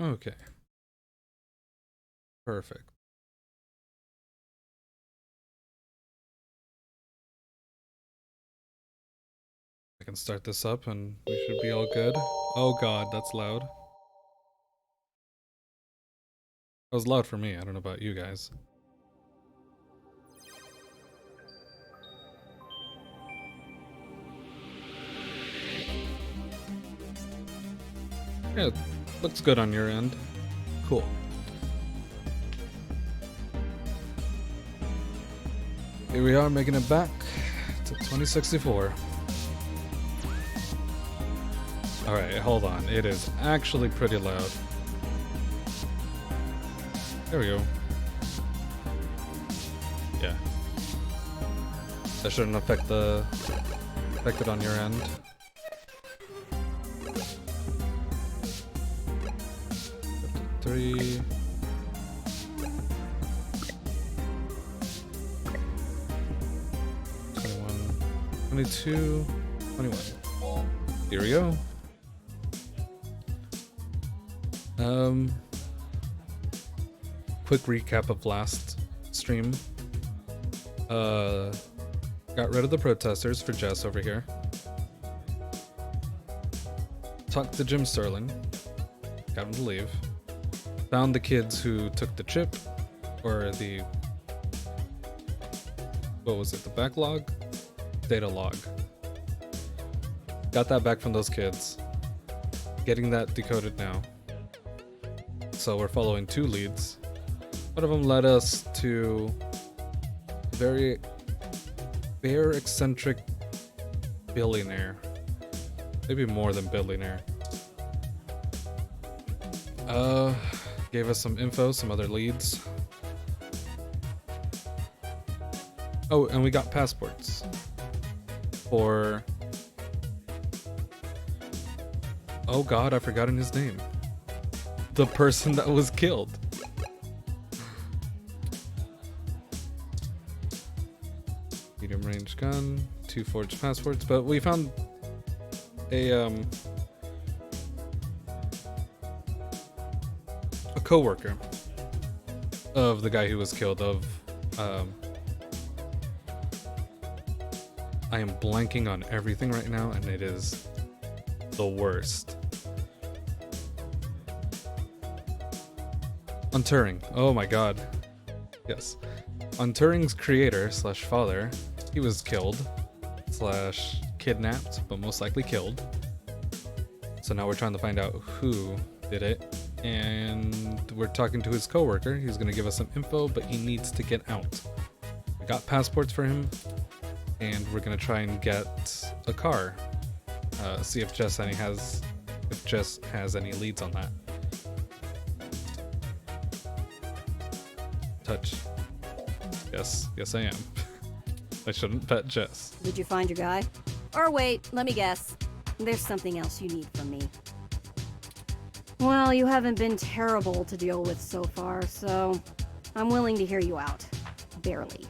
Okay, perfect. I can start this up and we should be all good. Oh god, that's loud. That was loud for me. I don't know about you guys. Yeah, it looks good on your end. Cool. Here we are making it back to 2064. Alright, hold on. It is actually pretty loud. There we go. Yeah. That shouldn't affect it on your end. Three. 22, 21. Here we go. Quick recap of last stream. Got rid of the protesters for Jess over here. Talked to Jim Sterling. Got him to leave. Found the kids who took the chip, or the... what was it? The backlog? Data log. Got that back from those kids. Getting that decoded now. So we're following two leads. One of them led us to very eccentric billionaire. Maybe more than billionaire. Gave us some info, some other leads. Oh, and we got passports for... oh god, I've forgotten his name. The person that was killed. Medium range gun, 2 forged passports, but we found a co-worker of the guy who was killed, of I am blanking on everything right now, and it is the worst. On Turing. Oh my god. Yes. On Turing's creator slash father, he was killed slash kidnapped, but most likely killed. So now we're trying to find out who did it, and we're talking to his coworker. He's gonna give us some info, but he needs to get out. We got passports for him, and we're gonna try and get a car. See if Jess has any leads on that. Touch. Yes, I am. I shouldn't pet Jess. Did you find your guy? Or wait, let me guess. There's something else you need from me. Well, you haven't been terrible to deal with so far, so I'm willing to hear you out. Barely.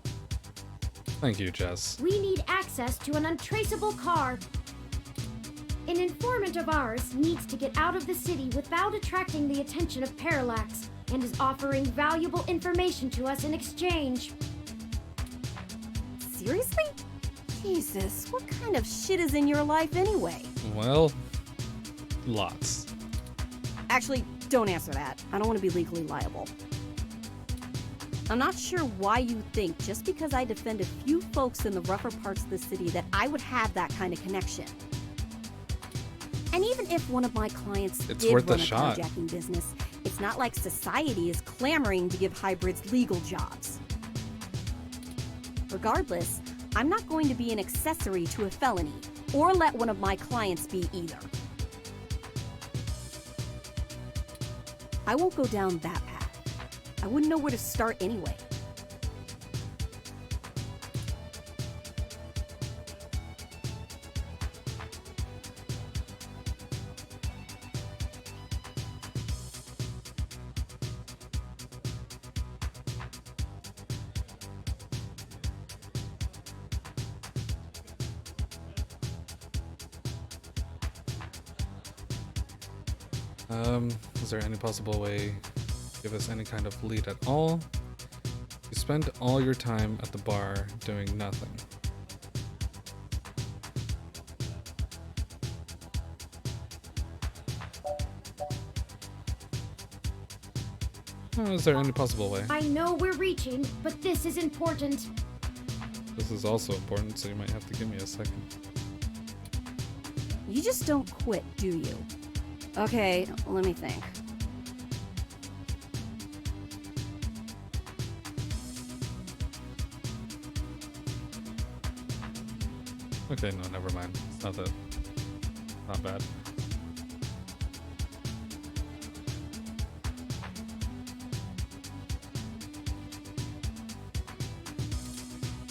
Thank you, Jess. We need access to an untraceable car. An informant of ours needs to get out of the city without attracting the attention of Parallax, and is offering valuable information to us in exchange. Seriously? Jesus, what kind of shit is in your life anyway? Well, lots. Actually, don't answer that. I don't want to be legally liable. I'm not sure why you think just because I defend a few folks in the rougher parts of the city that I would have that kind of connection. And even if one of my clients did worth a run a shot. carjacking business, it's not like society is clamoring to give hybrids legal jobs. Regardless, I'm not going to be an accessory to a felony, or let one of my clients be either. I won't go down that path. I wouldn't know where to start anyway. Is there any possible way to give us any kind of lead at all? You spend all your time at the bar doing nothing. Is there any possible way? I know we're reaching, but this is important. This is also important, so you might have to give me a second. You just don't quit, do you? Okay, let me think. Okay, no, never mind. It's not that. Not bad.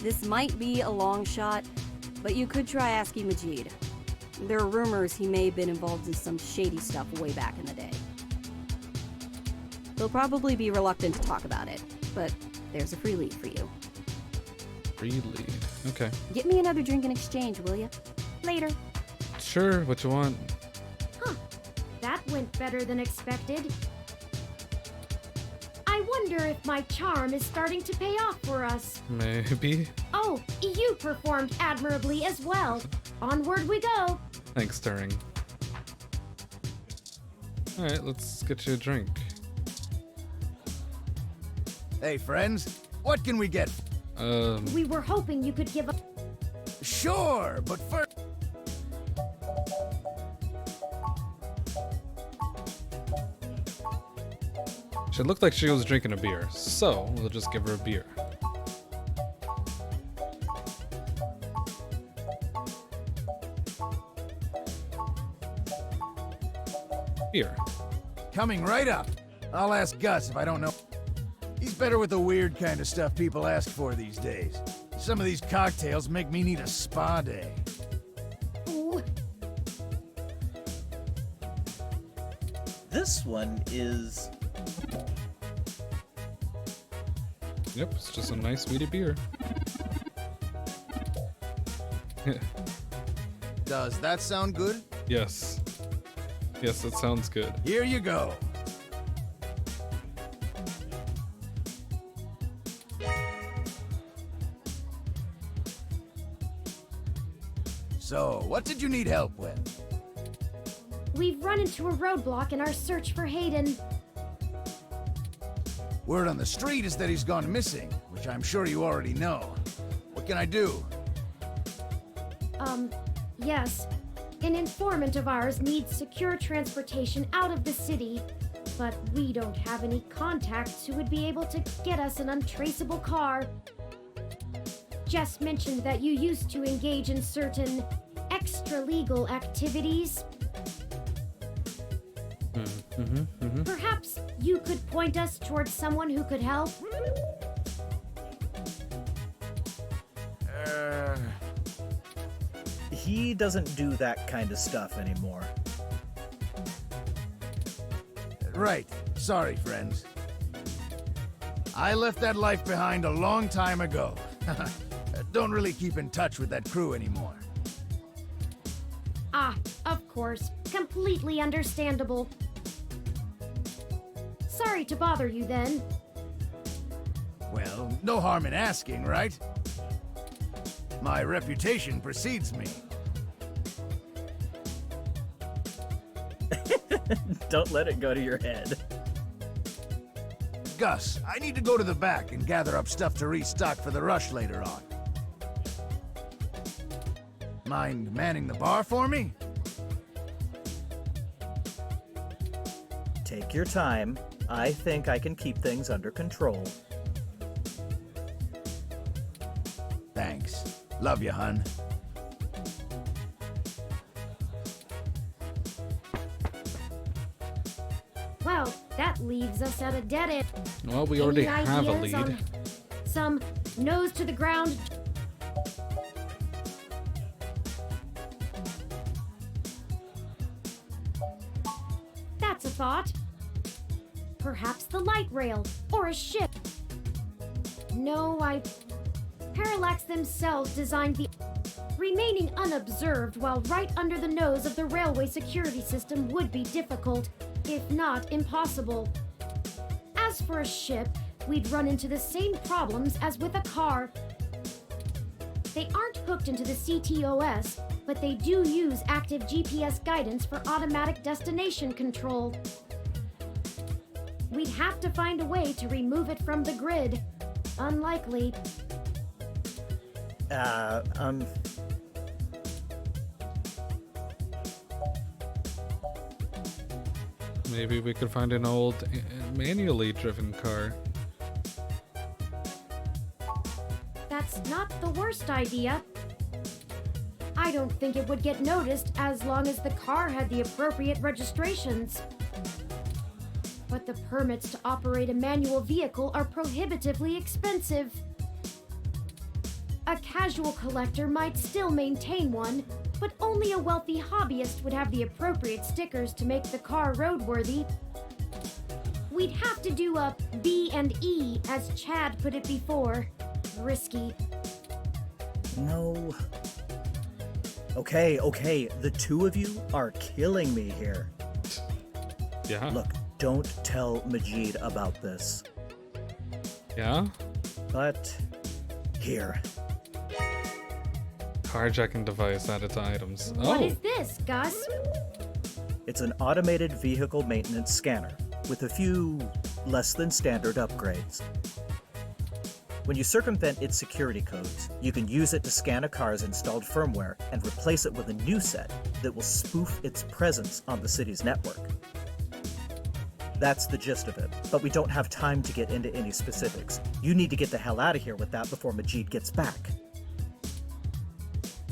This might be a long shot, but you could try asking Majid. There are rumors he may have been involved in some shady stuff way back in the day. He'll probably be reluctant to talk about it, but there's a free lead for you. Free lead. Okay. Get me another drink in exchange, will ya? Later. Sure, what you want? Huh. That went better than expected. I wonder if my charm is starting to pay off for us. Maybe. Oh, you performed admirably as well. Onward we go. Thanks, Turing. Alright, let's get you a drink. Hey, friends, what can we get? We were hoping you could give us. Sure, but first. She looked like she was drinking a beer, so we'll just give her a beer. Beer. Coming right up. I'll ask Gus if I don't know. He's better with the weird kind of stuff people ask for these days. Some of these cocktails make me need a spa day. Ooh. This one is... Yep, it's just a nice weedy beer. Does that sound good? Yes. Yes, it sounds good. Here you go. So, what did you need help with? We've run into a roadblock in our search for Hayden. Word on the street is that he's gone missing, which I'm sure you already know. What can I do? Yes. An informant of ours needs secure transportation out of the city, but we don't have any contacts who would be able to get us an untraceable car. Jess mentioned that you used to engage in certain extra-legal activities. Perhaps you could point us towards someone who could help? He doesn't do that kind of stuff anymore. Right. Sorry, friends. I left that life behind a long time ago. Don't really keep in touch with that crew anymore. Ah, of course. Completely understandable. Sorry to bother you then. Well, no harm in asking, right? My reputation precedes me. Don't let it go to your head. Gus, I need to go to the back and gather up stuff to restock for the rush later on. Mind manning the bar for me? Take your time. I think I can keep things under control. Thanks. Love you, hun. Well, that leaves us at a dead end. Well, we already Any have a ideas lead. on some nose to the ground. That's a thought. Perhaps the light rail or a ship. No, Parallax themselves designed the remaining unobserved while right under the nose of the railway security system would be difficult. if not impossible. As for a ship, we'd run into the same problems as with a car. They aren't hooked into the CTOS, but they do use active GPS guidance for automatic destination control. We'd have to find a way to remove it from the grid. Unlikely. Maybe we could find an old manually driven car. That's not the worst idea. I don't think it would get noticed as long as the car had the appropriate registrations. But the permits to operate a manual vehicle are prohibitively expensive. A casual collector might still maintain one, but only a wealthy hobbyist would have the appropriate stickers to make the car roadworthy. We'd have to do a B&E, as Chad put it before. Risky. No. Okay, the two of you are killing me here. Yeah? Look, don't tell Majid about this. Yeah? But here. Carjacking device added to items. What Oh! is this, Gus? It's an automated vehicle maintenance scanner with a few less than standard upgrades. When you circumvent its security codes, you can use it to scan a car's installed firmware and replace it with a new set that will spoof its presence on the city's network. That's the gist of it, but we don't have time to get into any specifics. You need to get the hell out of here with that before Majid gets back.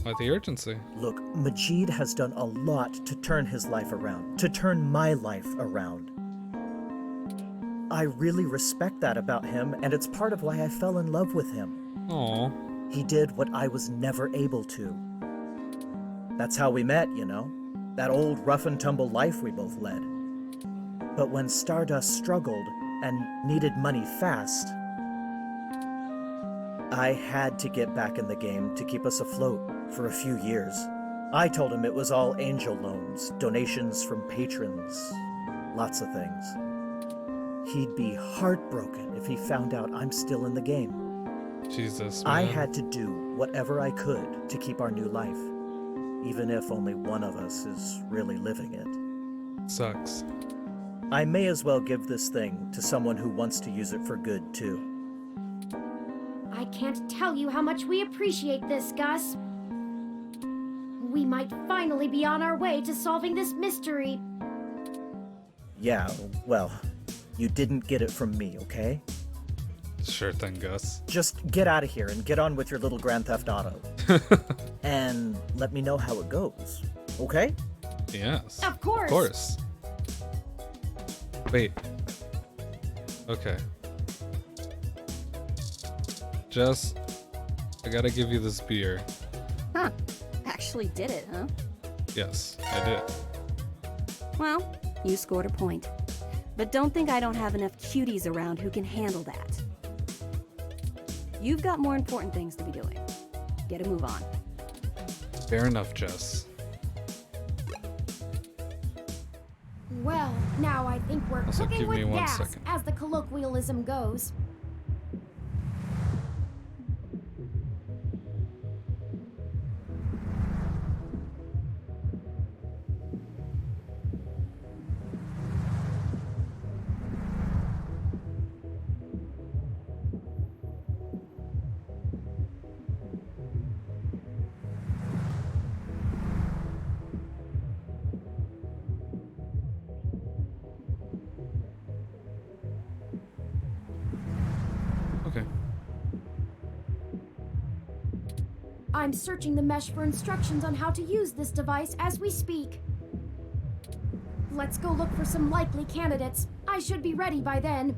Why the urgency? Look, Majid has done a lot to turn his life around, to turn my life around. I really respect that about him, and it's part of why I fell in love with him. Aw. He did what I was never able to. That's how we met, you know? That old rough and tumble life we both led. But when Stardust struggled and needed money fast, I had to get back in the game to keep us afloat for a few years. I told him it was all angel loans, donations from patrons, lots of things. He'd be heartbroken if he found out I'm still in the game. Jesus, I man. had to do whatever I could to keep our new life, even if only one of us is really living it. Sucks. I may as well give this thing to someone who wants to use it for good, too. I can't tell you how much we appreciate this, Gus. We might finally be on our way to solving this mystery. Yeah, well, you didn't get it from me, okay? Sure thing, Gus. Just get out of here and get on with your little Grand Theft Auto. And let me know how it goes, okay? Yes. Of course. Of course. Wait. Okay. Jess, I gotta give you this beer. Huh. Actually did it, huh? Yes, I did. Well, you scored a point. But don't think I don't have enough cuties around who can handle that. You've got more important things to be doing. Get a move on. Fair enough, Jess. Well, now I think we're Also, cooking give me with 1 gas, second. as the colloquialism goes. Okay. I'm searching the mesh for instructions on how to use this device as we speak. Let's go look for some likely candidates. I should be ready by then.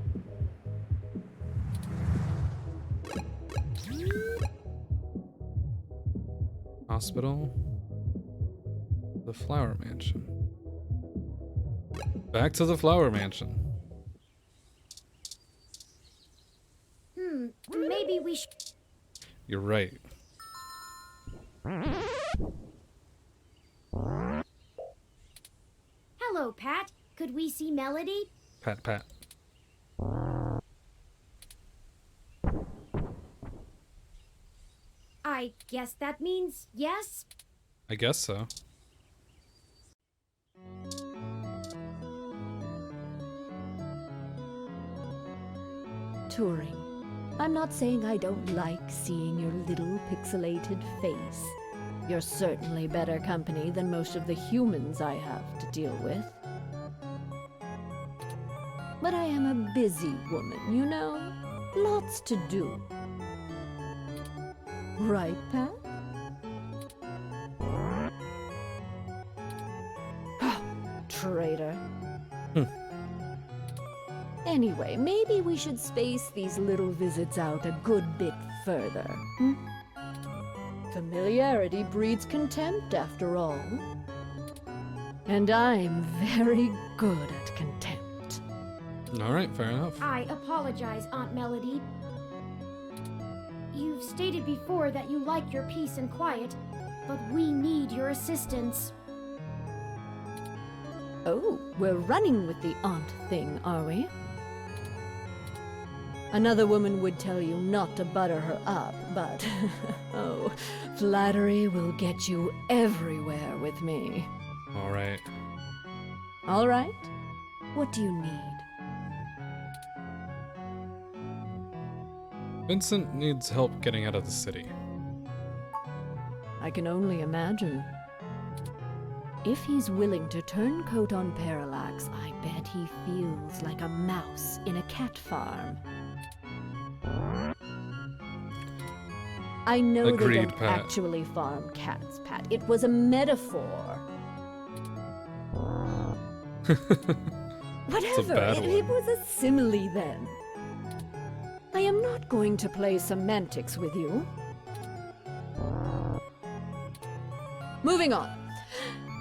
Hospital. The Flower Mansion. Back to the Flower Mansion. Maybe we should... You're right. Hello, Pat. Could we see Melody? Pat, pat. I guess that means yes? I guess so. Turing, I'm not saying I don't like seeing your little pixelated face. You're certainly better company than most of the humans I have to deal with. But I am a busy woman, you know? Lots to do. Right, Pat? Traitor. Anyway, maybe we should space these little visits out a good bit further. Hmm? Familiarity breeds contempt, after all. And I'm very good at contempt. Alright, fair enough. I apologize, Aunt Melody. You've stated before that you like your peace and quiet, but we need your assistance. Oh, we're running with the aunt thing, are we? Another woman would tell you not to butter her up, but oh, flattery will get you everywhere with me. Alright. All right? What do you need? Vincent needs help getting out of the city. I can only imagine. If he's willing to turn coat on Parallax, I bet he feels like a mouse in a cat farm. I know Agreed, they don't Pat. actually farm cats, Pat. It was a metaphor. Whatever. bad It one. was a simile then. I am not going to play semantics with you. Moving on.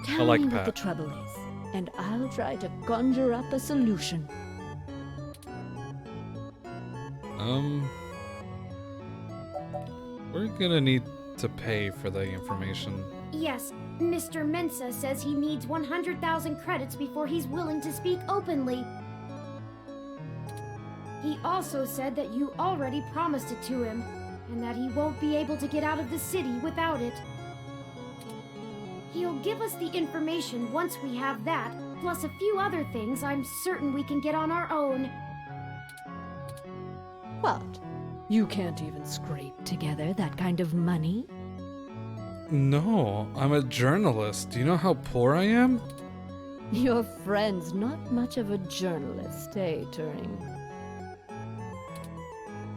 Tell like me what Pat. the trouble is, and I'll try to conjure up a solution. We're gonna need to pay for the information. Yes, Mr. Mensa says he needs 100,000 credits before he's willing to speak openly. He also said that you already promised it to him, and that he won't be able to get out of the city without it. He'll give us the information once we have that, plus a few other things I'm certain we can get on our own. What? You can't even scrape together that kind of money? No, I'm a journalist. Do you know how poor I am? Your friend's not much of a journalist, eh, Turing?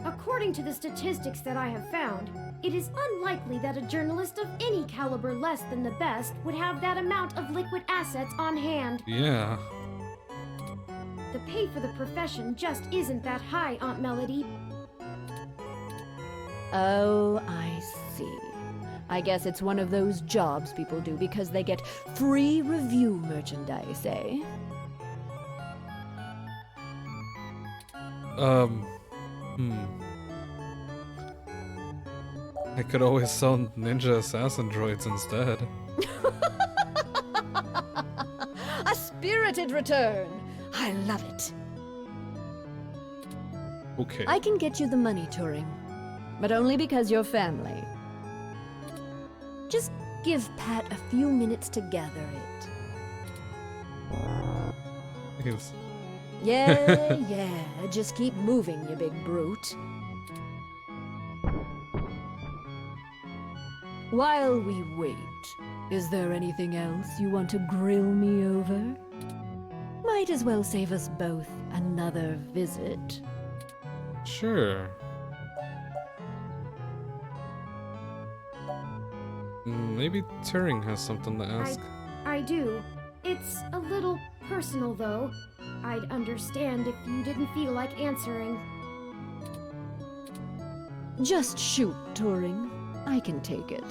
According to the statistics that I have found, it is unlikely that a journalist of any caliber less than the best would have that amount of liquid assets on hand. Yeah. The pay for the profession just isn't that high, Aunt Melody. Oh, I see. I guess it's one of those jobs people do because they get free review merchandise, eh? I could always sell ninja assassin droids instead. A spirited return! I love it. Okay. I can get you the money, Turing, but only because you're family. Just give Pat a few minutes to gather it. He's- Yeah, just keep moving, you big brute. While we wait, is there anything else you want to grill me over? Might as well save us both another visit. Sure. Maybe Turing has something to ask. I do. It's a little personal, though. I'd understand if you didn't feel like answering. Just shoot, Turing. I can take it.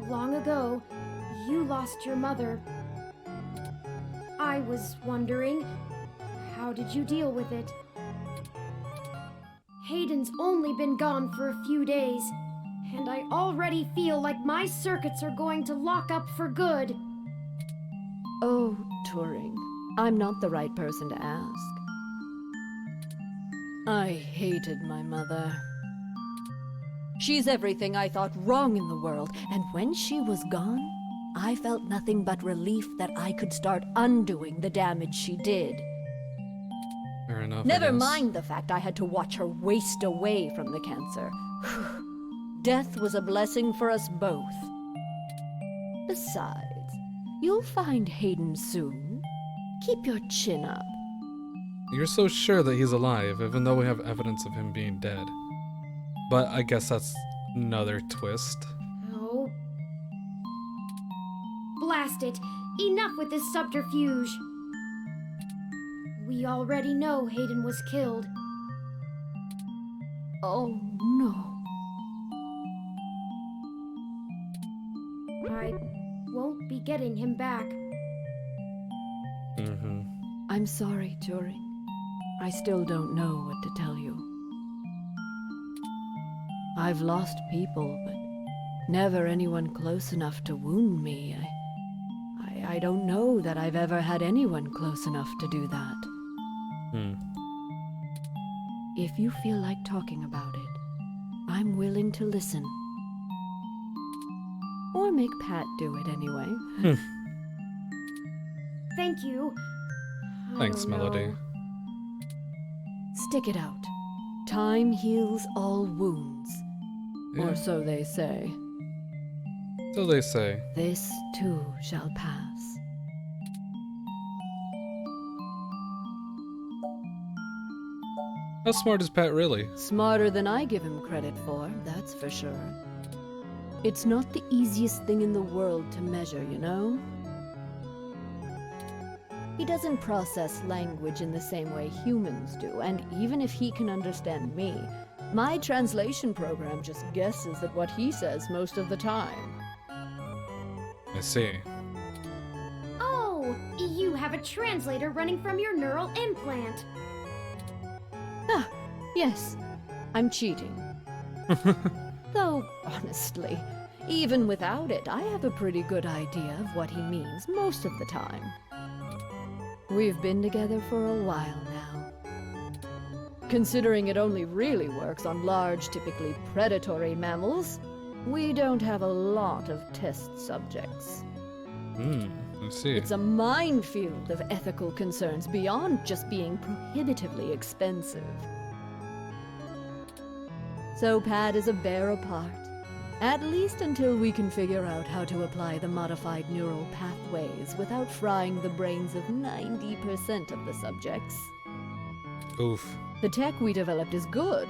Long ago, you lost your mother. I was wondering, how did you deal with it? Hayden's only been gone for a few days, and I already feel like my circuits are going to lock up for good. Oh, Turing, I'm not the right person to ask. I hated my mother. She's everything I thought wrong in the world, and when she was gone, I felt nothing but relief that I could start undoing the damage she did. Fair enough. I Never guess. mind the fact I had to watch her waste away from the cancer. Death was a blessing for us both. Besides, you'll find Hayden soon. Keep your chin up. You're so sure that he's alive, even though we have evidence of him being dead. But I guess that's another twist. Oh. Blast it! Enough with this subterfuge! We already know Hayden was killed. Oh no. I won't be getting him back. Mm-hmm. I'm sorry, Turing. I still don't know what to tell you. I've lost people, but never anyone close enough to wound me. I don't know that I've ever had anyone close enough to do that. Hmm. If you feel like talking about it, I'm willing to listen. Or make Pat do it anyway. Thank you. I Thanks, don't Melody. know. Stick it out. Time heals all wounds. Yeah. Or so they say. So they say. This too shall pass. How smart is Pat really? Smarter than I give him credit for, that's for sure. It's not the easiest thing in the world to measure, you know? He doesn't process language in the same way humans do, and even if he can understand me, my translation program just guesses at what he says most of the time. I see. Oh, you have a translator running from your neural implant. Ah, yes, I'm cheating. Though, honestly, even without it, I have a pretty good idea of what he means most of the time. We've been together for a while now. Considering it only really works on large, typically predatory mammals, we don't have a lot of test subjects. I see. It's a minefield of ethical concerns beyond just being prohibitively expensive. So Pat is a bear apart, at least until we can figure out how to apply the modified neural pathways without frying the brains of 90% of the subjects. Oof. The tech we developed is good.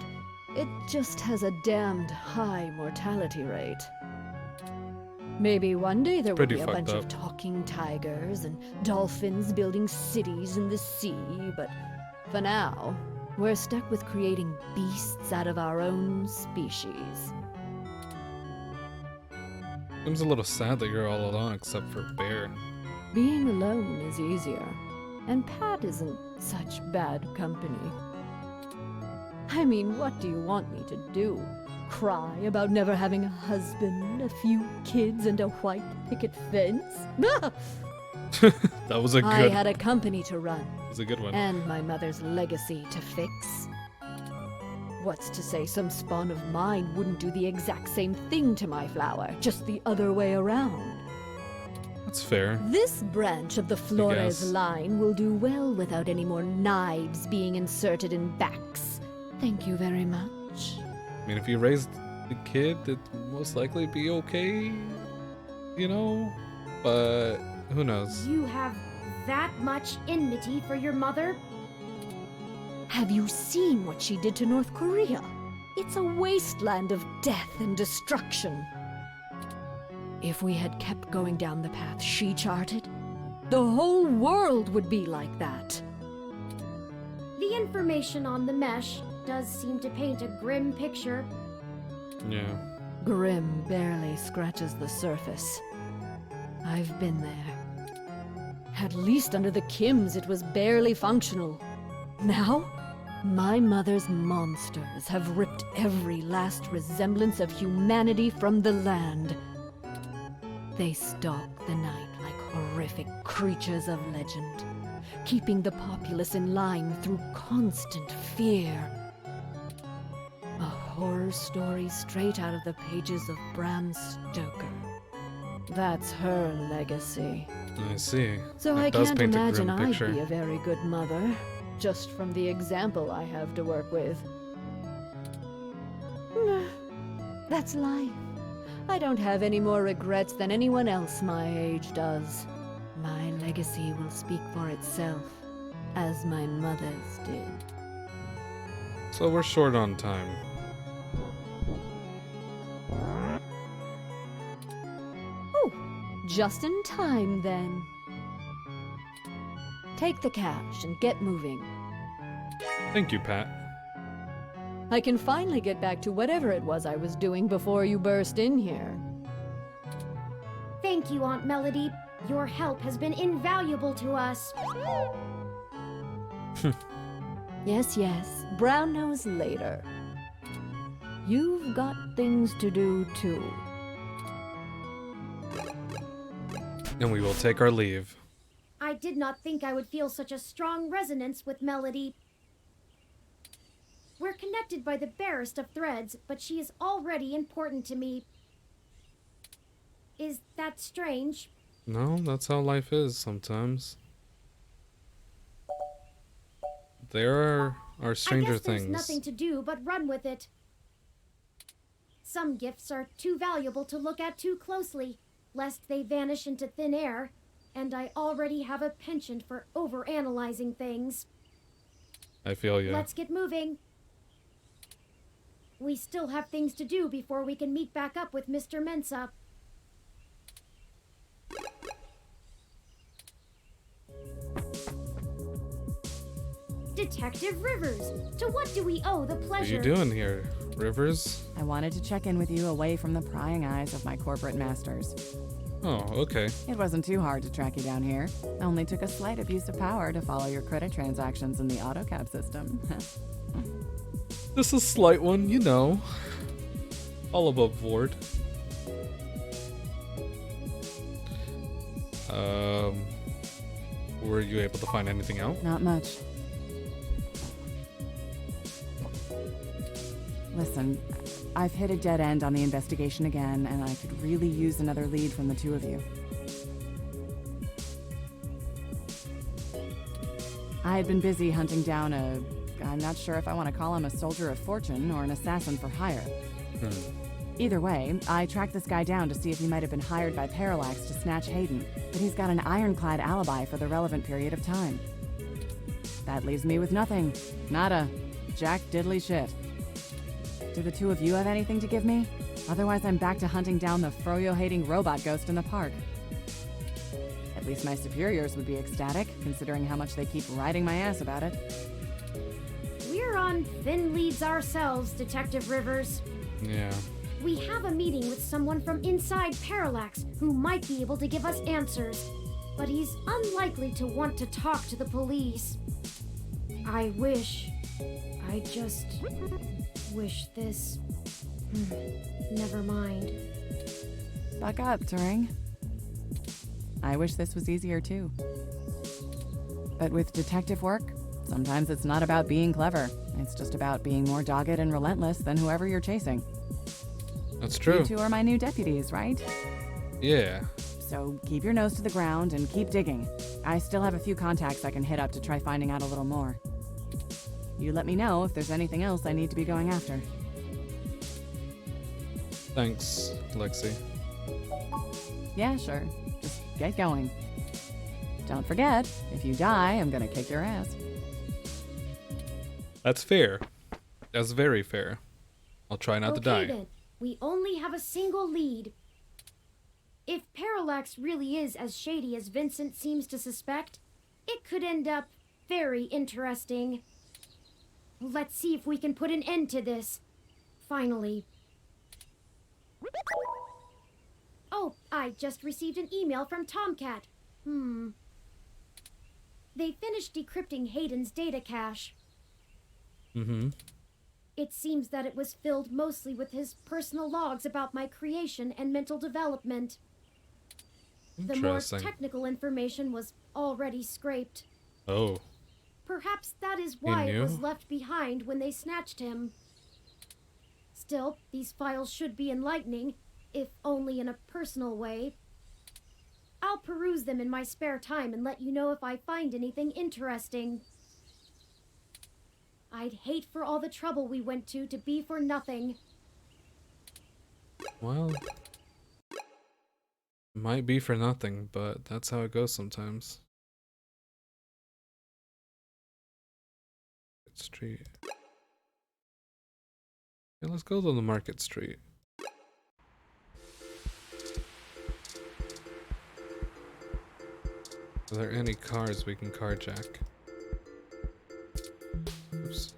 It just has a damned high mortality rate. Maybe one day there will Pretty be a fucked bunch of up. talking tigers and dolphins building cities in the sea, but for now, we're stuck with creating beasts out of our own species. Seems a little sad that you're all alone except for Bear. Being alone is easier, and Pat isn't such bad company. I mean, what do you want me to do? Cry about never having a husband, a few kids, and a white picket fence? That was a I good. had a company to run, That was a good one. and my mother's legacy to fix. What's to say some spawn of mine wouldn't do the exact same thing to my flower, just the other way around? That's fair. This branch of the Flores guess. line will do well without any more knives being inserted in backs. Thank you very much. I mean, if you raised the kid, it'd most likely be okay, you know? But who knows? You have that much enmity for your mother? Have you seen what she did to North Korea? It's a wasteland of death and destruction. If we had kept going down the path she charted, the whole world would be like that. The information on the mesh does seem to paint a grim picture. Yeah. Grim barely scratches the surface. I've been there. At least under the Kims, it was barely functional. Now, my mother's monsters have ripped every last resemblance of humanity from the land. They stalk the night like horrific creatures of legend, keeping the populace in line through constant fear. A horror story straight out of the pages of Bram Stoker. That's her legacy. I see. So It I does can't paint a imagine grim I'd picture. be a very good mother, just from the example I have to work with. That's life. I don't have any more regrets than anyone else my age does. My legacy will speak for itself, as my mother's did. So we're short on time. Oh, just in time then. Take the cash and get moving. Thank you, Pat. I can finally get back to whatever it was I was doing before you burst in here. Thank you, Aunt Melody. Your help has been invaluable to us. Yes, yes. Brown knows later. You've got things to do too. And we will take our leave. I did not think I would feel such a strong resonance with Melody. We're connected by the barest of threads, but she is already important to me. Is that strange? No, that's how life is sometimes. There are Stranger I guess there's Things. nothing to do but run with it. Some gifts are too valuable to look at too closely, lest they vanish into thin air, and I already have a penchant for overanalyzing things. I feel you. Let's get moving. We still have things to do before we can meet back up with Mr. Mensa. Detective Rivers, to what do we owe the What are pleasure? you doing here, Rivers? I wanted to check in with you away from the prying eyes of my corporate masters. Oh, okay. It wasn't too hard to track you down here. Only took a slight abuse of power to follow your credit transactions in the AutoCab system. This is a slight one, you know. All above board. Were you able to find anything out? Not much. Listen, I've hit a dead end on the investigation again, and I could really use another lead from the two of you. I had been busy hunting down I'm not sure if I want to call him a soldier of fortune or an assassin for hire. Either way, I tracked this guy down to see if he might have been hired by Parallax to snatch Hayden, but he's got an ironclad alibi for the relevant period of time. That leaves me with nothing. Nada. Jack diddly shit. Do the two of you have anything to give me? Otherwise, I'm back to hunting down the froyo-hating robot ghost in the park. At least my superiors would be ecstatic, considering how much they keep riding my ass about it. We're on thin leads ourselves, Detective Rivers. Yeah. We have a meeting with someone from inside Parallax who might be able to give us answers, but he's unlikely to want to talk to the police. I just wish this... Never mind. Buck up, Turing. I wish this was easier too. But with detective work, sometimes it's not about being clever. It's just about being more dogged and relentless than whoever you're chasing. That's true. You two are my new deputies, right? Yeah. So keep your nose to the ground and keep digging. I still have a few contacts I can hit up to try finding out a little more. You let me know if there's anything else I need to be going after. Thanks, Lexi. Yeah, sure. Just get going. Don't forget, if you die, I'm gonna kick your ass. That's fair. That's very fair. I'll try not to die. Then. We only have a single lead. If Parallax really is as shady as Vincent seems to suspect, it could end up very interesting. Let's see if we can put an end to this. Finally. Oh, I just received an email from Tomcat. They finished decrypting Hayden's data cache. It seems that it was filled mostly with his personal logs about my creation and mental development. The more Interesting. technical information was already scraped. Oh. Perhaps that is why it was knew? left behind when they snatched him. Still, these files should be enlightening, if only in a personal way. I'll peruse them in my spare time and let you know if I find anything interesting. I'd hate for all the trouble we went to be for nothing. Well, might be for nothing, but that's how it goes sometimes. Street. Yeah, let's go to the Market Street. Are there any cars we can carjack? Oops.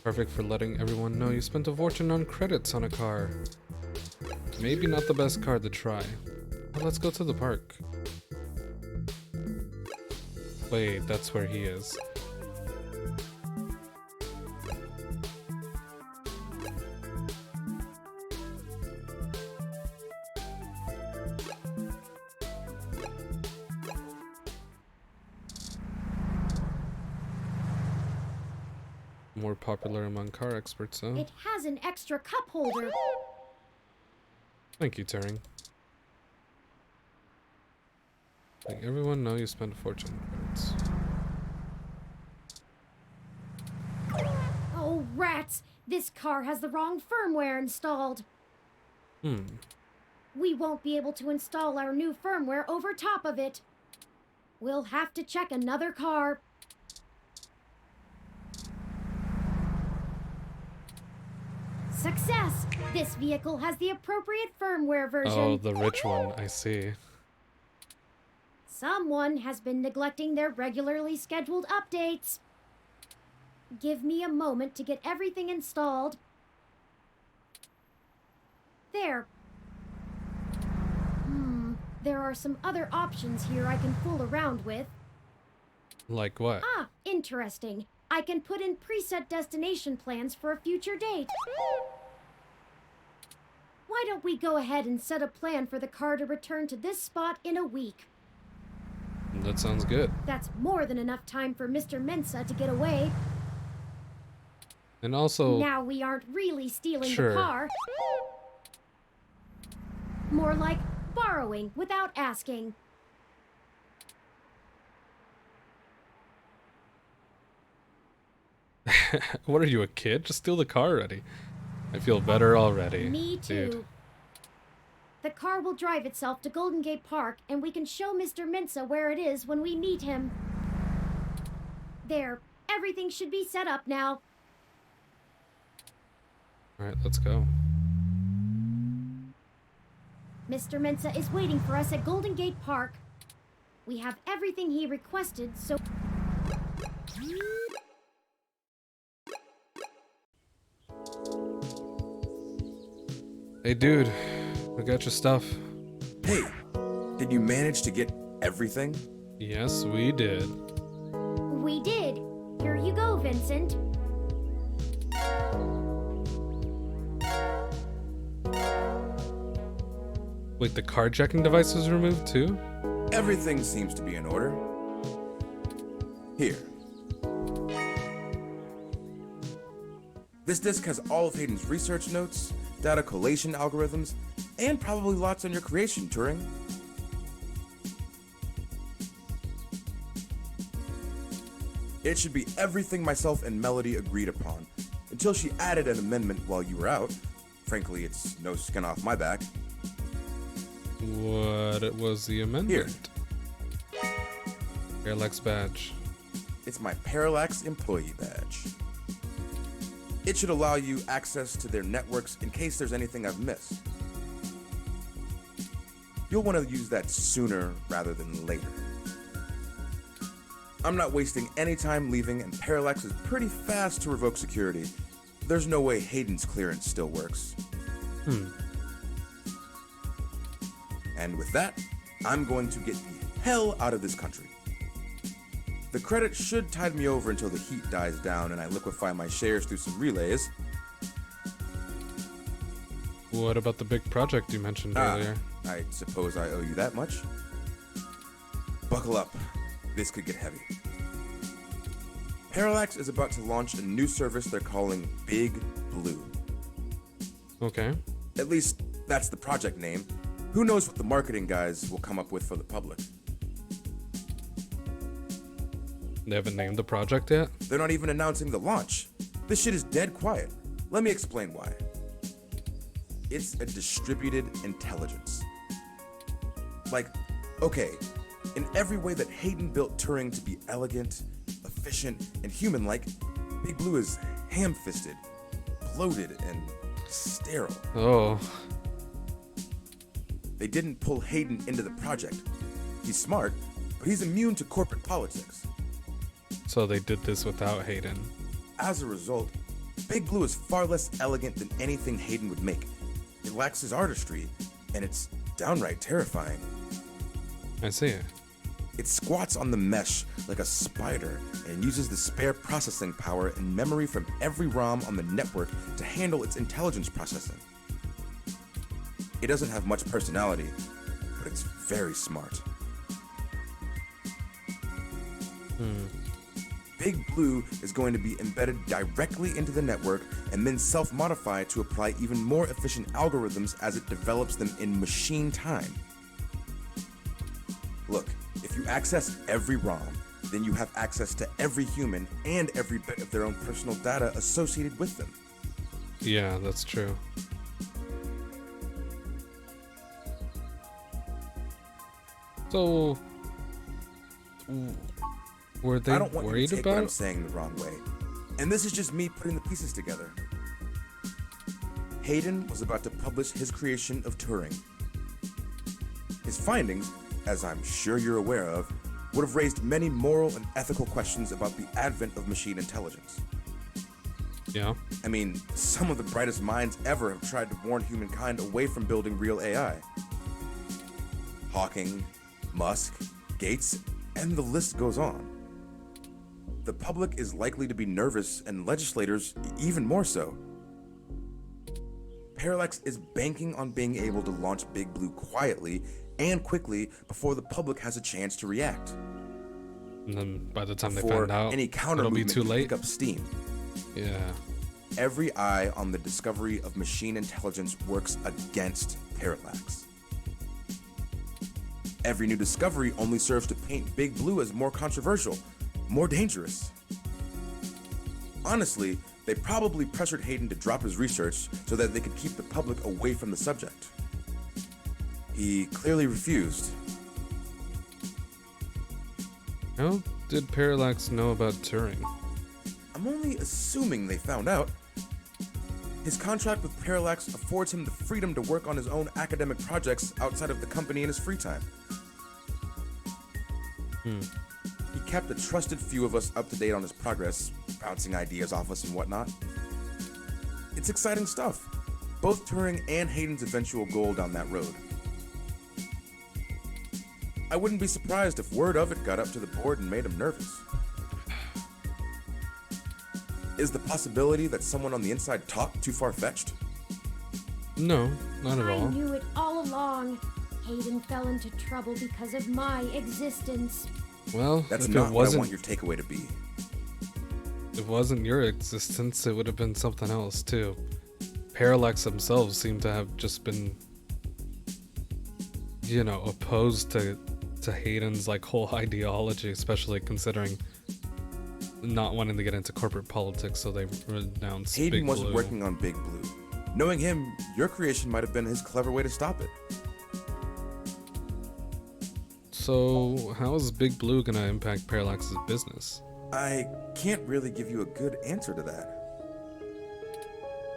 Perfect for letting everyone know you spent a fortune on credits on a car. Maybe not the best car to try. But let's go to the park. Wait, that's where he is. More popular among car experts, though. It has an extra cup holder. Thank you, Turing. Like everyone know you spent a fortune on credits. Oh, rats! This car has the wrong firmware installed. We won't be able to install our new firmware over top of it. We'll have to check another car. Success! This vehicle has the appropriate firmware version. Oh, the rich one, I see. Someone has been neglecting their regularly scheduled updates. Give me a moment to get everything installed. There. There are some other options here I can fool around with. Like what? Ah, interesting. I can put in preset destination plans for a future date. Why don't we go ahead and set a plan for the car to return to this spot in a week? That sounds good. That's more than enough time for Mr. Mensa to get away. And also, Now we aren't really stealing Sure. the car. More like borrowing without asking. what are you, a kid? Just steal the car already. I feel better already. Me too. Dude. The car will drive itself to Golden Gate Park, and we can show Mr. Mensa where it is when we meet him. There. Everything should be set up now. Alright, let's go. Mr. Mensa is waiting for us at Golden Gate Park. We have everything he requested, so... Hey dude, we got your stuff. Hey, did you manage to get everything? Yes, we did. We did. Here you go, Vincent. Wait, the carjacking device was removed too? Everything seems to be in order. Here. This disk has all of Hayden's research notes, data collation algorithms, and probably lots on your creation, Turing. It should be everything myself and Melody agreed upon, until she added an amendment while you were out. Frankly, it's no skin off my back. What was the amendment? Parallax badge. It's my Parallax employee badge. It should allow you access to their networks in case there's anything I've missed. You'll want to use that sooner rather than later. I'm not wasting any time leaving, and Parallax is pretty fast to revoke security. There's no way Hayden's clearance still works. And with that, I'm going to get the hell out of this country. The credit should tide me over until the heat dies down and I liquefy my shares through some relays. What about the big project you mentioned earlier? I suppose I owe you that much. Buckle up. This could get heavy. Parallax is about to launch a new service they're calling Big Blue. Okay. At least, that's the project name. Who knows what the marketing guys will come up with for the public. They haven't named the project yet? They're not even announcing the launch. This shit is dead quiet. Let me explain why. It's a distributed intelligence. Like, okay, in every way that Hayden built Turing to be elegant, efficient, and human-like, Big Blue is ham-fisted, bloated, and sterile. Oh. They didn't pull Hayden into the project. He's smart, but he's immune to corporate politics. So they did this without Hayden. As a result, Big Blue is far less elegant than anything Hayden would make. It lacks his artistry, and it's downright terrifying. I see. It squats on the mesh like a spider and uses the spare processing power and memory from every ROM on the network to handle its intelligence processing. It doesn't have much personality, but it's very smart. Big Blue is going to be embedded directly into the network and then self-modify to apply even more efficient algorithms as it develops them in machine time. Look, if you access every ROM, then you have access to every human and every bit of their own personal data associated with them. Yeah, that's true. So, were they I don't want you worried to take what I'm about? saying the wrong way. And this is just me putting the pieces together. Hayden was about to publish his creation of Turing. His findings, as I'm sure you're aware of, would have raised many moral and ethical questions about the advent of machine intelligence. Yeah. I mean, some of the brightest minds ever have tried to warn humankind away from building real AI. Hawking, Musk, Gates, and the list goes on. The public is likely to be nervous, and legislators even more so. Parallax is banking on being able to launch Big Blue quietly and quickly before the public has a chance to react. And then by the time they Before find out, any counter it'll be movement too can late. pick up steam. Yeah. Every eye on the discovery of machine intelligence works against Parallax. Every new discovery only serves to paint Big Blue as more controversial, more dangerous. Honestly, they probably pressured Hayden to drop his research so that they could keep the public away from the subject. He clearly refused. How did Parallax know about Turing? I'm only assuming they found out. His contract with Parallax affords him the freedom to work on his own academic projects outside of the company in his free time. He kept a trusted few of us up to date on his progress, bouncing ideas off us and whatnot. It's exciting stuff. Both Turing and Hayden's eventual goal down that road. I wouldn't be surprised if word of it got up to the board and made him nervous. Is the possibility that someone on the inside talked too far-fetched? No, not at I all. knew it all along. Hayden fell into trouble because of my existence. Well, That's if not it what I wasn't, want your takeaway to be. if it wasn't your existence, it would have been something else too. Parallax themselves seem to have just been, opposed to Hayden's whole ideology, especially considering not wanting to get into corporate politics, so they renounced Hayden Big wasn't Blue. working on Big Blue. Knowing him, your creation might have been his clever way to stop it. So how is Big Blue gonna impact Parallax's business? I can't really give you a good answer to that.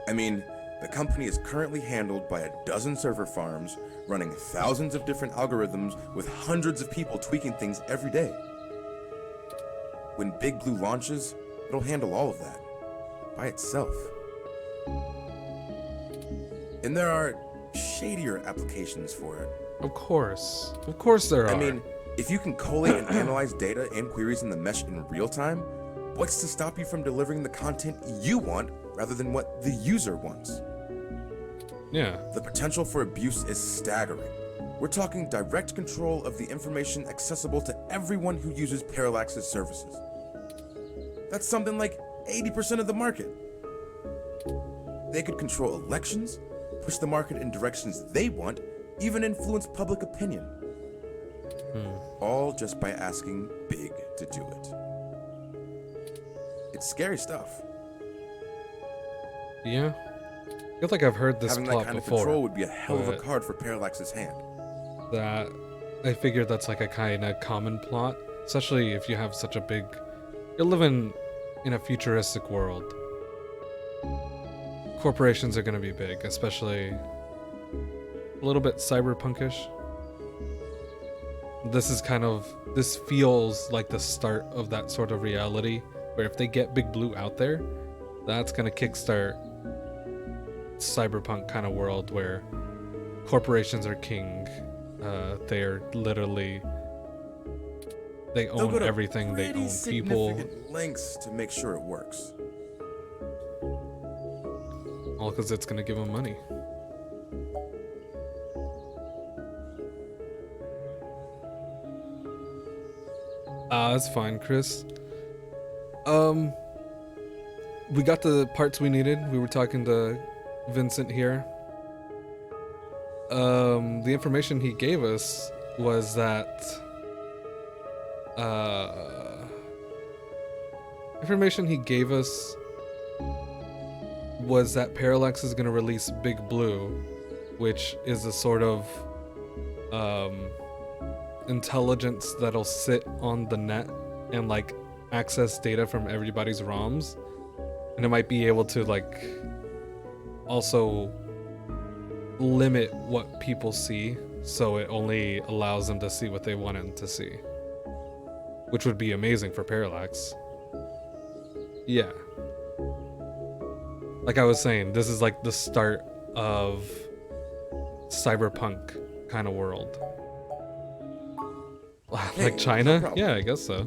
I mean, the company is currently handled by a dozen server farms, running thousands of different algorithms with hundreds of people tweaking things every day. When Big Blue launches, it'll handle all of that by itself. And there are shadier applications for it. Of course there are. I mean, If you can collate and analyze data and queries in the mesh in real time, what's to stop you from delivering the content you want rather than what the user wants? Yeah. The potential for abuse is staggering. We're talking direct control of the information accessible to everyone who uses Parallax's services. That's something like 80% of the market. They could control elections, push the market in directions they want, even influence public opinion. All just by asking Big to do it. It's scary stuff. Yeah. I feel like I've heard this Having that plot kind of before. control would be a hell of a but card for Parallax's hand. That I figured that's like a kind of common plot, especially if you have such a big. You're living in a futuristic world. Corporations are going to be big, especially a little bit cyberpunkish. This feels like the start of that sort of reality where if they get Big Blue out there, that's going to kickstart cyberpunk kind of world where corporations are king. They're literally, they They'll own go to everything. They pretty own people. significant lengths to make sure it works. All because it's going to give them money. That's fine, Chris. We got the parts we needed. We were talking to Vincent here. The information he gave us was that Parallax is going to release Big Blue, which is a sort of intelligence that'll sit on the net and like access data from everybody's ROMs, and it might be able to like also limit what people see, so it only allows them to see what they want them to see, which would be amazing for Parallax. Yeah, like I was saying, this is like the start of cyberpunk kind of world. Hey, Like China? no problem. Yeah, I guess so.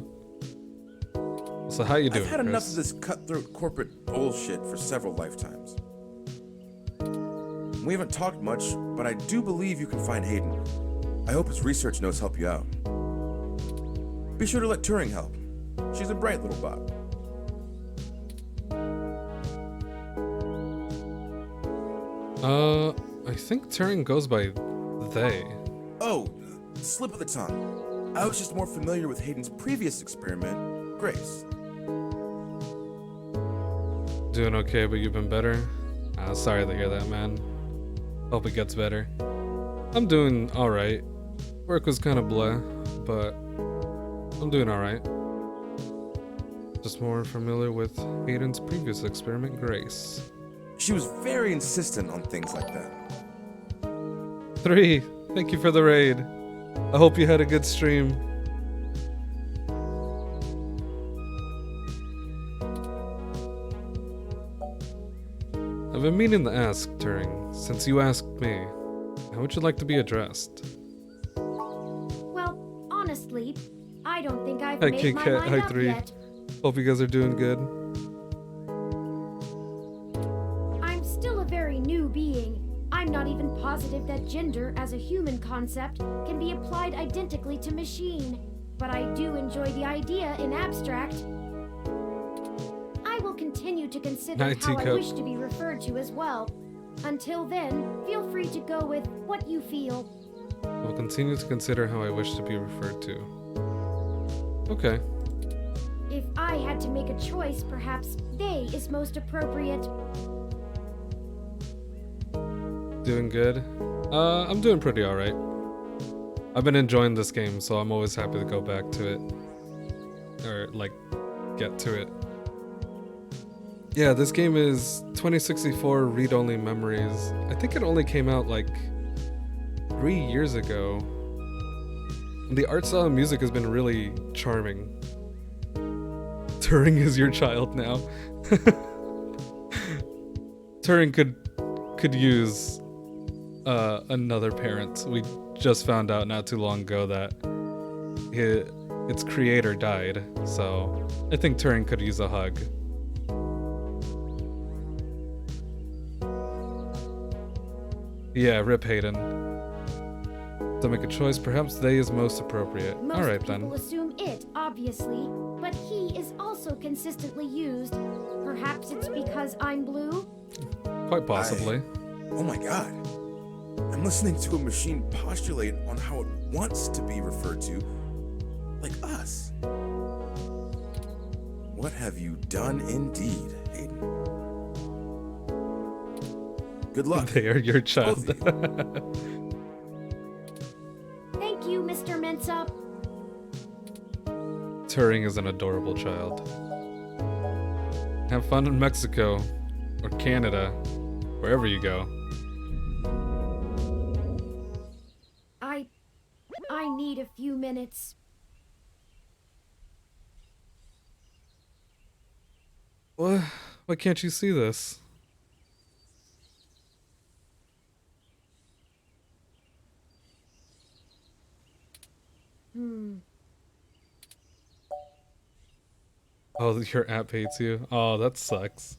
So how you doing, I've had enough Chris? of this cutthroat corporate bullshit for several lifetimes. We haven't talked much, but I do believe you can find Hayden. I hope his research notes help you out. Be sure to let Turing help. She's a bright little bot. I think Turing goes by they. Oh, slip of the tongue. I was just more familiar with Hayden's previous experiment, Grace. Doing okay, but you've been better? Sorry to hear that, man. Hope it gets better. I'm doing alright. Work was kind of blah, but I'm doing alright. Just more familiar with Hayden's previous experiment, Grace. She was very insistent on things like that. 3, thank you for the raid. I hope you had a good stream. I've been meaning to ask, Turing, since you asked me, how would you like to be addressed? Well, honestly, I don't think I've Hi, made Kit my Kat. mind Hi, up 3. yet. Hope you guys are doing good. I'm still a very new being. I'm not even positive that gender as a human concept can be applied identically to machine, but I do enjoy the idea in abstract. I will continue to consider Night, how I Teacup. wish to be referred to as well. Until then, feel free to go with what you feel. I will continue to consider how I wish to be referred to. Okay. If I had to make a choice, perhaps they is most appropriate. Doing good? I'm doing pretty alright. I've been enjoying this game, so I'm always happy to go back to it. Or, like, get to it. Yeah, this game is 2064 read-only memories. I think it only came out, like, 3 years ago. And the art style and music has been really charming. Turing is your child now. Turing could use another parent. We just found out not too long ago that its creator died, so I think Turing could use a hug. Yeah, rip Hayden. To make a choice, perhaps they is most appropriate. Most Alright people then. assume it, obviously, but he is also consistently used. Perhaps it's because I'm blue? Quite possibly. Oh my god. I'm listening to a machine postulate on how it wants to be referred to, like us. What have you done indeed, Hayden? Good luck. They are your child. Both of Thank you, Mr. Mensa. Turing is an adorable child. Have fun in Mexico, or Canada, wherever you go. I need a few minutes. What? Why can't you see this? Oh, your app hates you? Oh, that sucks.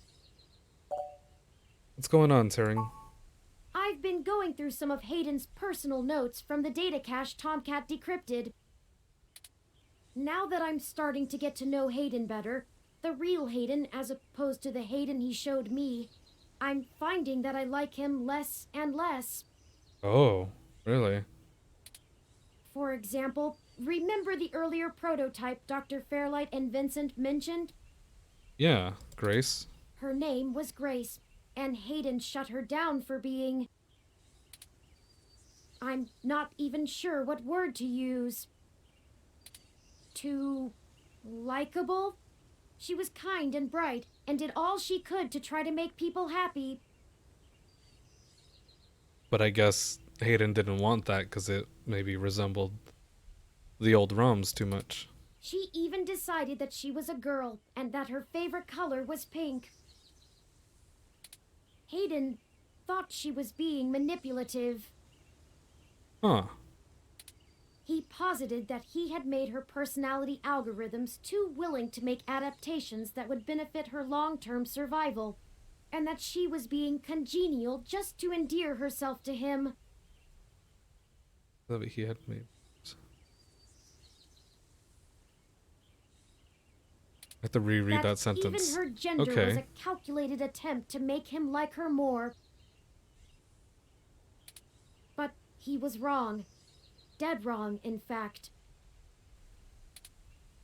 What's going on, Turing? I've been going through some of Hayden's personal notes from the data cache Tomcat decrypted. Now that I'm starting to get to know Hayden better, the real Hayden as opposed to the Hayden he showed me, I'm finding that I like him less and less. Oh, really? For example, remember the earlier prototype Dr. Fairlight and Vincent mentioned? Yeah, Grace. Her name was Grace, and Hayden shut her down for being... I'm not even sure what word to use. Too... likable? She was kind and bright, and did all she could to try to make people happy. But I guess Hayden didn't want that because it maybe resembled the old ROMs too much. She even decided that she was a girl, and that her favorite color was pink. Hayden thought she was being manipulative. Huh. He posited that he had made her personality algorithms too willing to make adaptations that would benefit her long-term survival, and that she was being congenial just to endear herself to him. That he had made. I have to reread that sentence. Even her gender was Okay. a calculated attempt to make him like her more. But he was wrong. Dead wrong, in fact.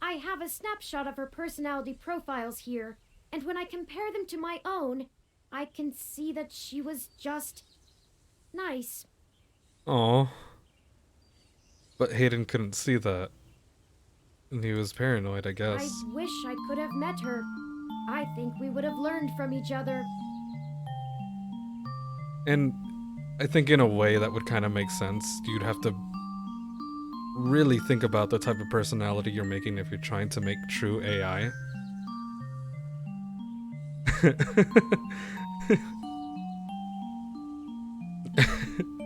I have a snapshot of her personality profiles here, and when I compare them to my own, I can see that she was just... nice. Aw. But Hayden couldn't see that. And he was paranoid, I guess. I wish I could have met her. I think we would have learned from each other. And I think in a way that would kind of make sense. You'd have to really think about the type of personality you're making if you're trying to make true AI.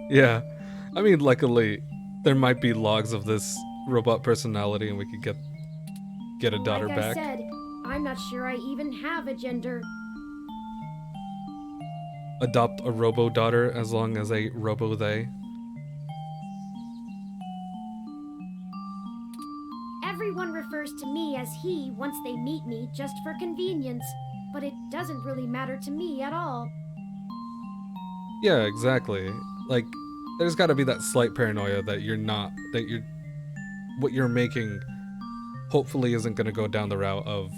Yeah. I mean, luckily, there might be logs of this robot personality and we could get a daughter Like I back. said, I'm not sure I even have a gender. Adopt a robo-daughter as long as a robo-they. Everyone refers to me as he once they meet me just for convenience, but it doesn't really matter to me at all. Yeah, exactly. Like, there's gotta be that slight paranoia that what you're making hopefully isn't gonna go down the route of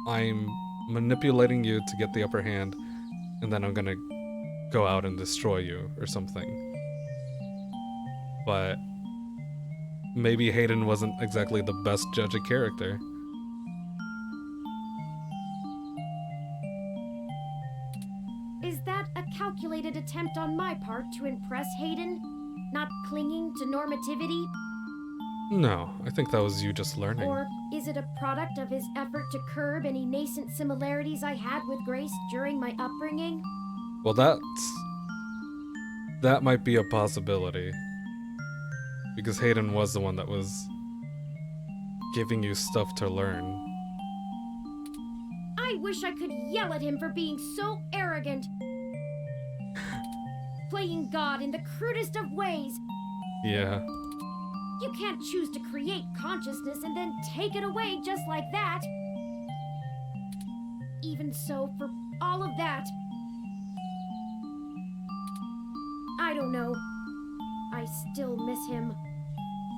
I'm manipulating you to get the upper hand and then I'm gonna go out and destroy you or something. But maybe Hayden wasn't exactly the best judge of character. Is that a calculated attempt on my part to impress Hayden? Not clinging to normativity? No, I think that was you just learning. Or is it a product of his effort to curb any nascent similarities I had with Grace during my upbringing? Well, that might be a possibility. Because Hayden was the one that was giving you stuff to learn. I wish I could yell at him for being so arrogant. Playing God in the crudest of ways. Yeah. You can't choose to create consciousness and then take it away just like that. Even so, for all of that, I don't know. I still miss him.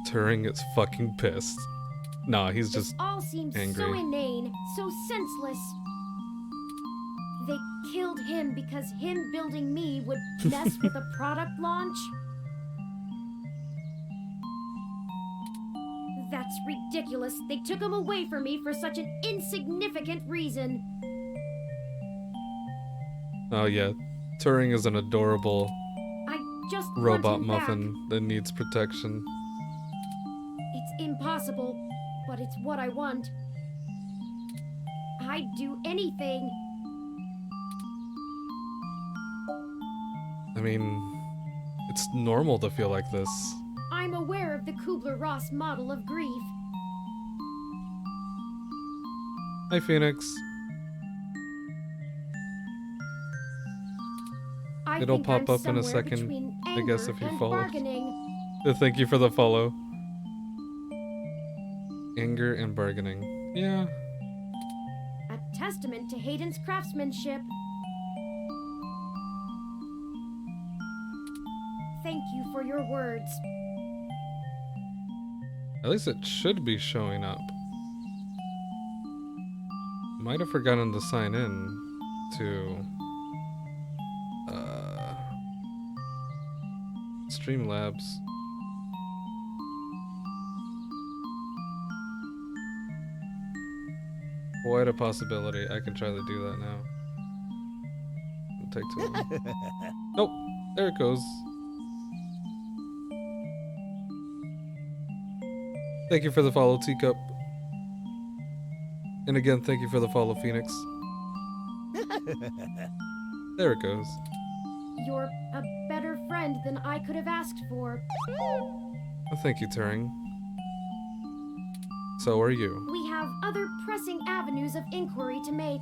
Turing is fucking pissed. Nah, he's This just all seems angry. so inane, so senseless. They killed him because him building me would mess with a product launch? That's ridiculous. They took him away from me for such an insignificant reason. Oh yeah, Turing is an adorable I just want robot him back. muffin that needs protection. It's impossible, but it's what I want. I'd do anything. I mean, it's normal to feel like this. I'm aware of the Kubler-Ross model of grief. Hi, Phoenix. I It'll think pop I'm up in a somewhere second, between I guess, anger if you and follow. bargaining. Thank you for the follow. Anger and bargaining. Yeah. A testament to Hayden's craftsmanship. Thank you for your words. At least it should be showing up. Might have forgotten to sign in to Streamlabs. Quite a possibility. I can try to do that now. It'll take too long. Nope. There it goes. Thank you for the follow, Teacup. And again, thank you for the follow, Phoenix. There it goes. You're a better friend than I could have asked for. Well, thank you, Turing. So are you. We have other pressing avenues of inquiry to make.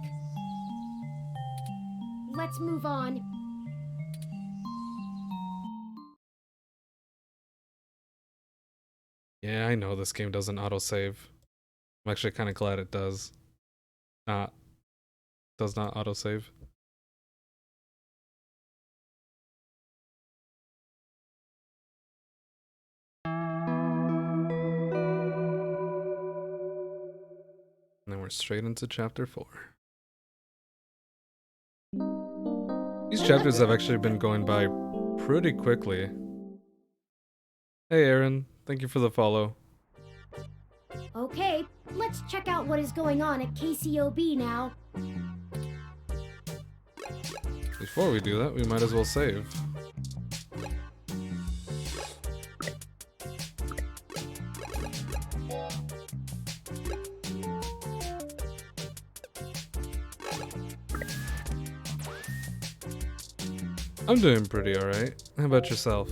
Let's move on. Yeah, I know this game doesn't autosave. I'm actually kind of glad it does. Does not autosave. And then we're straight into chapter 4. These chapters have actually been going by pretty quickly. Hey Aaron, thank you for the follow. Okay, let's check out what is going on at KCOB now. Before we do that, we might as well save. I'm doing pretty alright. How about yourself?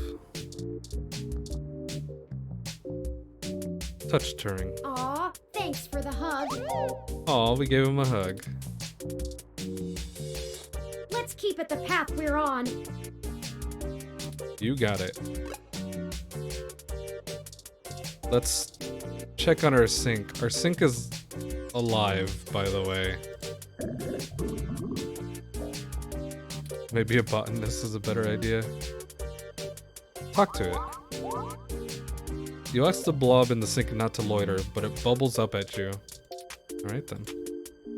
Touch Turing. Aw, thanks for the hug. Aw, we gave him a hug. Let's keep it the path we're on. You got it. Let's check on our sync. Our sync is alive, by the way. Maybe a botanist is a better idea. Talk to it. You ask the blob in the sink not to loiter, but it bubbles up at you. Alright then.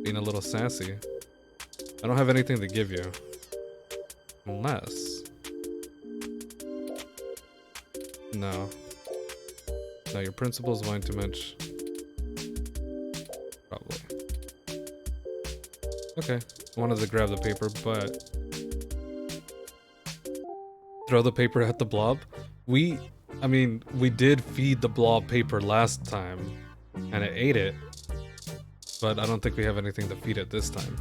Being a little sassy. I don't have anything to give you. Unless... No. No, your principal's wine too much. Probably. Okay. I wanted to grab the paper, but... Throw the paper at the blob? We did feed the blob paper last time, and it ate it. But I don't think we have anything to feed it this time.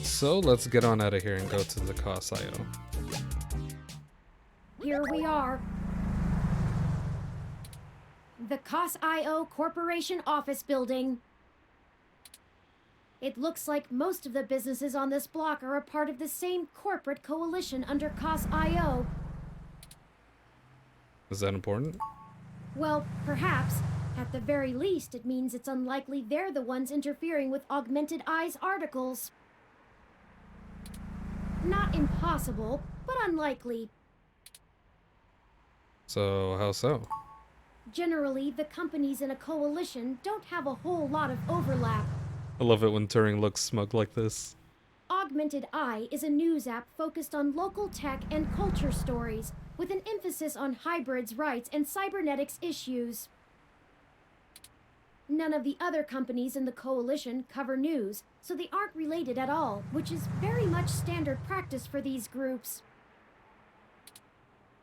So let's get on out of here and go to the COS.io. Here we are. The COS.io Corporation office building. It looks like most of the businesses on this block are a part of the same corporate coalition under COS.io. Is that important? Well, perhaps. At the very least, it means it's unlikely they're the ones interfering with Augmented Eye's articles. Not impossible, but unlikely. So, how so? Generally, the companies in a coalition don't have a whole lot of overlap. I love it when Turing looks smug like this. Augmented Eye is a news app focused on local tech and culture stories, with an emphasis on hybrids' rights and cybernetics issues. None of the other companies in the coalition cover news, so they aren't related at all, which is very much standard practice for these groups.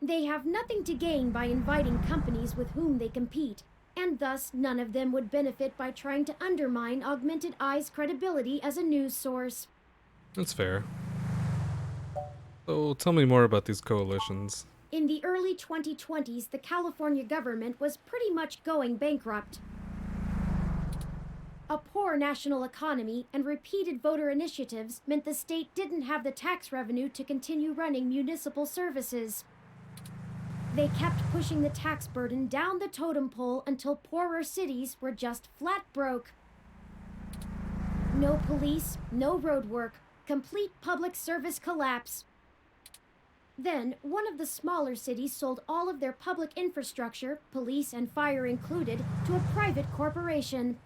They have nothing to gain by inviting companies with whom they compete, and thus none of them would benefit by trying to undermine Augmented Eye's credibility as a news source. That's fair. So, tell me more about these coalitions. In the early 2020s, the California government was pretty much going bankrupt. A poor national economy and repeated voter initiatives meant the state didn't have the tax revenue to continue running municipal services. They kept pushing the tax burden down the totem pole until poorer cities were just flat broke. No police, no road work, complete public service collapse. Then, one of the smaller cities sold all of their public infrastructure, police and fire included, to a private corporation.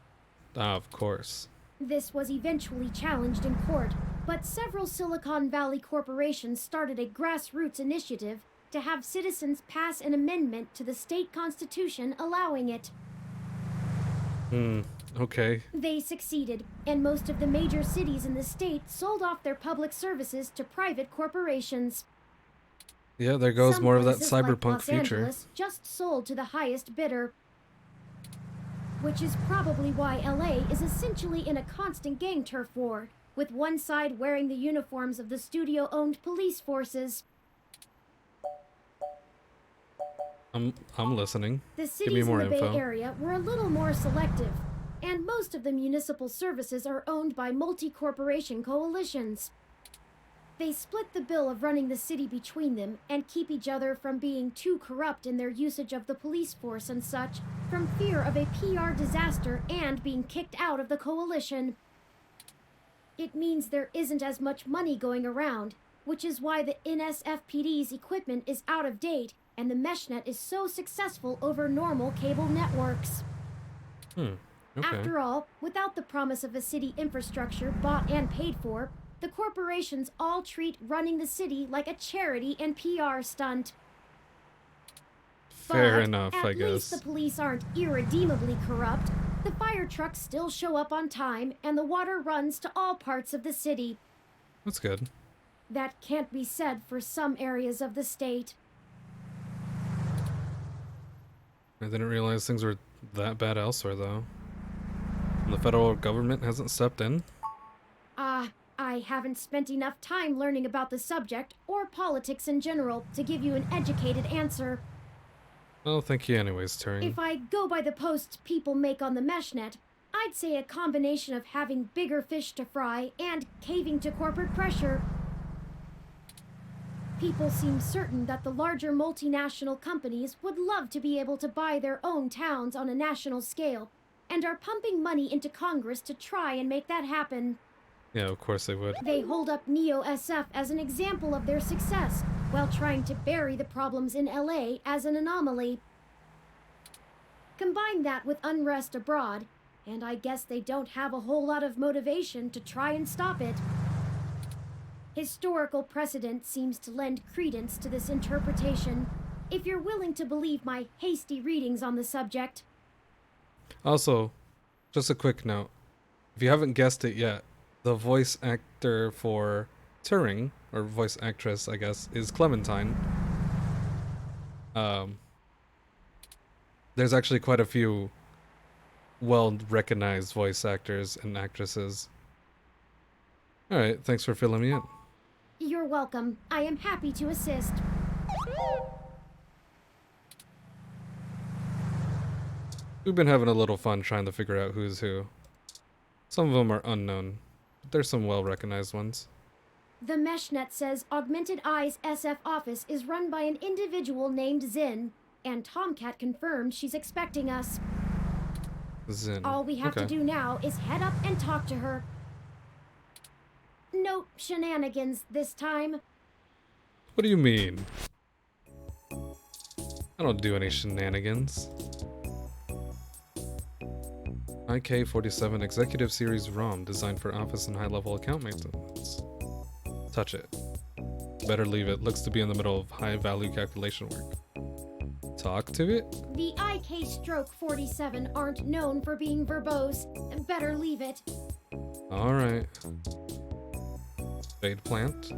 Ah, of course. This was eventually challenged in court, but several Silicon Valley corporations started a grassroots initiative to have citizens pass an amendment to the state constitution allowing it. Okay. They succeeded, and most of the major cities in the state sold off their public services to private corporations. Yeah, there goes Some more of that places, like cyberpunk Los future. Angeles, just sold to the highest bidder. Which is probably why LA is essentially in a constant gang turf war, with one side wearing the uniforms of the studio-owned police forces. I'm listening. The Give me cities in more the info. Bay Area were a little more selective, and most of the municipal services are owned by multi-corporation coalitions. They split the bill of running the city between them and keep each other from being too corrupt in their usage of the police force and such, from fear of a PR disaster and being kicked out of the coalition. It means there isn't as much money going around, which is why the NSFPD's equipment is out of date and the meshnet is so successful over normal cable networks. Okay. After all, without the promise of a city infrastructure bought and paid for, the corporations all treat running the city like a charity and PR stunt. Fair But enough, I at least guess. the police aren't irredeemably corrupt. The fire trucks still show up on time, and the water runs to all parts of the city. That's good. That can't be said for some areas of the state. I didn't realize things were that bad elsewhere, though. And the federal government hasn't stepped in. I haven't spent enough time learning about the subject, or politics in general, to give you an educated answer. Well, thank you anyways, Turing. If I go by the posts people make on the meshnet, I'd say a combination of having bigger fish to fry and caving to corporate pressure. People seem certain that the larger multinational companies would love to be able to buy their own towns on a national scale, and are pumping money into Congress to try and make that happen. Yeah, of course they would. They hold up Neo-SF as an example of their success, while trying to bury the problems in LA as an anomaly. Combine that with unrest abroad, and I guess they don't have a whole lot of motivation to try and stop it. Historical precedent seems to lend credence to this interpretation, if you're willing to believe my hasty readings on the subject. Also, just a quick note. If you haven't guessed it yet, the voice actor for Turing, or voice actress, I guess, is Clementine. There's actually quite a few well-recognized voice actors and actresses. Alright, thanks for filling me in. You're welcome. I am happy to assist. We've been having a little fun trying to figure out who's who. Some of them are unknown, but there's some well-recognized ones. The MeshNet says Augmented Eye's SF office is run by an individual named Zin, and Tomcat confirmed she's expecting us. Zin. All we have to Okay. do now is head up and talk to her. No shenanigans this time. What do you mean? I don't do any shenanigans. IK-47 Executive Series ROM designed for office and high-level account maintenance. Touch it. Better leave it. Looks to be in the middle of high-value calculation work. Talk to it? The IK Stroke 47 aren't known for being verbose. Better leave it. Alright. Spade plant?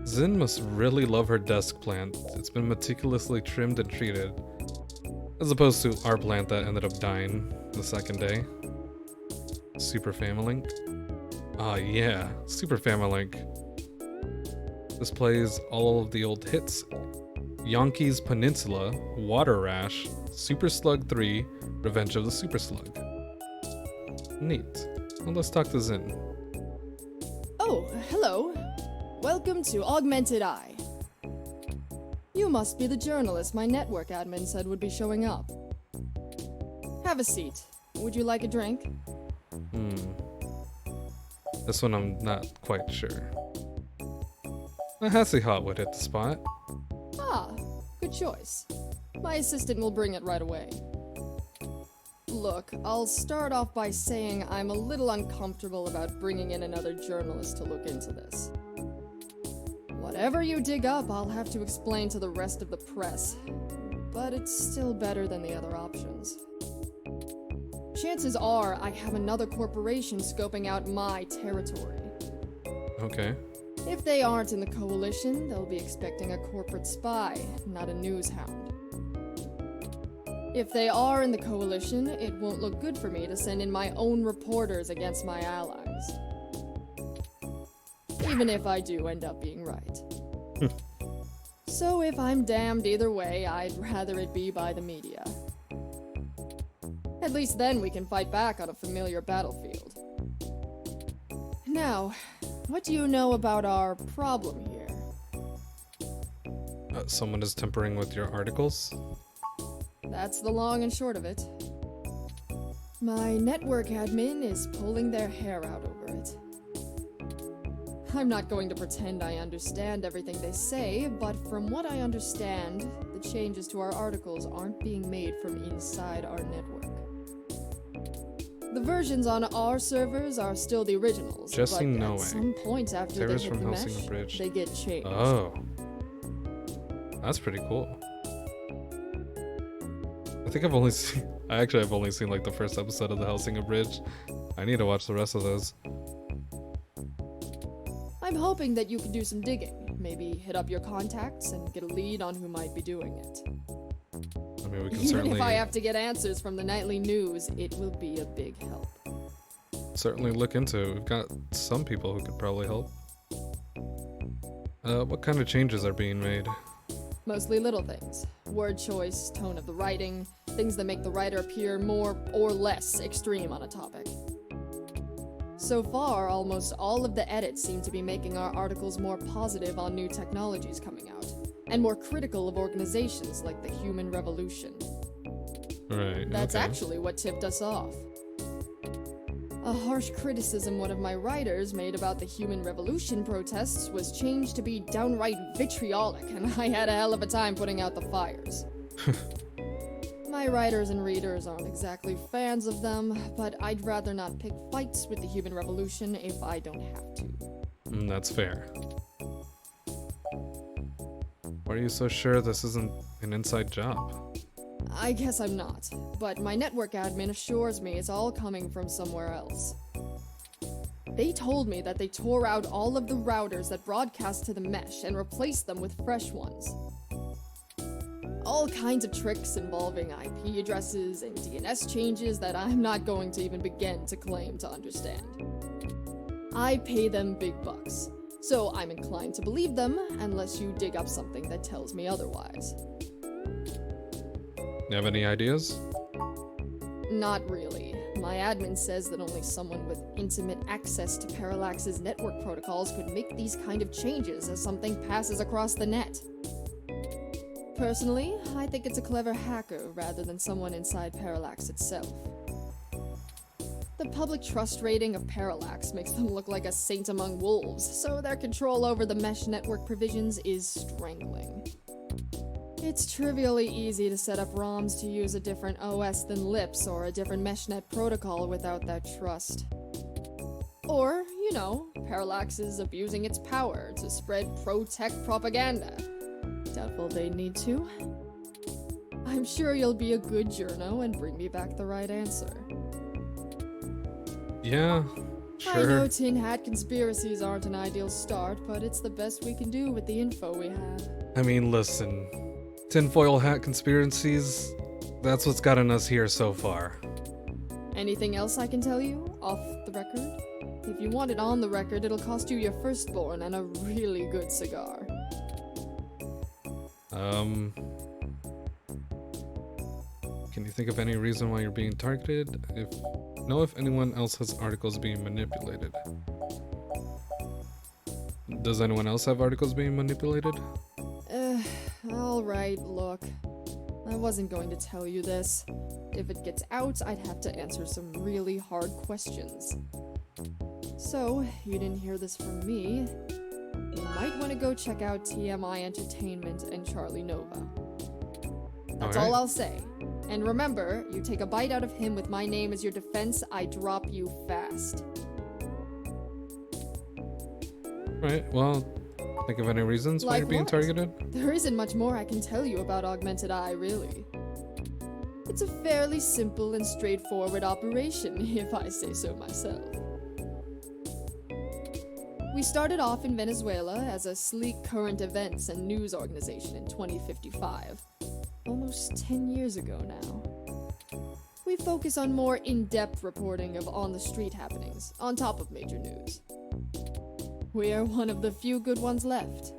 Zin must really love her desk plant. It's been meticulously trimmed and treated. As opposed to our plant that ended up dying the second day. Super Familink. Ah yeah, Super Familink. Displays all of the old hits. Yonkey's Peninsula, Water Rash, Super Slug 3, Revenge of the Super Slug. Neat. Well, let's talk to Zin. Oh, hello. Welcome to Augmented Eye. You must be the journalist my network admin said would be showing up. Have a seat. Would you like a drink? This one I'm not quite sure. A Hassie Hot would hit the spot. Ah, good choice. My assistant will bring it right away. Look, I'll start off by saying I'm a little uncomfortable about bringing in another journalist to look into this. Whatever you dig up, I'll have to explain to the rest of the press. But it's still better than the other options. Chances are I have another corporation scoping out my territory. Okay. If they aren't in the coalition, they'll be expecting a corporate spy, not a news hound. If they are in the coalition, it won't look good for me to send in my own reporters against my allies. Even if I do end up being right. So if I'm damned either way, I'd rather it be by the media. At least then we can fight back on a familiar battlefield. Now, what do you know about our problem here? Someone is tampering with your articles? That's the long and short of it. My network admin is pulling their hair out over it. I'm not going to pretend I understand everything they say, but from what I understand, the changes to our articles aren't being made from inside our network. The versions on our servers are still the originals, Jesse but Knowing. at some point after Terrors they hit from the Hellsinger mesh, Bridge. they get changed. Oh. That's pretty cool. I think I've only seen... I've only seen like the first episode of the Hellsinger Bridge. I need to watch the rest of those. I'm hoping that you can do some digging. Maybe hit up your contacts and get a lead on who might be doing it. I mean, we can Even certainly... if I have to get answers from the nightly news, it will be a big help. certainly look into it. We've got some people who could probably help. What kind of changes are being made? Mostly little things. Word choice, tone of the writing, things that make the writer appear more or less extreme on a topic. So far, almost all of the edits seem to be making our articles more positive on new technologies coming out, and more critical of organizations like the Human Revolution. Right. That's okay. actually what tipped us off. A harsh criticism one of my writers made about the Human Revolution protests was changed to be downright vitriolic, and I had a hell of a time putting out the fires. My writers and readers aren't exactly fans of them, but I'd rather not pick fights with the Human Revolution if I don't have to. That's fair. Why are you so sure this isn't an inside job? I guess I'm not, but my network admin assures me it's all coming from somewhere else. They told me that they tore out all of the routers that broadcast to the mesh and replaced them with fresh ones. All kinds of tricks involving IP addresses and DNS changes that I'm not going to even begin to claim to understand. I pay them big bucks, so I'm inclined to believe them unless you dig up something that tells me otherwise. You have any ideas? Not really. My admin says that only someone with intimate access to Parallax's network protocols could make these kind of changes as something passes across the net. Personally, I think it's a clever hacker rather than someone inside Parallax itself. The public trust rating of Parallax makes them look like a saint among wolves, so their control over the mesh network provisions is strangling. It's trivially easy to set up ROMs to use a different OS than LIPS or a different meshnet protocol without that trust. Or, you know, Parallax is abusing its power to spread pro-tech propaganda. Doubtful they'd need to. I'm sure you'll be a good journo and bring me back the right answer. Yeah, I know sure. tin hat conspiracies aren't an ideal start, but it's the best we can do with the info we have. I mean, listen. Tinfoil hat conspiracies, that's what's gotten us here so far. Anything else I can tell you, off the record? If you want it on the record, it'll cost you your firstborn and a really good cigar. Can you think of any reason why you're being targeted? Know if anyone else has articles being manipulated. Does anyone else have articles being manipulated? Alright, look. I wasn't going to tell you this. If it gets out, I'd have to answer some really hard questions. So, you didn't hear this from me. You might want to go check out TMI Entertainment and Charlie Nova. That's all I'll say. And remember, you take a bite out of him with my name as your defense, I drop you fast. Right, well, think of any reasons why Like you're being what? targeted? There isn't much more I can tell you about Augmented Eye, really. It's a fairly simple and straightforward operation, if I say so myself. We started off in Venezuela as a sleek current events and news organization in 2055. Almost 10 years ago now. We focus on more in-depth reporting of on-the-street happenings, on top of major news. We're one of the few good ones left.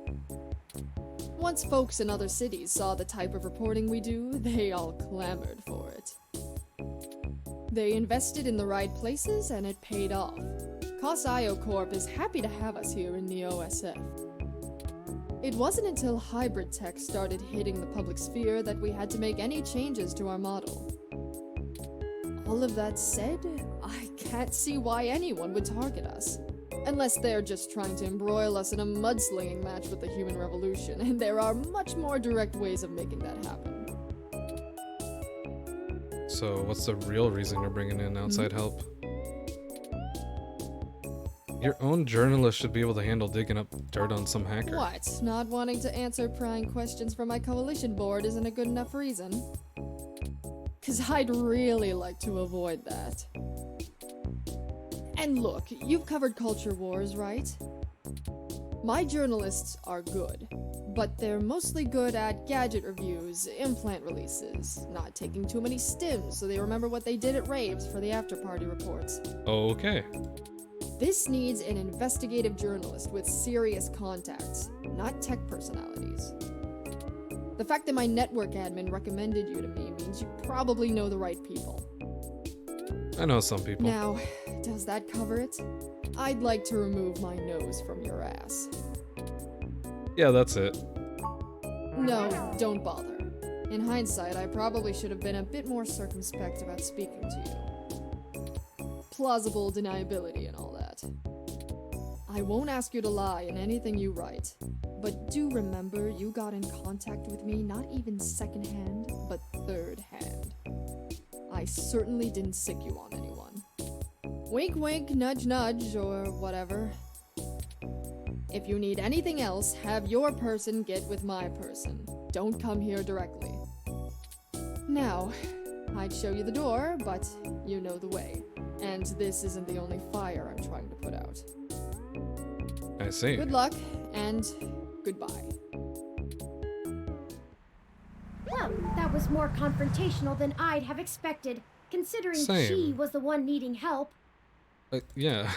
Once folks in other cities saw the type of reporting we do, they all clamored for it. They invested in the right places and it paid off. COS-IO Corp is happy to have us here in the OSF. It wasn't until hybrid tech started hitting the public sphere that we had to make any changes to our model. All of that said, I can't see why anyone would target us. Unless they're just trying to embroil us in a mudslinging match with the human revolution, and there are much more direct ways of making that happen. So, what's the real reason you're bringing in outside help? Your own journalist should be able to handle digging up dirt on some hacker. What? Not wanting to answer prying questions from my coalition board isn't a good enough reason? 'Cause I'd really like to avoid that. And look, you've covered culture wars, right? My journalists are good, but they're mostly good at gadget reviews, implant releases, not taking too many stims so they remember what they did at raves for the after-party reports. Okay. This needs an investigative journalist with serious contacts, not tech personalities. The fact that my network admin recommended you to me means you probably know the right people. I know some people. Now, does that cover it? I'd like to remove my nose from your ass. Yeah, that's it. No, don't bother. In hindsight, I probably should have been a bit more circumspect about speaking to you. Plausible deniability and all that. I won't ask you to lie in anything you write, but do remember you got in contact with me not even second-hand, but third-hand. I certainly didn't sick you on anyone. Wink wink, nudge nudge, or whatever. If you need anything else, have your person get with my person. Don't come here directly. Now, I'd show you the door, but you know the way. And this isn't the only fire I'm trying to put out. I see. Good luck, and goodbye. Well, that was more confrontational than I'd have expected, considering Same. she was the one needing help. Yeah.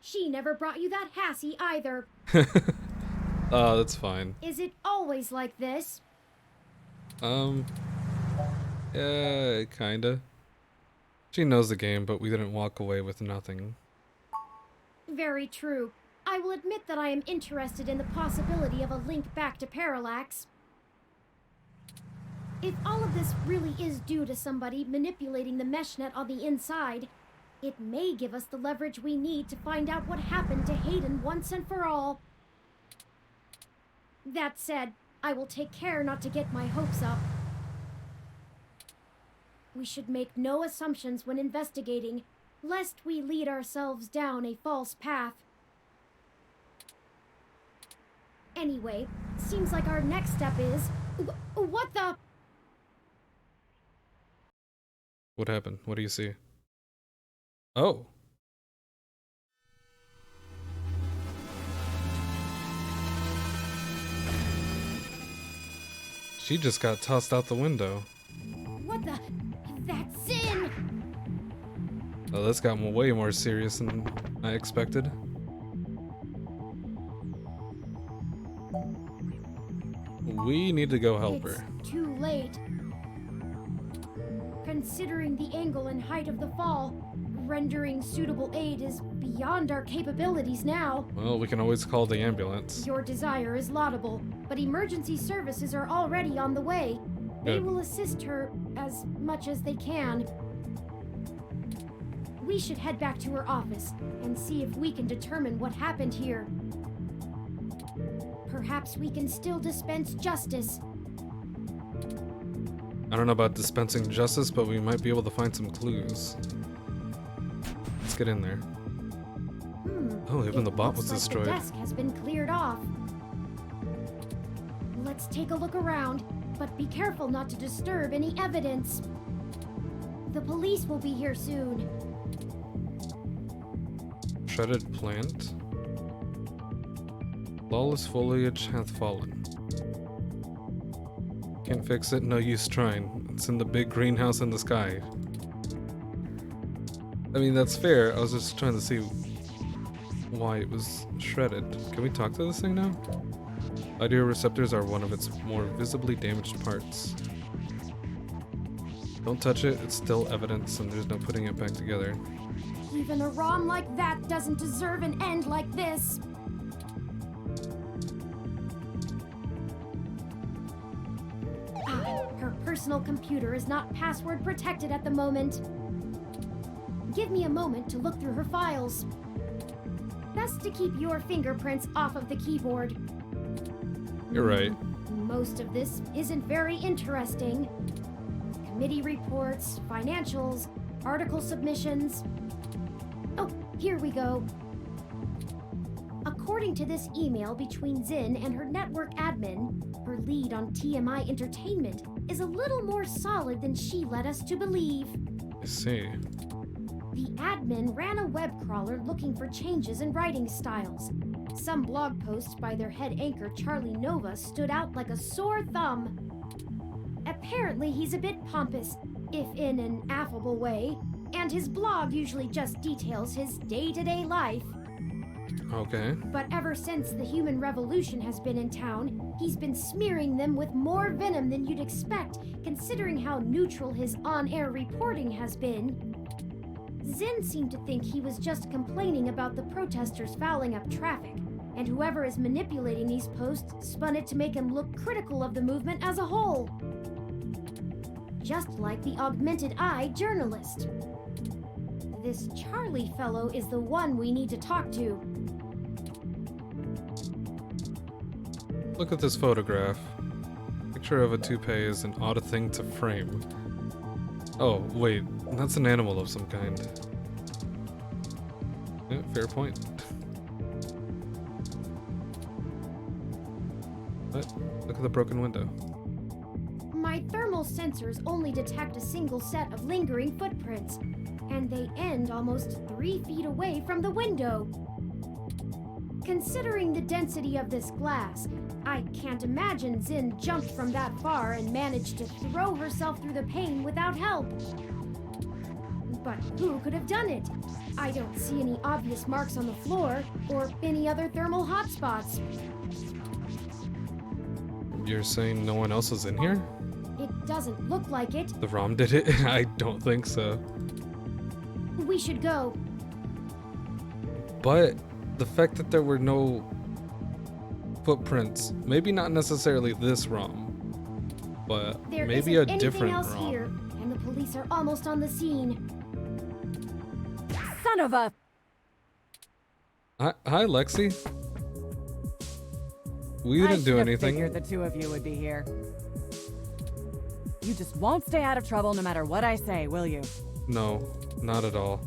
She never brought you that hassy either. Oh, that's fine. Is it always like this? Yeah, kinda. She knows the game, but we didn't walk away with nothing. Very true. I will admit that I am interested in the possibility of a link back to Parallax. If all of this really is due to somebody manipulating the mesh net on the inside, it may give us the leverage we need to find out what happened to Hayden once and for all. That said, I will take care not to get my hopes up. We should make no assumptions when investigating, lest we lead ourselves down a false path. Anyway, seems like our next step is... What the... What happened? What do you see? Oh. She just got tossed out the window. What the... That's Zin! Oh, this got way more serious than I expected. We need to go help her. It's too late. Considering the angle and height of the fall, rendering suitable aid is beyond our capabilities now. Well, we can always call the ambulance. Your desire is laudable, but emergency services are already on the way. They Good. will assist her as much as they can. We should head back to her office and see if we can determine what happened here. Perhaps we can still dispense justice. I don't know about dispensing justice, but we might be able to find some clues. Let's get in there. Oh, even the bot was destroyed. The desk has been cleared off. Let's take a look around, but be careful not to disturb any evidence. The police will be here soon. Shredded plant. Lawless foliage hath fallen. Can't fix it, no use trying. It's in the big greenhouse in the sky. I mean, that's fair. I was just trying to see why it was shredded. Can we talk to this thing now? Audio receptors are one of its more visibly damaged parts. Don't touch it, it's still evidence and there's no putting it back together. Even a ROM like that doesn't deserve an end like this. Her personal computer is not password protected at the moment. Give me a moment to look through her files. Best to keep your fingerprints off of the keyboard. You're right. Most of this isn't very interesting. Committee reports, financials, article submissions. Oh, here we go. According to this email between Zin and her network admin, her lead on TMI Entertainment is a little more solid than she led us to believe. I see. The admin ran a web crawler looking for changes in writing styles. Some blog posts by their head anchor Charlie Nova stood out like a sore thumb. Apparently he's a bit pompous, if in an affable way, and his blog usually just details his day-to-day life. Okay. But ever since the human revolution has been in town, he's been smearing them with more venom than you'd expect, considering how neutral his on-air reporting has been. Zin seemed to think he was just complaining about the protesters fouling up traffic, and whoever is manipulating these posts spun it to make him look critical of the movement as a whole. Just like the Augmented Eye journalist. This Charlie fellow is the one we need to talk to. Look at this photograph. Picture of a toupee is an odd thing to frame. Oh, wait, that's an animal of some kind. Yeah, fair point. But look at the broken window. My thermal sensors only detect a single set of lingering footprints, and they end almost 3 feet away from the window. Considering the density of this glass, I can't imagine Zin jumped from that far and managed to throw herself through the pane without help. But who could have done it? I don't see any obvious marks on the floor or any other thermal hotspots. You're saying no one else is in here? It doesn't look like it. The ROM did it? I don't think so. We should go. But the fact that there were no footprints, maybe not necessarily this ROM, but There maybe isn't a anything different else ROM. here, and the police are almost on the scene. Son of a... Hi, Lexi. We I didn't do should have anything. figured the two of you would be here. You just won't stay out of trouble no matter what I say, will you? No, not at all.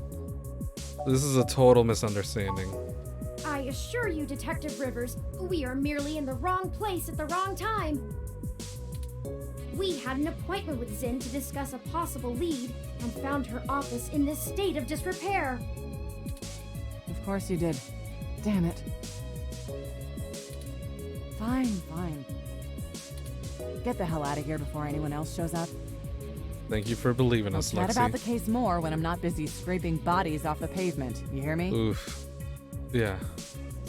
This is a total misunderstanding. I assure you, Detective Rivers, we are merely in the wrong place at the wrong time. We had an appointment with Zin to discuss a possible lead and found her office in this state of disrepair. Of course you did. Damn it. Fine. Get the hell out of here before anyone else shows up. Thank you for believing I'll us, chat about the Lexi. case more when I'm not busy scraping bodies off the pavement. You hear me? Oof. Yeah,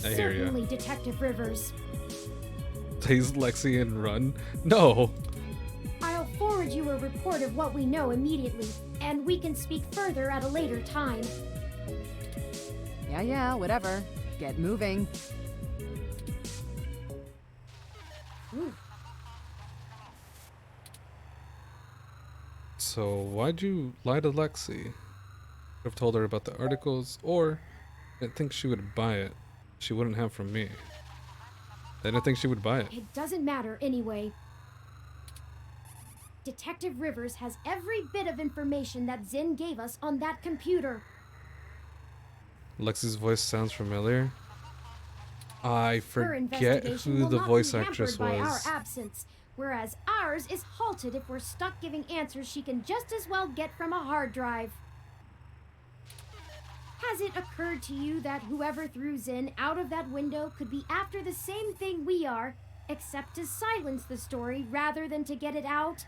I hear ya. Certainly, Detective Rivers. Tase Lexi and run? No. I'll forward you a report of what we know immediately, and we can speak further at a later time. Yeah, whatever. Get moving. So why'd you lie to Lexi? Could have told her about the articles, or I didn't think she would buy it. She wouldn't have from me. I didn't think she would buy it. It doesn't matter anyway. Detective Rivers has every bit of information that Zin gave us on that computer. Lexi's voice sounds familiar. I Her forget investigation who will the not voice be actress hampered by our was. absence, whereas ours is halted if we're stuck giving answers she can just as well get from a hard drive. Has it occurred to you that whoever threw Zin out of that window could be after the same thing we are, except to silence the story rather than to get it out?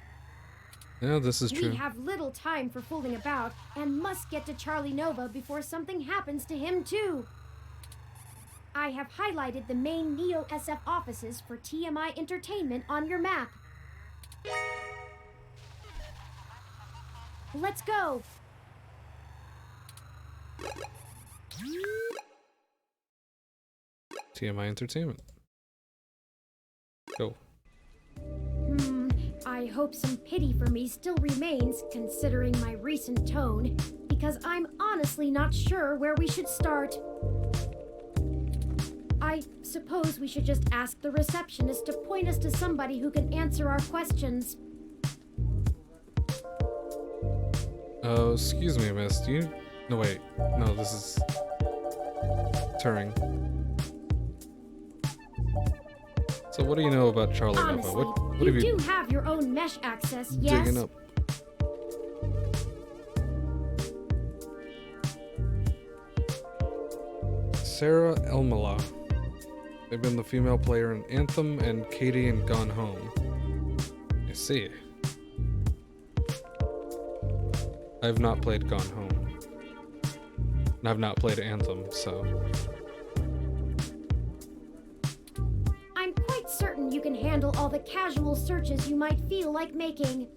Yeah, this is true. We have little time for fooling about and must get to Charlie Nova before something happens to him too. I have highlighted the main Neo SF offices for TMI Entertainment on your map. Let's go. TMI Entertainment. Go. I hope some pity for me still remains, considering my recent tone, because I'm honestly not sure where we should start. I suppose we should just ask the receptionist to point us to somebody who can answer our questions. Excuse me, miss. Do you... No, wait. No, this is... Turing. So what do you know about Charlie Nova? Honestly, What you have do you have your own mesh access, yes? digging up? Sarah Elmala. They've been the female player in Anthem and Katie in Gone Home. I see. I have not played Gone Home. And I've not played Anthem, so... I'm quite certain you can handle all the casual searches you might feel like making.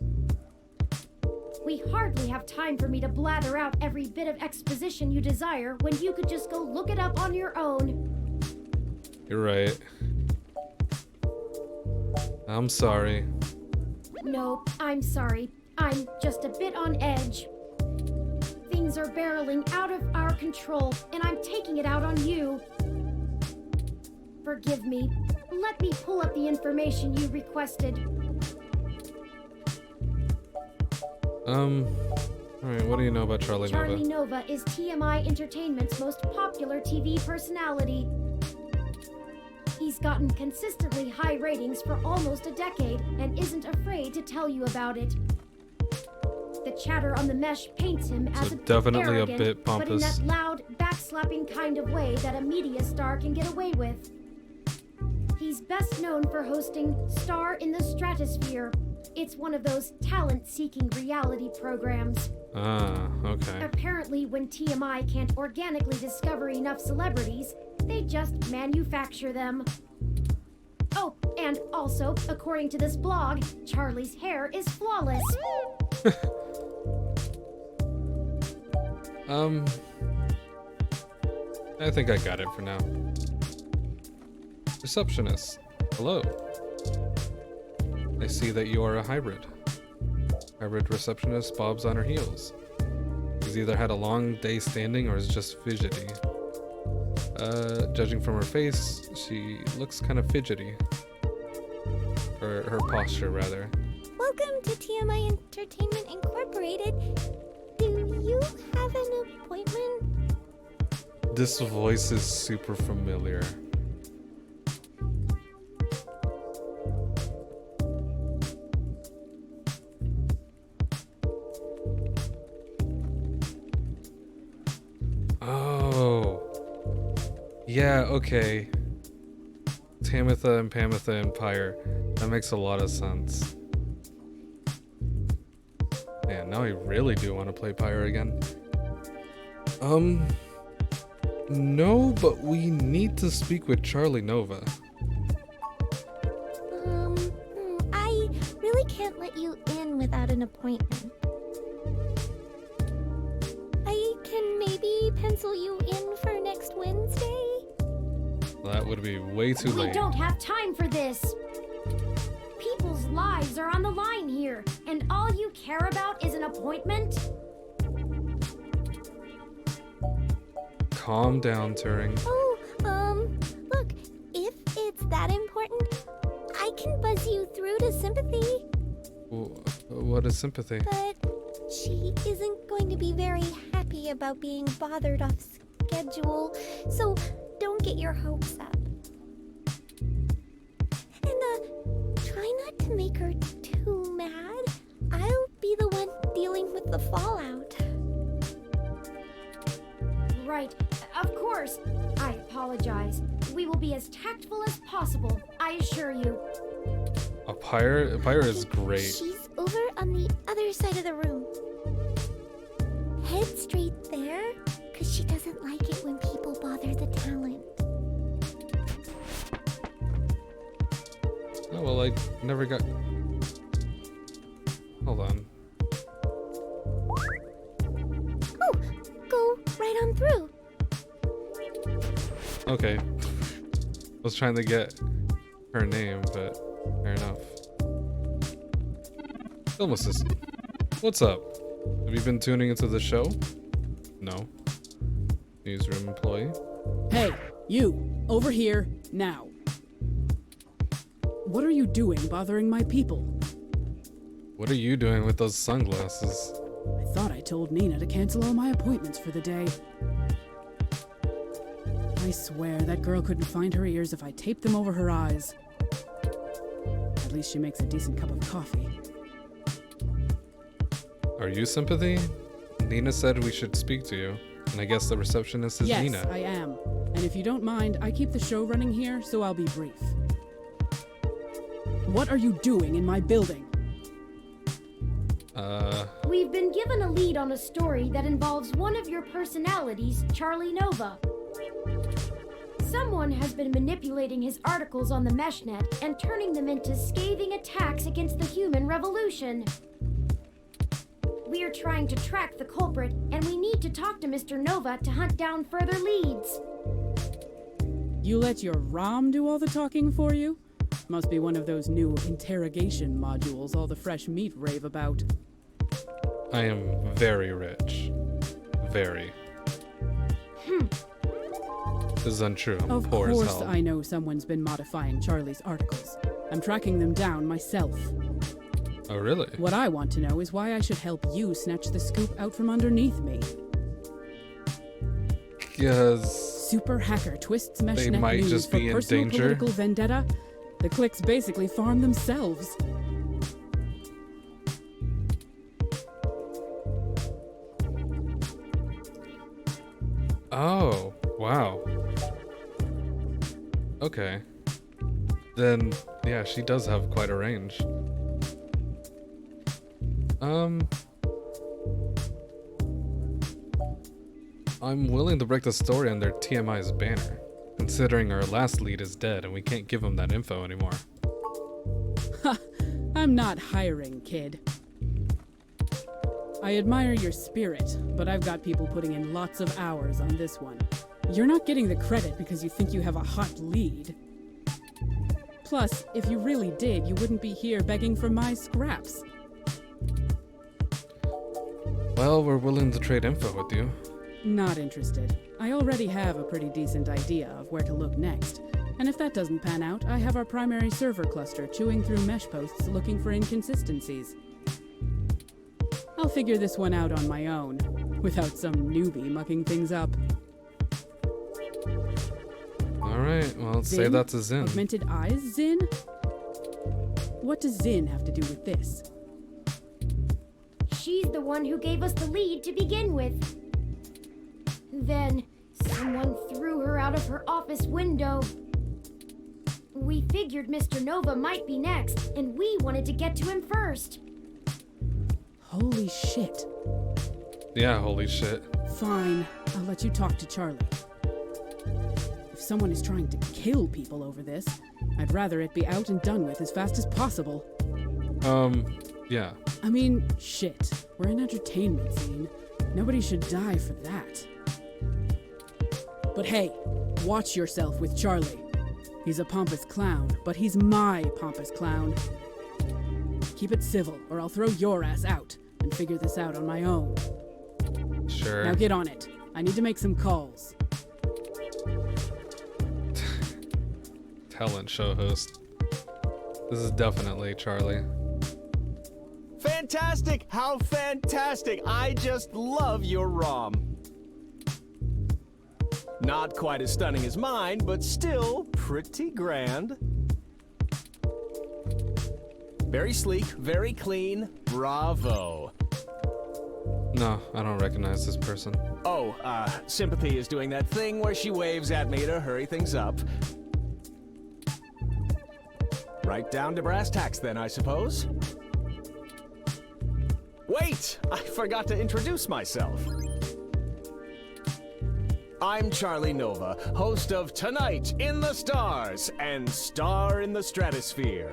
We hardly have time for me to blather out every bit of exposition you desire when you could just go look it up on your own. You're right. I'm sorry. No, I'm sorry. I'm just a bit on edge. Things are barreling out of our control, and I'm taking it out on you. Forgive me. Let me pull up the information you requested. Alright, what do you know about Charlie Charlie Nova? Nova is TMI Entertainment's most popular TV personality. He's gotten consistently high ratings for almost a decade and isn't afraid to tell you about it. The chatter on the mesh paints him as a bit definitely a arrogant, bit but in pompous. that loud, backslapping kind of way that a media star can get away with. He's best known for hosting Star in the Stratosphere. It's one of those talent-seeking reality programs. Ah, okay. Apparently, when TMI can't organically discover enough celebrities, they just manufacture them. Oh, and also, according to this blog, Charlie's hair is flawless. I think I got it for now. Receptionist, hello. I see that you are a hybrid. Hybrid receptionist bobs on her heels. She's either had a long day standing or is just fidgety. Judging from her face, she looks kind of fidgety. Or her posture, rather. Welcome to TMI Entertainment Incorporated. Do you have an appointment? This voice is super familiar. Oh. Yeah, okay. Tamitha and Pamitha and Pyre. That makes a lot of sense. Man, now I really do want to play Pyre again. No, but we need to speak with Charlie Nova. I really can't let you in without an appointment. I can maybe pencil you in for next Wednesday? That would be way too We late. don't have time for this. People's lives are on the line here, and all you care about is an appointment? Calm down, Turing. Oh, look, if it's that important, I can buzz you through to Sympathy, What is sympathy? but she isn't going to be very happy about being bothered off schedule, so don't get your hopes up. And, try not to make her too mad. I'll be the one dealing with the fallout. Right, of course. I apologize. We will be as tactful as possible, I assure you. Pyre is great. She's over on the other side of the room. Head straight there, because she doesn't like it when people bother the talent. Oh, well, I never got... Hold on. Oh, go right on through. Okay. I was trying to get her name, but fair enough. Film assistant. What's up? Have you been tuning into the show? No. Newsroom employee. Hey, you, over here, now. What are you doing bothering my people? What are you doing with those sunglasses? I thought I told Nina to cancel all my appointments for the day. I swear that girl couldn't find her ears if I taped them over her eyes. At least she makes a decent cup of coffee. Are you Sympathy? Nina said we should speak to you, and I guess the receptionist is Yes, Nina. I am. And if you don't mind, I keep the show running here, so I'll be brief. What are you doing in my building? We've been given a lead on a story that involves one of your personalities, Charlie Nova. Someone has been manipulating his articles on the Meshnet and turning them into scathing attacks against the human revolution. We are trying to track the culprit, and we need to talk to Mr. Nova to hunt down further leads. You let your ROM do all the talking for you? Must be one of those new interrogation modules all the fresh meat rave about. I am very rich. Very. This is untrue. I'm Of poor as course hell. I know someone's been modifying Charlie's articles. I'm tracking them down myself. Oh, really? What I want to know is why I should help you snatch the scoop out from underneath me. Because Super hacker twists they Meshnet might news just for be in personal danger. political vendetta. The clicks basically farm themselves. Oh, wow. Okay. Then, yeah, she does have quite a range. I'm willing to break the story under TMI's banner, considering our last lead is dead and we can't give him that info anymore. I'm not hiring, kid. I admire your spirit, but I've got people putting in lots of hours on this one. You're not getting the credit because you think you have a hot lead. Plus, if you really did, you wouldn't be here begging for my scraps. Well, we're willing to trade info with you. Not interested. I already have a pretty decent idea of where to look next. And if that doesn't pan out, I have our primary server cluster chewing through mesh posts looking for inconsistencies. I'll figure this one out on my own, without some newbie mucking things up. Alright, well, let's say Zin? that's a Zin. Augmented eyes, Zin? What does Zin have to do with this? She's the one who gave us the lead to begin with. Then, someone threw her out of her office window. We figured Mr. Nova might be next, and we wanted to get to him first. Holy shit. Yeah, holy shit. Fine, I'll let you talk to Charlie. If someone is trying to kill people over this, I'd rather it be out and done with as fast as possible. Yeah. I mean, shit. We're an entertainment scene. Nobody should die for that. But hey, watch yourself with Charlie. He's a pompous clown, but he's my pompous clown. Keep it civil, or I'll throw your ass out and figure this out on my own. Sure. Now get on it. I need to make some calls. Talent show host. This is definitely Charlie. Fantastic! How fantastic! I just love your ROM. Not quite as stunning as mine, but still pretty grand. Very sleek, very clean. Bravo. No, I don't recognize this person. Oh, Sympathy is doing that thing where she waves at me to hurry things up. Right down to brass tacks then, I suppose. Wait! I forgot to introduce myself. I'm Charlie Nova, host of Tonight in the Stars and Star in the Stratosphere.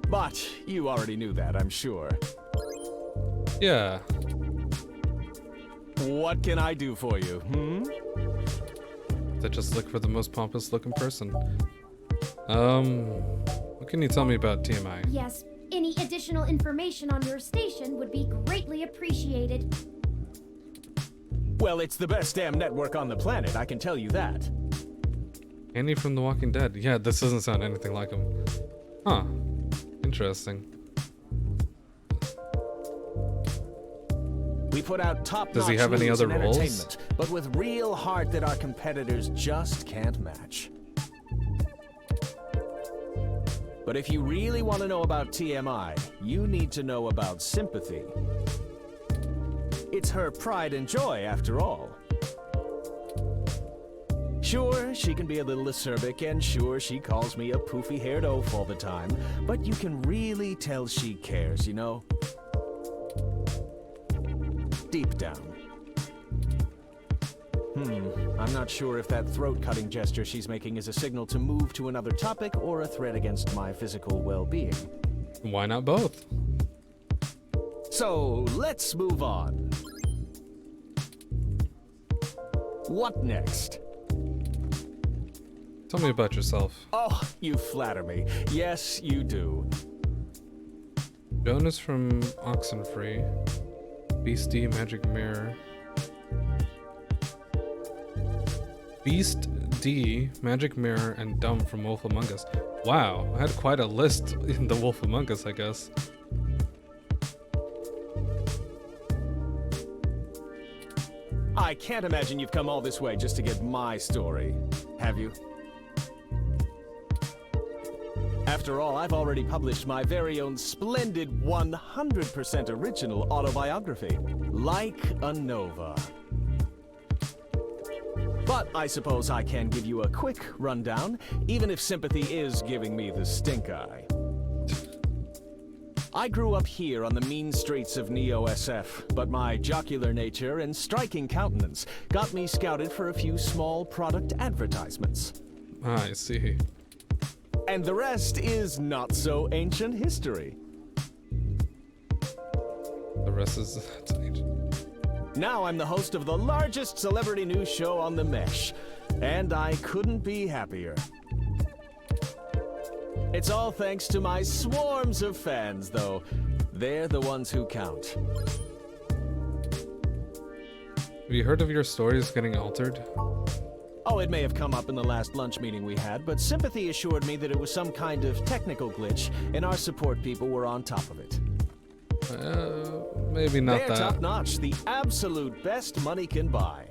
But you already knew that, I'm sure. Yeah. What can I do for you, They just look for the most pompous looking person. What can you tell me about TMI? Yes, any additional information on your station would be greatly appreciated. Well, it's the best damn network on the planet, I can tell you that. Andy from The Walking Dead. Yeah, this doesn't sound anything like him. Huh. Interesting. We put out top-notch Does he have any news other and roles? entertainment, but with real heart that our competitors just can't match. But if you really want to know about TMI, you need to know about Sympathy. It's her pride and joy, after all. Sure, she can be a little acerbic, and sure, she calls me a poofy-haired oaf all the time, but you can really tell she cares, you know? Deep down. I'm not sure if that throat-cutting gesture she's making is a signal to move to another topic or a threat against my physical well-being. Why not both? So, let's move on. What next? Tell me about yourself. Oh, you flatter me. Yes, you do. Jonas from Oxenfree. Beastie, Magic Mirror. Beast D, Magic Mirror, and Dumb from Wolf Among Us. Wow, I had quite a list in the Wolf Among Us, I guess. I can't imagine you've come all this way just to get my story, have you? After all, I've already published my very own splendid 100% original autobiography, Like a Nova. But I suppose I can give you a quick rundown, even if Sympathy is giving me the stink eye. I grew up here on the mean streets of Neo-SF, but my jocular nature and striking countenance got me scouted for a few small product advertisements. I see. And the rest is not so ancient history. The rest is teenage. Now I'm the host of the largest celebrity news show on the Mesh, and I couldn't be happier. It's all thanks to my swarms of fans, though. They're the ones who count. Have you heard of your stories getting altered? Oh, it may have come up in the last lunch meeting we had, but Sympathy assured me that it was some kind of technical glitch, and our support people were on top of it. Maybe not They're that. top-notch, the absolute best money can buy.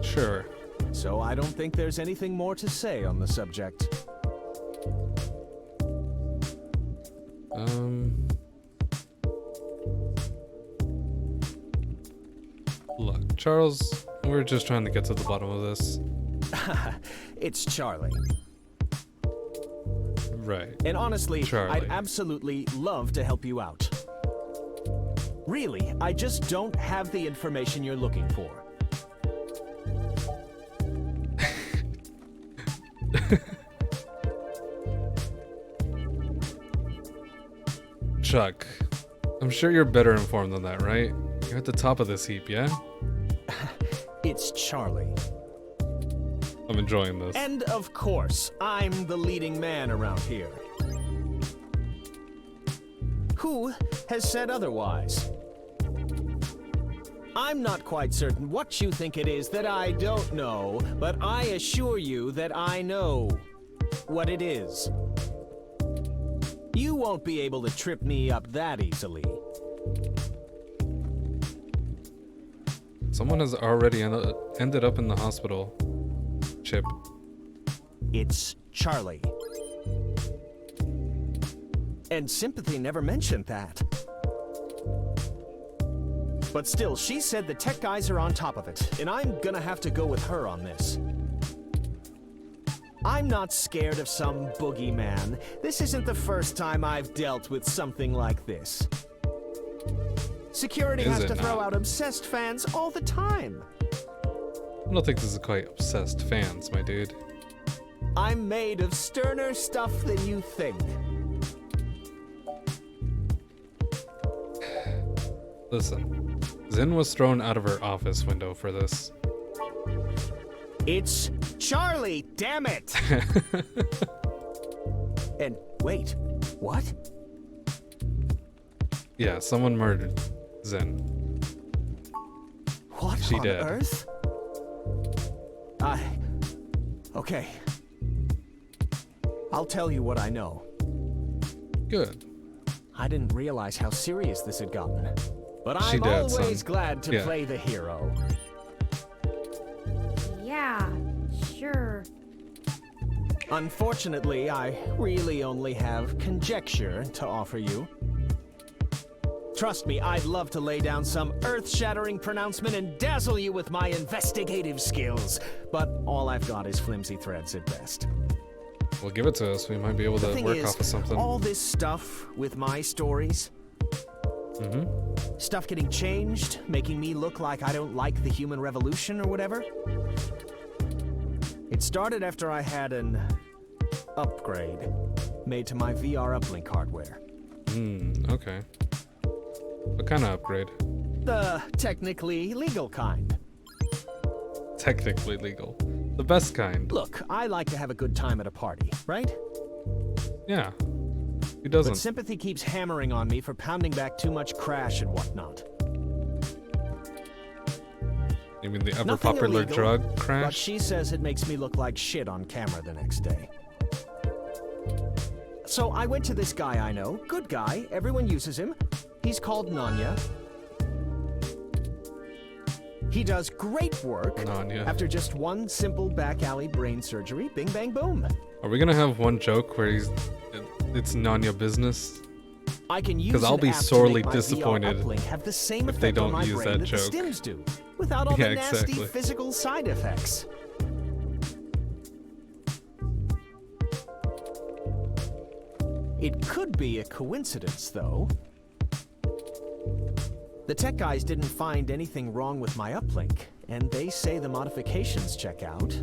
Sure. So I don't think there's anything more to say on the subject. Look, Charles, we're just trying to get to the bottom of this. It's Charlie. Right. And honestly, Charlie. I'd absolutely love to help you out. Really, I just don't have the information you're looking for. Chuck, I'm sure you're better informed than that, right? You're at the top of this heap, yeah? It's Charlie. I'm enjoying this. And of course, I'm the leading man around here. Who has said otherwise? I'm not quite certain what you think it is that I don't know, but I assure you that I know what it is. You won't be able to trip me up that easily. Someone has already ended up in the hospital. Chip. It's Charlie. And Sympathy never mentioned that. But still, she said the tech guys are on top of it, and I'm gonna have to go with her on this. I'm not scared of some boogeyman. This isn't the first time I've dealt with something like this. Security has to throw out obsessed fans all the time. I don't think this is quite obsessed fans, my dude. I'm made of sterner stuff than you think. Listen, Zin was thrown out of her office window for this. It's Charlie, damn it! And wait, what? Yeah, someone murdered Zin. What She on did. earth? Okay. I'll tell you what I know. Good. I didn't realize how serious this had gotten. But She I'm did, always son. glad to Yeah. play the hero. Yeah, sure. Unfortunately, I really only have conjecture to offer you. Trust me, I'd love to lay down some earth-shattering pronouncement and dazzle you with my investigative skills, but all I've got is flimsy threads at best. Well, give it to us. We might be able The to thing work is, off of something. all this stuff with my stories, stuff getting changed, making me look like I don't like the human revolution or whatever. It started after I had an upgrade made to my VR uplink hardware. Okay. What kind of upgrade? The technically legal kind. Technically legal. The best kind. Look, I like to have a good time at a party, right? Yeah. Who doesn't? But Sympathy keeps hammering on me for pounding back too much crash and whatnot. You mean the ever Nothing popular illegal, drug But crash? she says it makes me look like shit on camera the next day. So I went to this guy I know. Good guy. Everyone uses him. He's called Nanya. He does great work. Nanya. After just one simple back alley brain surgery, bing bang boom. Are we gonna have one joke where it's Nanya business? I can use 'Cause I'll an be app to sorely make my disappointed VR uplink have the same if they effect on don't my use brain that the joke. Stims do, without all Yeah, the nasty exactly. physical side effects. It could be a coincidence, though. The tech guys didn't find anything wrong with my uplink, and they say the modifications check out.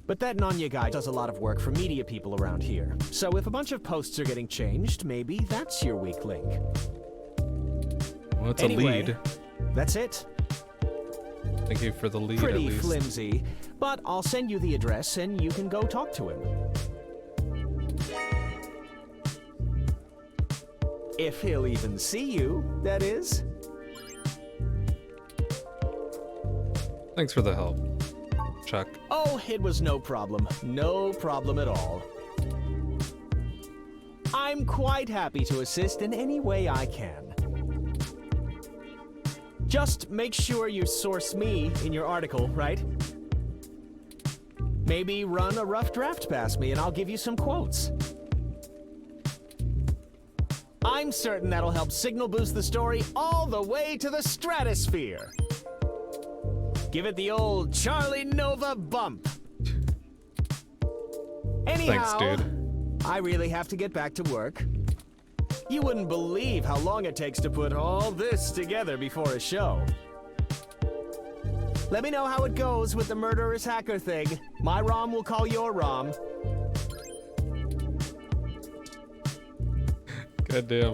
But that Nanya guy does a lot of work for media people around here. So if a bunch of posts are getting changed, maybe that's your weak link. Well, it's Anyway, a lead. That's it. Thank you for the lead, Pretty at least. flimsy, but I'll send you the address and you can go talk to him. If he'll even see you, that is. Thanks for the help, Chuck. Oh, it was no problem. No problem at all. I'm quite happy to assist in any way I can. Just make sure you source me in your article, right? Maybe run a rough draft past me and I'll give you some quotes. I'm certain that'll help signal boost the story all the way to the stratosphere. Give it the old Charlie Nova bump. Anyhow, Thanks, dude. I really have to get back to work. You wouldn't believe how long it takes to put all this together before a show. Let me know how it goes with the murderous hacker thing. My ROM will call your ROM. Goddamn.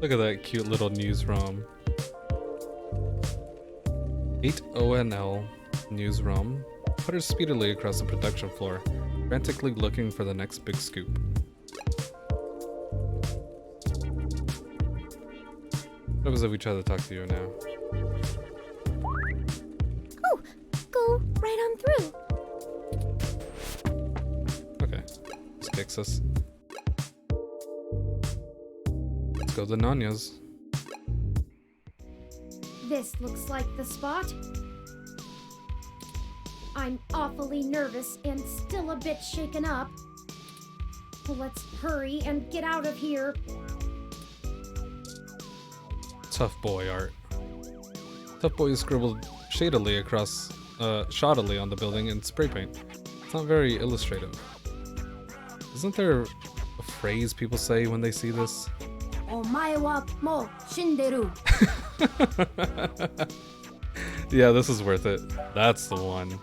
Look at that cute little news ROM. 8ONL news ROM putters speedily across the production floor, frantically looking for the next big scoop. What happens if we try to talk to you now? Oh, go right on through. Okay. This kicks us. Let's go to Nanya's. This looks like the spot. I'm awfully nervous and still a bit shaken up. Let's hurry and get out of here. Tough boy art. Tough boy is scribbled shoddily on the building in spray paint. It's not very illustrative. Isn't there a phrase people say when they see this? Omae wa mo shinderu. Yeah, this is worth it. That's the one.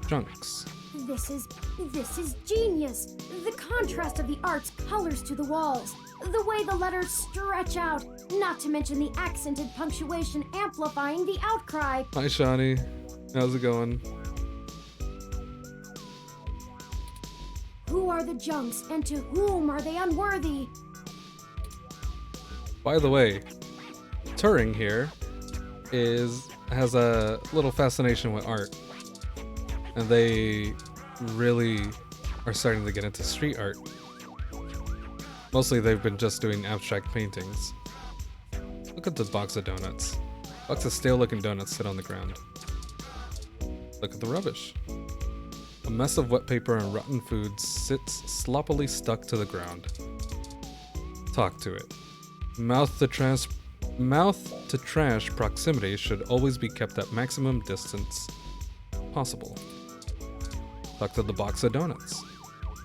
Junks. This is genius. The contrast of the art's colors to the walls. The way the letters stretch out. Not to mention the accented punctuation amplifying the outcry. Hi, Shawnee. How's it going? Who are the junks and to whom are they unworthy? By the way, Turing here has a little fascination with art. And they really are starting to get into street art. Mostly they've been just doing abstract paintings. Look at this box of donuts. Box of stale looking donuts sit on the ground. Look at the rubbish. A mess of wet paper and rotten food sits sloppily stuck to the ground. Talk to it. Mouth to trash proximity should always be kept at maximum distance possible. Talk to the box of donuts.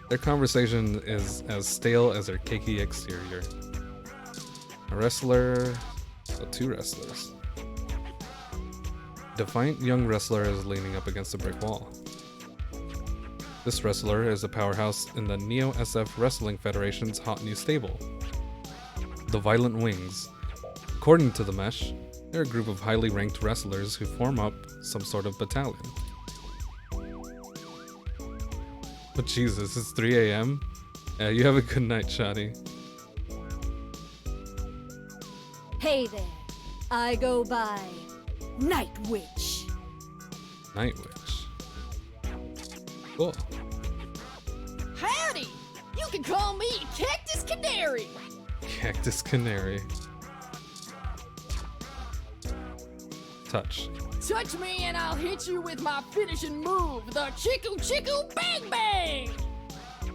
Their conversation is as stale as their cakey exterior. A wrestler, so two wrestlers. Defiant young wrestler is leaning up against a brick wall. This wrestler is a powerhouse in the Neo SF Wrestling Federation's hot new stable, the Violent Wings. According to the Mesh, they're a group of highly ranked wrestlers who form up some sort of battalion. Oh Jesus, it's 3 a.m.? Yeah, you have a good night, Shadi. Hey there. I go by Night Witch. Night Witch. Cool. Howdy! You can call me Cactus Canary! Cactus Canary. Touch. Touch me and I'll hit you with my finishing move, the Chiku Chiku Bang Bang!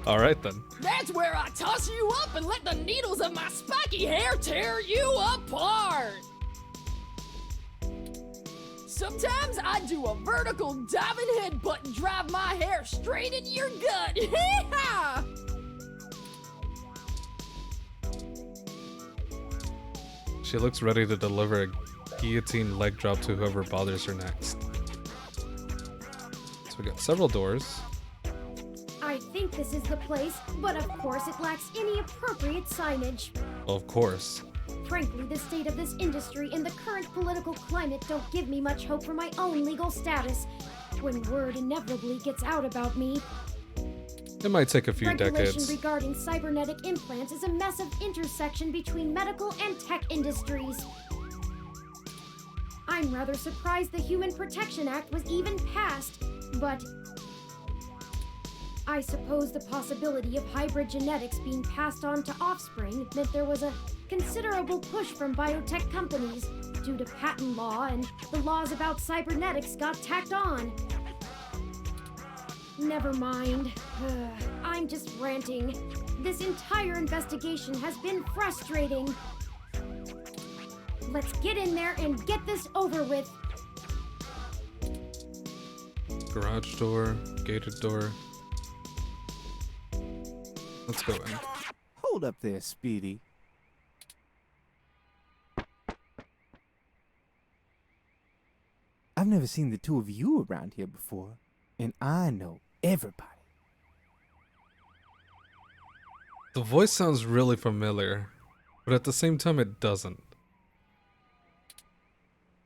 Alright then. That's where I toss you up and let the needles of my spiky hair tear you apart! Sometimes I do a vertical diving headbutt and drive my hair straight into your gut. Hee-haw! She looks ready to deliver a guillotine leg drop to whoever bothers her next. So we got several doors. I think this is the place, but of course it lacks any appropriate signage. Well, of course. Frankly, the state of this industry and the current political climate don't give me much hope for my own legal status. When word inevitably gets out about me, It might take a few regulation decades. regarding cybernetic implants is a mess of intersection between medical and tech industries. I'm rather surprised the Human Protection Act was even passed, but I suppose the possibility of hybrid genetics being passed on to offspring meant there was a considerable push from biotech companies due to patent law, and the laws about cybernetics got tacked on. Never mind. I'm just ranting. This entire investigation has been frustrating. Let's get in there and get this over with. Garage door, gated door. Let's go in. Hold up there, Speedy. I've never seen the two of you around here before, and I know everybody. The voice sounds really familiar, but at the same time it doesn't.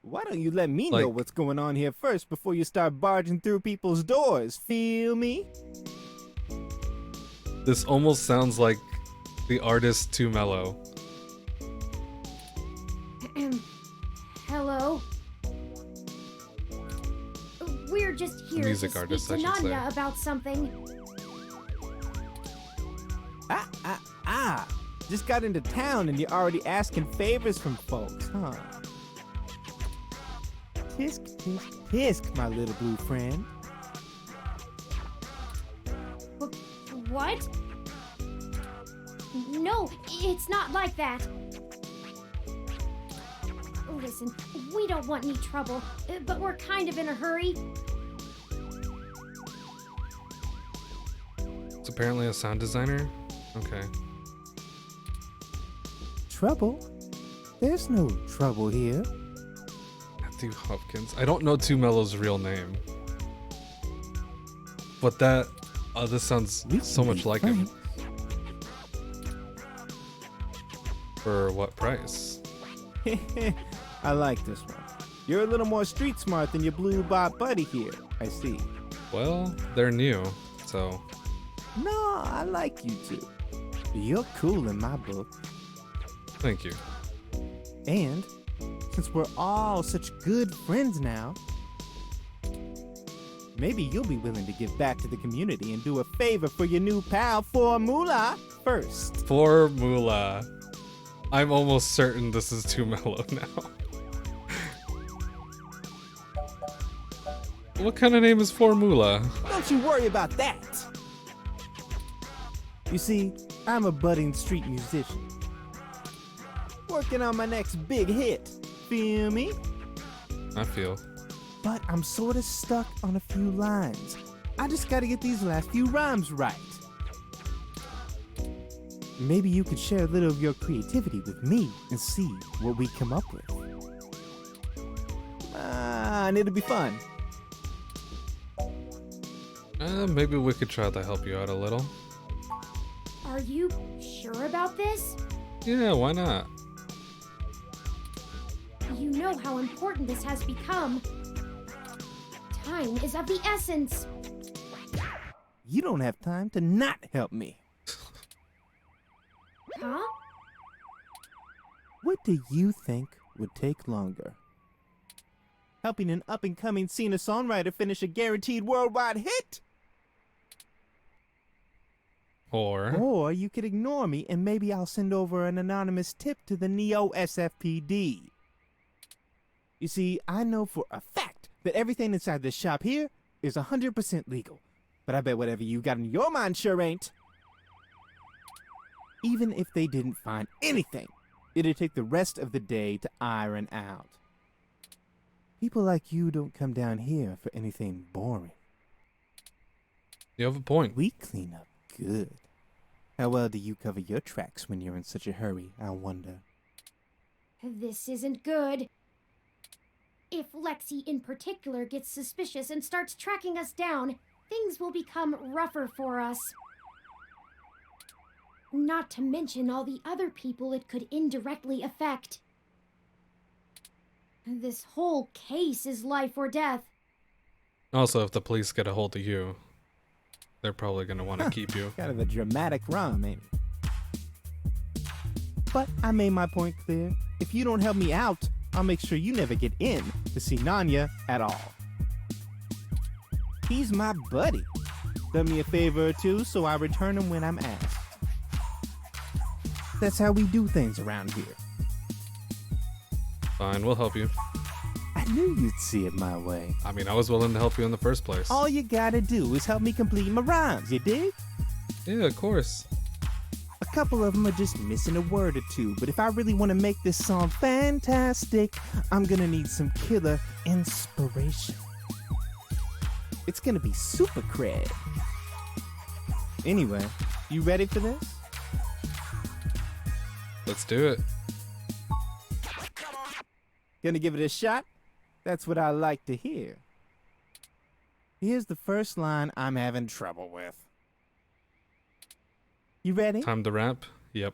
Why don't you let me know Like- what's going on here first before you start barging through people's doors? Feel me? This almost sounds like the artist Too Mellow. Hello? We're just here Music to artist, speak to I should say. Nanya about something. Just got into town and you're already asking favors from folks, huh? Tisk, tisk, tisk, my little blue friend. What? No, it's not like that. Listen, we don't want any trouble, but we're kind of in a hurry. It's apparently a sound designer? Okay. Trouble? There's no trouble here. Matthew Hopkins. I don't know Too Mellow's real name. But that... this sounds so much like him. For what price? I like this one. You're a little more street smart than your blue bot buddy here, I see. Well, they're new, so... No, I like you too. You're cool in my book. Thank you. And since we're all such good friends now, maybe you'll be willing to give back to the community and do a favor for your new pal Formula first. Formula. I'm almost certain this is Too Mellow now. What kind of name is Formula? Don't you worry about that. You see, I'm a budding street musician. Working on my next big hit. Feel me? I feel. But I'm sorta stuck on a few lines. I just gotta get these last few rhymes right. Maybe you could share a little of your creativity with me and see what we come up with. And it'll be fun. Maybe we could try to help you out a little. Are you sure about this? Yeah, why not? You know how important this has become. Time is of the essence. You don't have time to not help me. Huh? What do you think would take longer? Helping an up-and-coming singer-songwriter finish a guaranteed worldwide hit? Or you could ignore me and maybe I'll send over an anonymous tip to the Neo SFPD. You see, I know for a fact that everything inside this shop here is 100% legal. But I bet whatever you got in your mind sure ain't. Even if they didn't find anything, it'd take the rest of the day to iron out. People like you don't come down here for anything boring. You have a point. We clean up good. How well do you cover your tracks when you're in such a hurry, I wonder? This isn't good. If Lexi in particular gets suspicious and starts tracking us down, things will become rougher for us. Not to mention all the other people it could indirectly affect. This whole case is life or death. Also, if the police get a hold of you, they're probably going to want to keep you. Kind of a dramatic rhyme, ain't it? But I made my point clear. If you don't help me out, I'll make sure you never get in to see Nanya at all. He's my buddy. Done me a favor or two, so I return him when I'm asked. That's how we do things around here. Fine, we'll help you. I knew you'd see it my way. I mean, I was willing to help you in the first place. All you gotta do is help me complete my rhymes, you dig? Yeah, of course. A couple of them are just missing a word or two, but if I really want to make this song fantastic, I'm gonna need some killer inspiration. It's gonna be super cred. Anyway, you ready for this? Let's do it. Gonna give it a shot? That's what I like to hear. Here's the first line I'm having trouble with. You ready? Time to rap? Yep.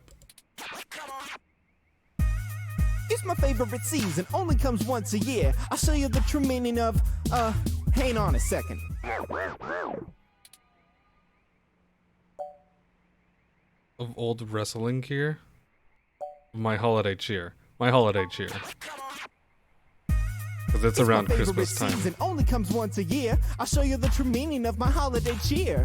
It's my favorite season, only comes once a year. I'll show you the true meaning of, hang on a second. Of old wrestling gear? My holiday cheer. My holiday cheer. Because it's around my Christmas favorite time. season only comes once a year. I'll show you the true meaning of my holiday cheer.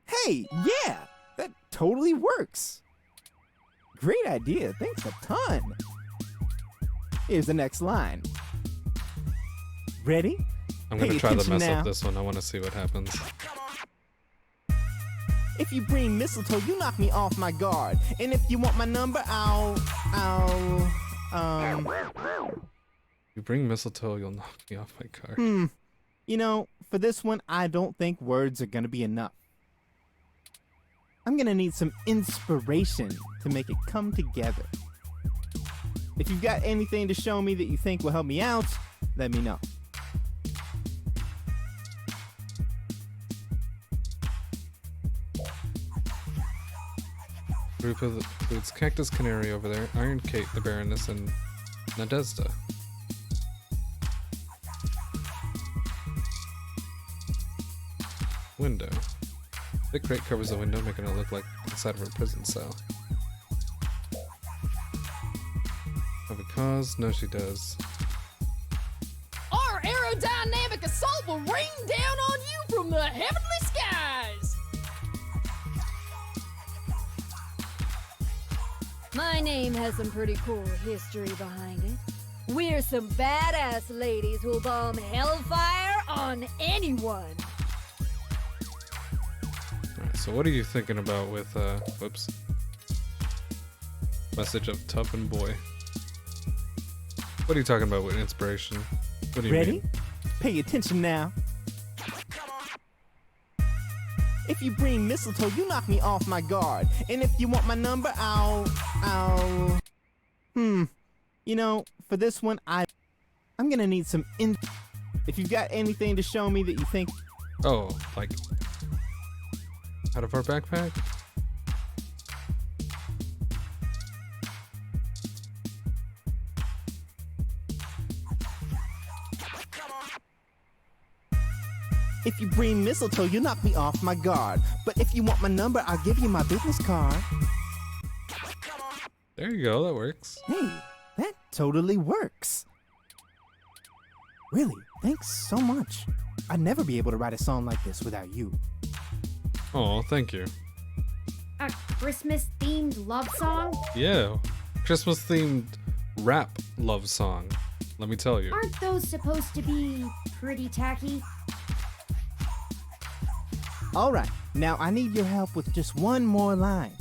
Hey, yeah, that totally works. Great idea, thanks a ton. Here's the next line. Ready? I'm gonna Pay try to attention mess now. up this one. I want to see what happens. If you bring mistletoe, you knock me off my guard. And if you want my number, You bring mistletoe, you'll knock me off my car. You know, for this one, I don't think words are gonna be enough. I'm gonna need some inspiration to make it come together. If you've got anything to show me that you think will help me out, let me know. Group of includes Cactus Canary over there, Iron Kate, the Baroness, and Nadezda. Window. The crate covers the window, making it look like inside of a prison cell. Have a cause? No, she does. Our aerodynamic assault will rain down on you from the heavenly skies! My name has some pretty cool history behind it. We're some badass ladies who'll bomb hellfire on anyone. Alright, so what are you thinking about with, whoops. Message of Tough and Boy. What are you talking about with inspiration? What do you Ready? mean? Pay attention now. If you bring mistletoe, you knock me off my guard. And if you want my number, You know, for this one, I'm gonna need some If you've got anything to show me that you think... Oh, like... out of our backpack? If you bring mistletoe, you knock me off my guard. But if you want my number, I'll give you my business card. There you go, that works. Hey, that totally works. Really, thanks so much. I'd never be able to write a song like this without you. Oh, thank you. A Christmas-themed love song? Yeah, Christmas-themed rap love song. Let me tell you. Aren't those supposed to be pretty tacky? Alright, now I need your help with just one more line.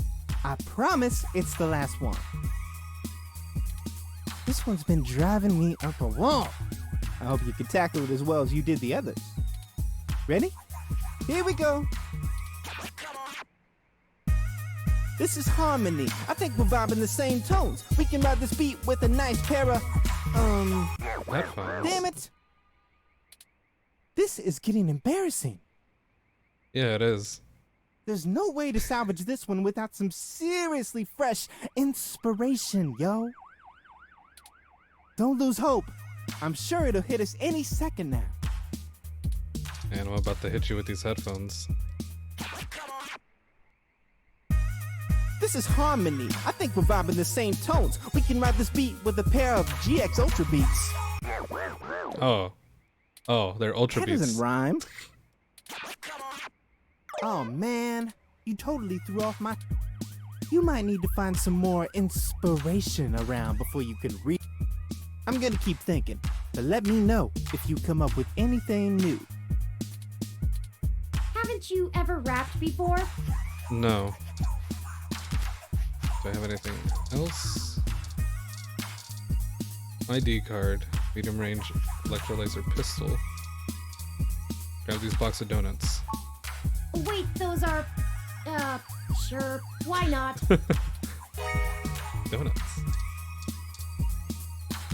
I promise it's the last one. This one's been driving me up a wall. I hope you can tackle it as well as you did the others. Ready? Here we go. This is harmony. I think we're vibing the same tones. We can ride this beat with a nice pair of, Headphones. Damn it! This is getting embarrassing. Yeah, it is. There's no way to salvage this one without some seriously fresh inspiration, yo. Don't lose hope. I'm sure it'll hit us any second now. And I'm about to hit you with these headphones. This is harmony. I think we're vibing the same tones. We can ride this beat with a pair of GX Ultra Beats. Oh. Oh, they're Ultra That Beats. doesn't rhyme. Oh man, you totally threw off my... You might need to find some more inspiration around before you can read. I'm gonna keep thinking, but let me know if you come up with anything new. Haven't you ever rapped before? No. Do I have anything else? ID card. Medium range electrolyzer pistol. Grab these box of donuts. Wait, those are... sure, why not? Donuts.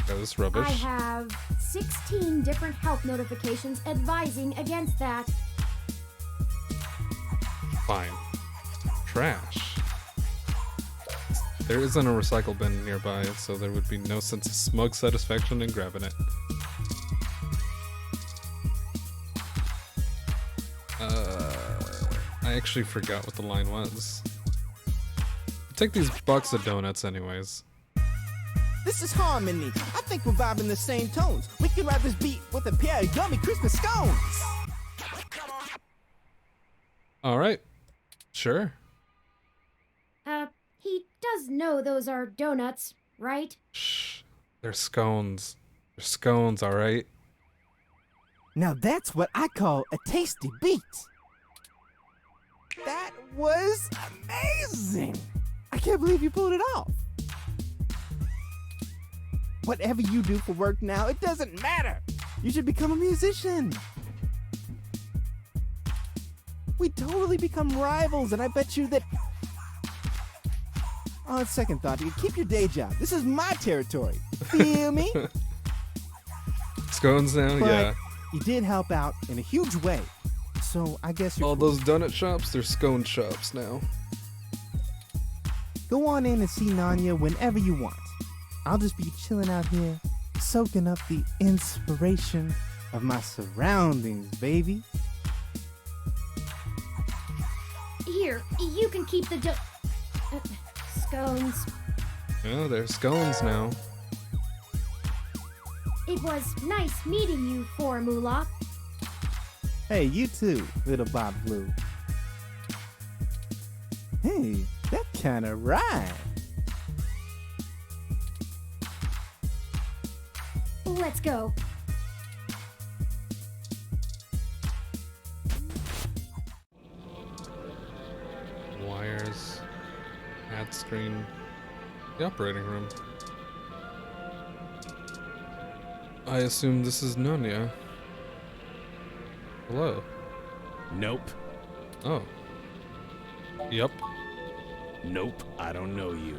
Grab this rubbish. I have 16 different health notifications advising against that. Fine. Trash. There isn't a recycle bin nearby, so there would be no sense of smug satisfaction in grabbing it. I actually forgot what the line was. Take these box of donuts anyways. This is harmony. I think we're vibing the same tones. We can ride this beat with a pair of yummy Christmas scones. Alright. Sure. He does know those are donuts, right? Shh. They're scones. They're scones, alright? Now that's what I call a tasty beat. That was amazing. I can't believe you pulled it off. Whatever you do for work now, it doesn't matter. You should become a musician. We totally become rivals, and I bet you that... On second thought, you keep your day job. This is my territory. Feel me? Scones now? But yeah. you did help out in a huge way. So I guess you're All those donut shops, they're scone shops now. Go on in and see Nanya whenever you want. I'll just be chilling out here, soaking up the inspiration of my surroundings, baby. Here, you can keep the scones. Oh, they're scones now. It was nice meeting you, Formula. Hey, you too, little Bob Blue. Hey, that kinda rhyme. Let's go. Wires. Ad screen. The operating room. I assume this is Nanya. Hello. Nope. Oh. Yep. Nope, I don't know you.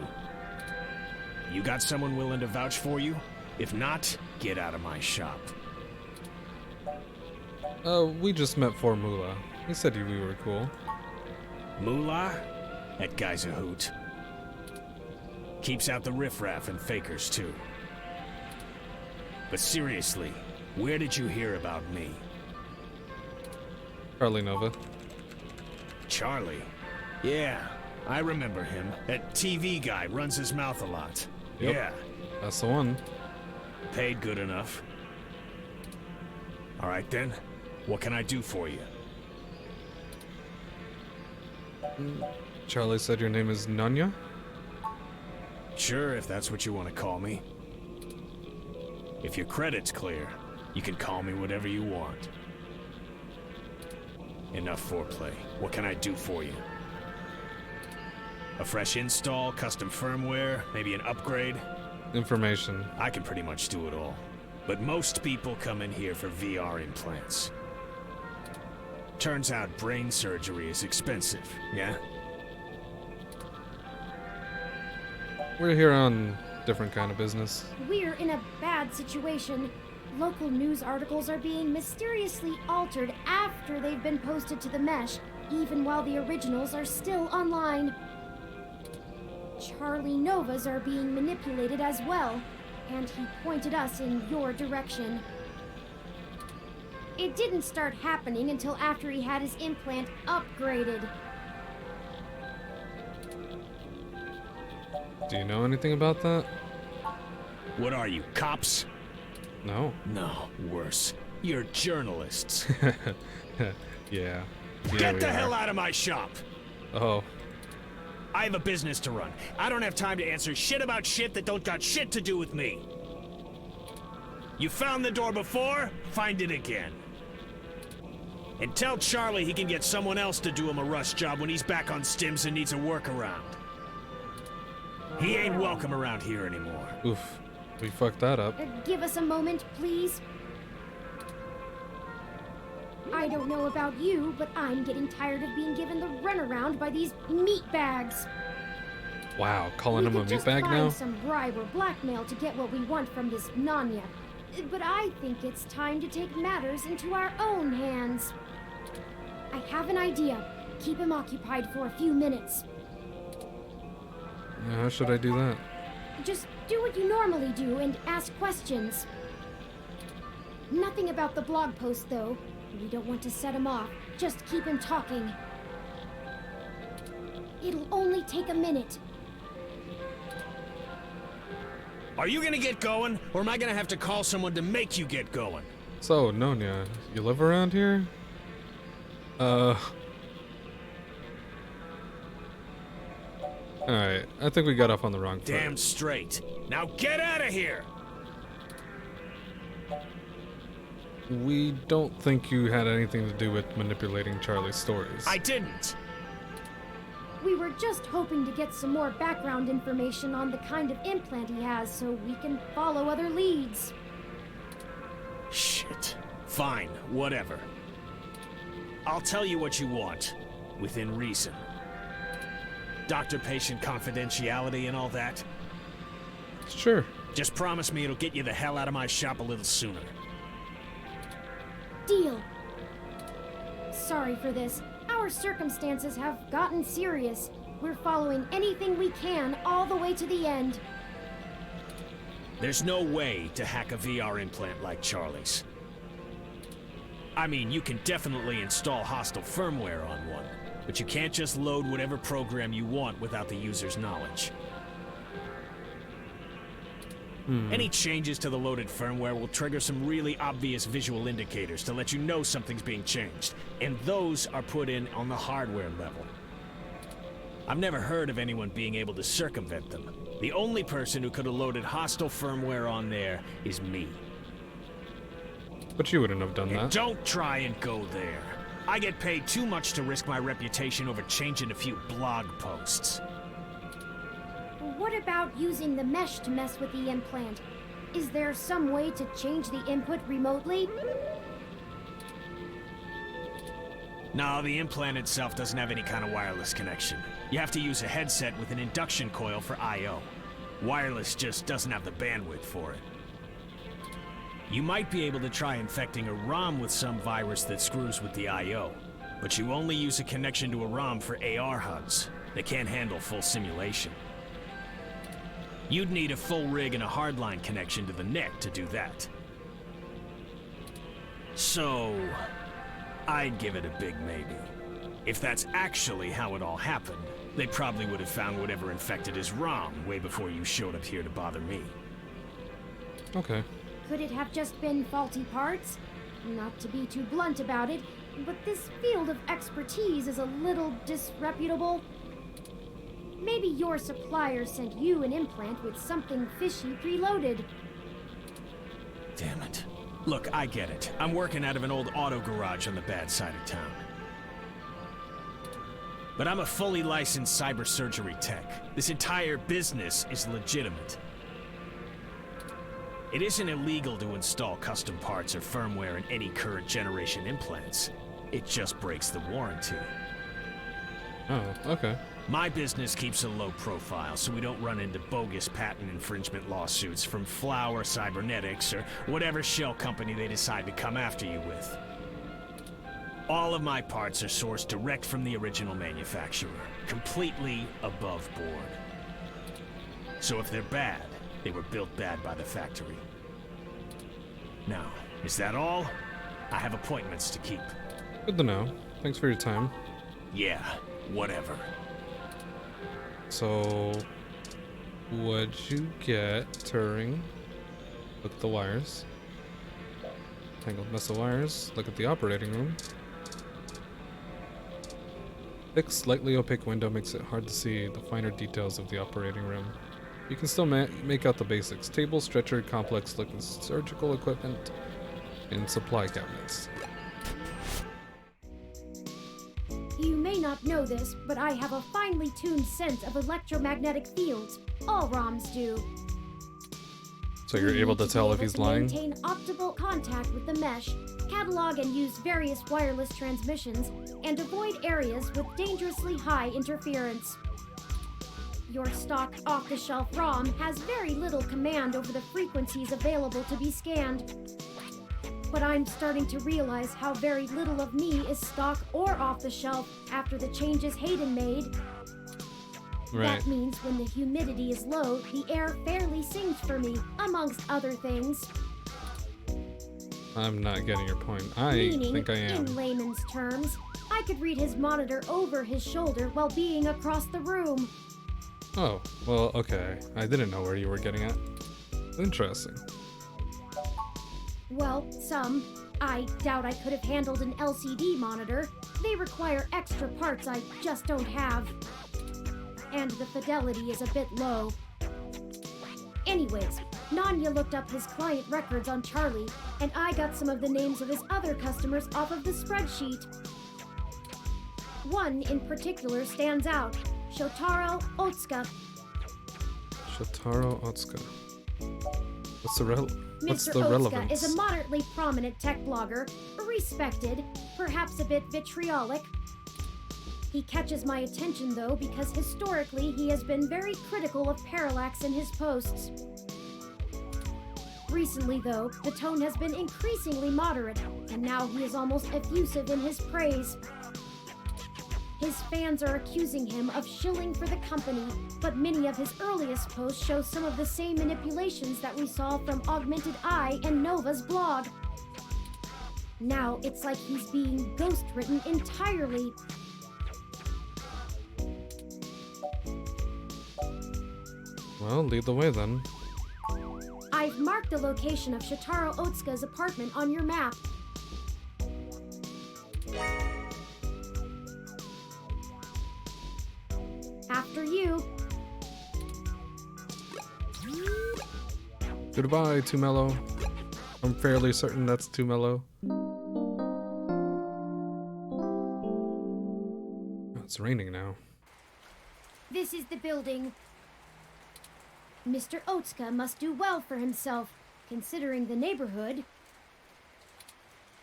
You got someone willing to vouch for you? If not, get out of my shop. We just met Formula. He said we were cool. Moolah? That guy's a hoot. Keeps out the riffraff and fakers, too. But seriously, where did you hear about me? Charlie Nova. Charlie? Yeah, I remember him. That TV guy runs his mouth a lot. Yep. Yeah. That's the one. Paid good enough. Alright then, what can I do for you? Charlie said your name is Nanya? Sure, if that's what you want to call me. If your credit's clear, you can call me whatever you want. Enough foreplay. What can I do for you? A fresh install, custom firmware, maybe an upgrade? Information. I can pretty much do it all. But most people come in here for VR implants. Turns out brain surgery is expensive, yeah? We're here on different kind of business. We're in a bad situation. Local news articles are being mysteriously altered after they've been posted to the mesh, even while the originals are still online. Charlie Novas are being manipulated as well, and he pointed us in your direction. It didn't start happening until after he had his implant upgraded. Do you know anything about that? What are you, cops? No. No, worse. You're journalists. Yeah. Get the hell out of my shop! Oh. I have a business to run. I don't have time to answer shit about shit that don't got shit to do with me. You found the door before? Find it again. And tell Charlie he can get someone else to do him a rush job when he's back on stims and needs a workaround. He ain't welcome around here anymore. Oof. We fucked that up. Give us a moment, please. I don't know about you, but I'm getting tired of being given the runaround by these meat bags. Wow, calling him a meat bag now? We could just find some bribe or blackmail to get what we want from this Nanya. But I think it's time to take matters into our own hands. I have an idea. Keep him occupied for a few minutes. How should I do that? Just do what you normally do and ask questions. Nothing about the blog post, though. We don't want to set him off. Just keep him talking. It'll only take a minute. Are you gonna get going, or am I gonna have to call someone to make you get going? So, Nonya, you live around here? Alright, I think we got off on the wrong foot. Damn straight. Now get out of here! We don't think you had anything to do with manipulating Charlie's stories. I didn't! We were just hoping to get some more background information on the kind of implant he has so we can follow other leads. Shit. Fine, whatever. I'll tell you what you want, within reason. Doctor-patient confidentiality and all that. Sure. Just promise me it'll get you the hell out of my shop a little sooner. Deal. Sorry for this. Our circumstances have gotten serious. We're following anything we can all the way to the end. There's no way to hack a VR implant like Charlie's. I mean, you can definitely install hostile firmware on one, but you can't just load whatever program you want without the user's knowledge. Any changes to the loaded firmware will trigger some really obvious visual indicators to let you know something's being changed, and those are put in on the hardware level. I've never heard of anyone being able to circumvent them. The only person who could have loaded hostile firmware on there is me. But you wouldn't have done And that. don't try and go there. I get paid too much to risk my reputation over changing a few blog posts. What about using the mesh to mess with the implant? Is there some way to change the input remotely? No, the implant itself doesn't have any kind of wireless connection. You have to use a headset with an induction coil for I/O. Wireless just doesn't have the bandwidth for it. You might be able to try infecting a ROM with some virus that screws with the I/O, but you only use a connection to a ROM for AR HUDs. They can't handle full simulation. You'd need a full rig and a hardline connection to the NEC to do that. So, I'd give it a big maybe. If that's actually how it all happened, they probably would have found whatever infected his ROM way before you showed up here to bother me. Okay. Could it have just been faulty parts? Not to be too blunt about it, but this field of expertise is a little disreputable. Maybe your supplier sent you an implant with something fishy preloaded. Damn it. Look, I get it. I'm working out of an old auto garage on the bad side of town. But I'm a fully licensed cyber surgery tech. This entire business is legitimate. It isn't illegal to install custom parts or firmware in any current generation implants. It just breaks the warranty. Oh, okay. My business keeps a low profile so we don't run into bogus patent infringement lawsuits from Flower Cybernetics or whatever shell company they decide to come after you with. All of my parts are sourced direct from the original manufacturer, completely above board. So if they're bad, they were built bad by the factory. Now, is that all? I have appointments to keep. Good to know. Thanks for your time. Yeah, whatever. So, what'd you get, Turing? Look at the wires. Tangled mess of wires. Look at the operating room. Thick, slightly opaque window makes it hard to see the finer details of the operating room. You can still make out the basics. Table, stretcher, complex looking surgical equipment, and supply cabinets. You may not know this, but I have a finely tuned sense of electromagnetic fields. All ROMs do. So you're able to tell if he's lying? Maintain optimal contact with the mesh, catalog and use various wireless transmissions, and avoid areas with dangerously high interference. Your stock off-the-shelf ROM has very little command over the frequencies available to be scanned. But I'm starting to realize how very little of me is stock or off-the-shelf after the changes Hayden made. Right. That means when the humidity is low, the air fairly sings for me, amongst other things. I'm not getting your point. I Meaning, think I am. in layman's terms, I could read his monitor over his shoulder while being across the room. Oh, well, okay. I didn't know where you were getting at. Interesting. Well, some. I doubt I could have handled an LCD monitor. They require extra parts I just don't have. And the fidelity is a bit low. Anyways, Nanya looked up his client records on Charlie, and I got some of the names of his other customers off of the spreadsheet. One in particular stands out. Shotaro Otsuka. Shotaro Otsuka. What's the Mr. relevance? Otsuka is a moderately prominent tech blogger, respected, perhaps a bit vitriolic. He catches my attention though because historically he has been very critical of Parallax in his posts. Recently though, the tone has been increasingly moderate, and now he is almost effusive in his praise. His fans are accusing him of shilling for the company, but many of his earliest posts show some of the same manipulations that we saw from Augmented Eye and Nova's blog. Now it's like he's being ghost-written entirely. Well, lead the way then. I've marked the location of Shotaro Otsuka's apartment on your map. After you. Goodbye, Too Mellow. I'm fairly certain that's Too Mellow. Oh, it's raining now. This is the building. Mr. Otsuka must do well for himself, considering the neighborhood.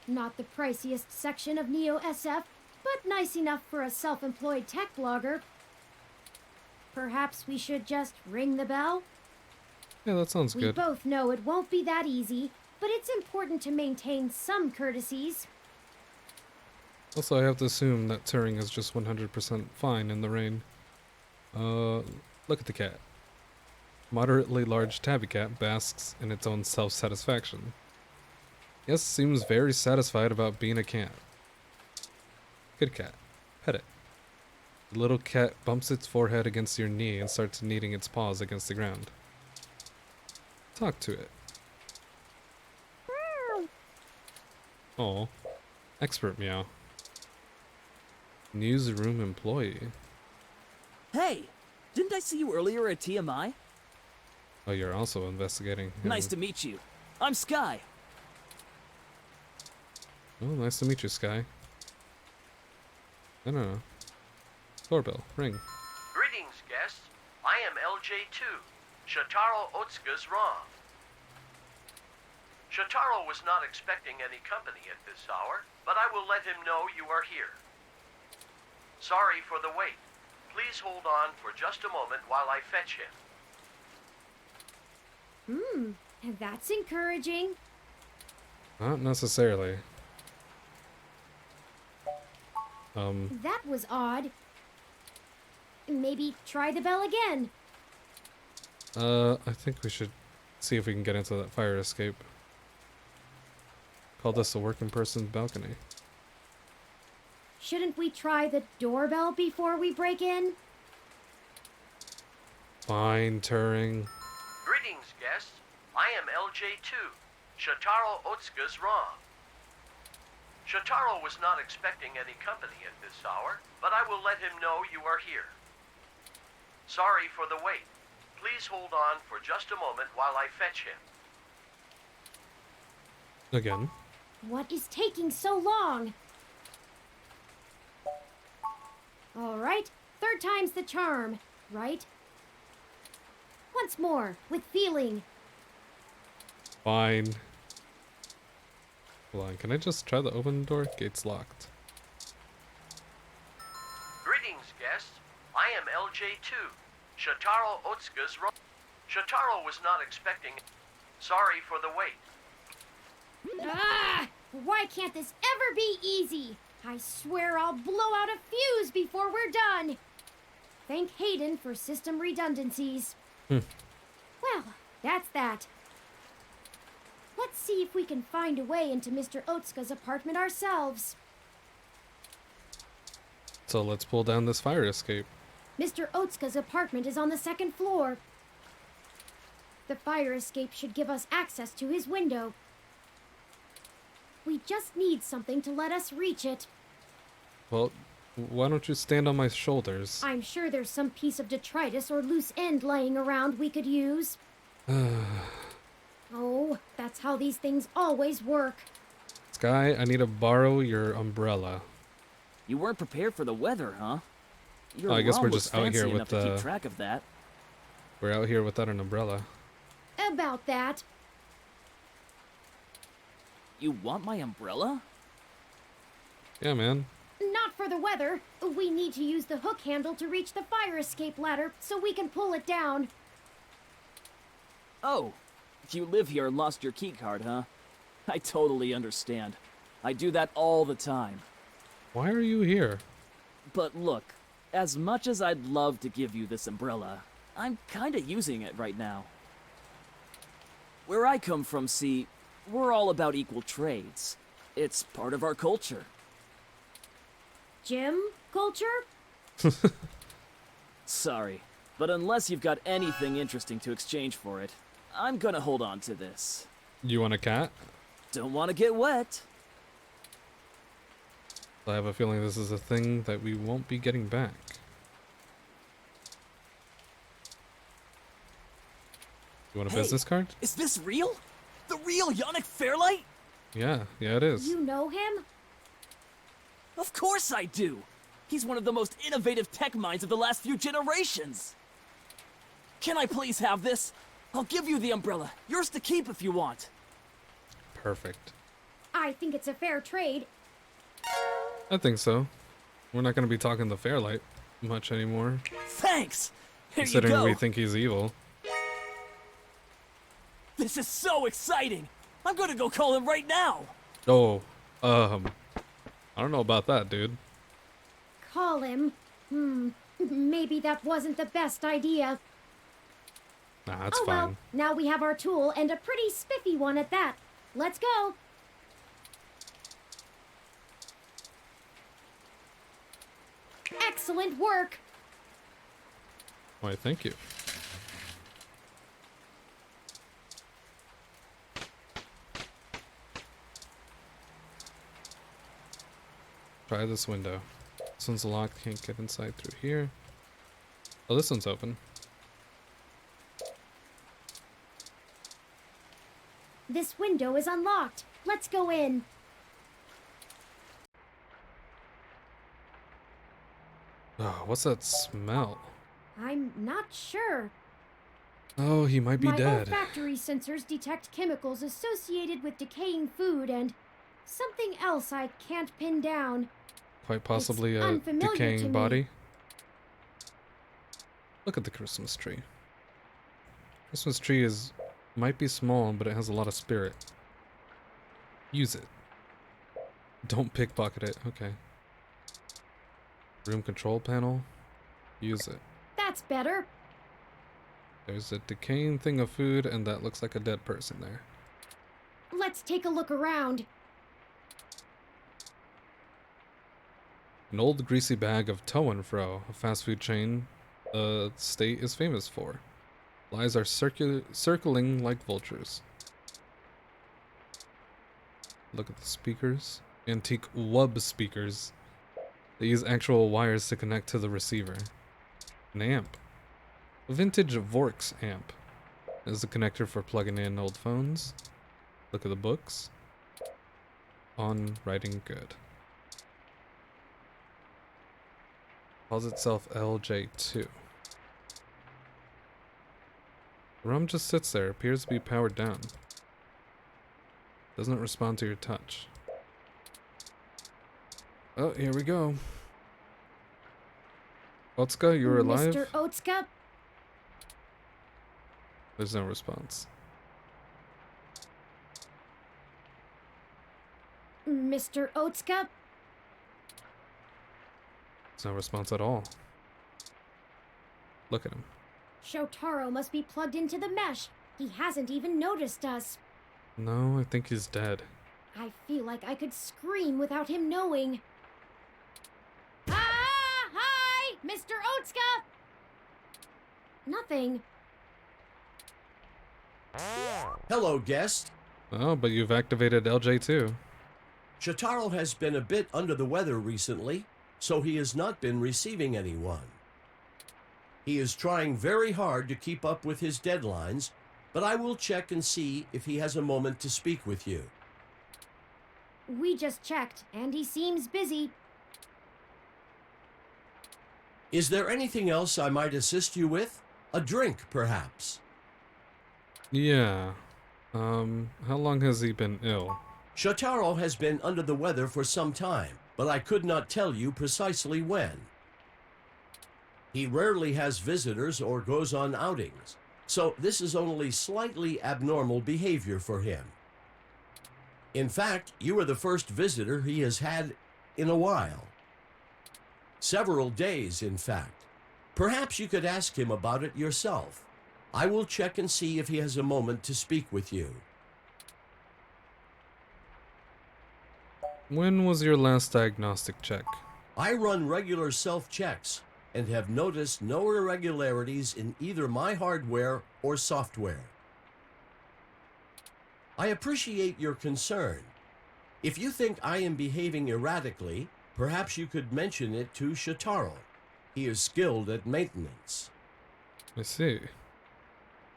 Not the priciest section of Neo SF, but nice enough for a self-employed tech blogger. Perhaps we should just ring the bell? Yeah, that sounds We good. both know it won't be that easy, but it's important to maintain some courtesies. Also, I have to assume that Turing is just 100% fine in the rain. Look at the cat. Moderately large tabby cat basks in its own self-satisfaction. Yes, seems very satisfied about being a cat. Good cat. Pet it. The little cat bumps its forehead against your knee and starts kneading its paws against the ground. Talk to it. Oh, expert meow. Newsroom employee. Hey, didn't I see you earlier at TMI? Oh, you're also investigating him. Nice to meet you. I'm Sky. Oh, nice to meet you, Sky. I don't know. Doorbell, ring. Greetings, guests. I am LJ2, Shotaro Otsuka's ROM. Shotaro was not expecting any company at this hour, but I will let him know you are here. Sorry for the wait. Please hold on for just a moment while I fetch him. That's encouraging. Not necessarily. That was odd. Maybe try the bell again. I think we should see if we can get into that fire escape. Call this a working person's balcony. Shouldn't we try the doorbell before we break in? Fine, Turing. Greetings, guests. I am LJ2. Shotaro Otsuka's wrong. Shotaro was not expecting any company at this hour, but I will let him know you are here. Sorry for the wait. Please hold on for just a moment while I fetch him. Again. What is taking so long? All right, third time's the charm, right? Once more, with feeling. Fine. Hold on, can I just try to open the door? Gate's locked. Greetings, guests. I am LJ2. Shotaro Otsuka's wrong. Shotaro was not expecting. Sorry for the wait. Ah! Why can't this ever be easy? I swear I'll blow out a fuse before we're done. Thank Hayden for system redundancies. Well, that's that. Let's see if we can find a way into Mr. Otsuka's apartment ourselves. So let's pull down this fire escape. Mr. Otsuka's apartment is on the second floor. The fire escape should give us access to his window. We just need something to let us reach it. Well, why don't you stand on my shoulders? I'm sure there's some piece of detritus or loose end laying around we could use. Oh, that's how these things always work. Sky, I need to borrow your umbrella. You weren't prepared for the weather, huh? Your Oh, I guess mom we're was just out fancy here enough with to keep track of that. We're out here without an umbrella. About that. You want my umbrella? Yeah, man. Not for the weather. We need to use the hook handle to reach the fire escape ladder so we can pull it down. Oh, you live here and lost your keycard, huh? I totally understand. I do that all the time. Why are you here? But look, as much as I'd love to give you this umbrella, I'm kinda using it right now. Where I come from, see, we're all about equal trades. It's part of our culture. Gym culture? Sorry, but unless you've got anything interesting to exchange for it, I'm gonna hold on to this. You want a cat? Don't want to get wet. I have a feeling this is a thing that we won't be getting back. You want a business card? Is this real? The real Yannick Fairlight? Yeah, it is. You know him? Of course I do! He's one of the most innovative tech minds of the last few generations! Can I please have this? I'll give you the umbrella. Yours to keep if you want. Perfect. I think it's a fair trade. I think so. We're not going to be talking to Fairlight much anymore. Thanks! Here you Considering go. we think he's evil. This is so exciting! I'm gonna go call him right now! Oh, I don't know about that, dude. Call him? Maybe that wasn't the best idea. Nah, that's Oh fine. well, now we have our tool, and a pretty spiffy one at that. Let's go! Excellent work! Why, thank you. Try this window. This one's locked, can't get inside through here. Oh, this one's open. This window is unlocked. Let's go in. Oh, what's that smell? I'm not sure. Oh, he might be My dead. olfactory sensors detect chemicals associated with decaying food and something else I can't pin down. Quite possibly a unfamiliar to decaying me. body. Look at the Christmas tree. Christmas tree might be small, but it has a lot of spirit. Use it. Don't pickpocket it. Okay. Room control panel. Use it. That's better. There's a decaying thing of food, and that looks like a dead person there. Let's take a look around. An old greasy bag of to and fro, a fast food chain the state is famous for. Lies are circling like vultures. Look at the speakers. Antique wub speakers. They use actual wires to connect to the receiver. An amp. A vintage Vorx amp. There's a connector for plugging in old phones. Look at the books. On writing good. Calls itself LJ2. The ROM just sits there, appears to be powered down. Doesn't respond to your touch. Oh, here we go. Otsuka, you're alive? Mr. Otsuka? There's no response. Mr. Otsuka? There's no response at all. Look at him. Shotaro must be plugged into the mesh. He hasn't even noticed us. No, I think he's dead. I feel like I could scream without him knowing. Ah! Hi! Mr. Otsuka! Nothing. Hello, guest. Oh, but you've activated LJ2. Shotaro has been a bit under the weather recently, so he has not been receiving anyone. He is trying very hard to keep up with his deadlines, but I will check and see if he has a moment to speak with you. We just checked, and he seems busy. Is there anything else I might assist you with? A drink, perhaps? Yeah. How long has he been ill? Shotaro has been under the weather for some time, but I could not tell you precisely when. He rarely has visitors or goes on outings, so this is only slightly abnormal behavior for him. In fact, you are the first visitor he has had in a while. Several days, in fact. Perhaps you could ask him about it yourself. I will check and see if he has a moment to speak with you. When was your last diagnostic check? I run regular self-checks and have noticed no irregularities in either my hardware or software. I appreciate your concern. If you think I am behaving erratically, perhaps you could mention it to Shotaro. He is skilled at maintenance. I see.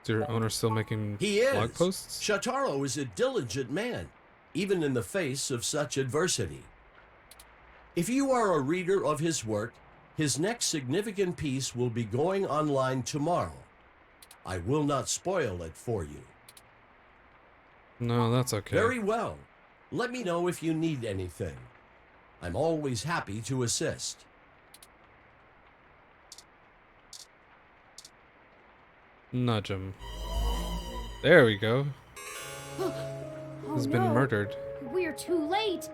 Is your owner still making blog posts? Shotaro is a diligent man, even in the face of such adversity. If you are a reader of his work, his next significant piece will be going online tomorrow. I will not spoil it for you. No, that's okay. Very well. Let me know if you need anything. I'm always happy to assist. Nudge him. There we go. Oh, He's been murdered. We're too late.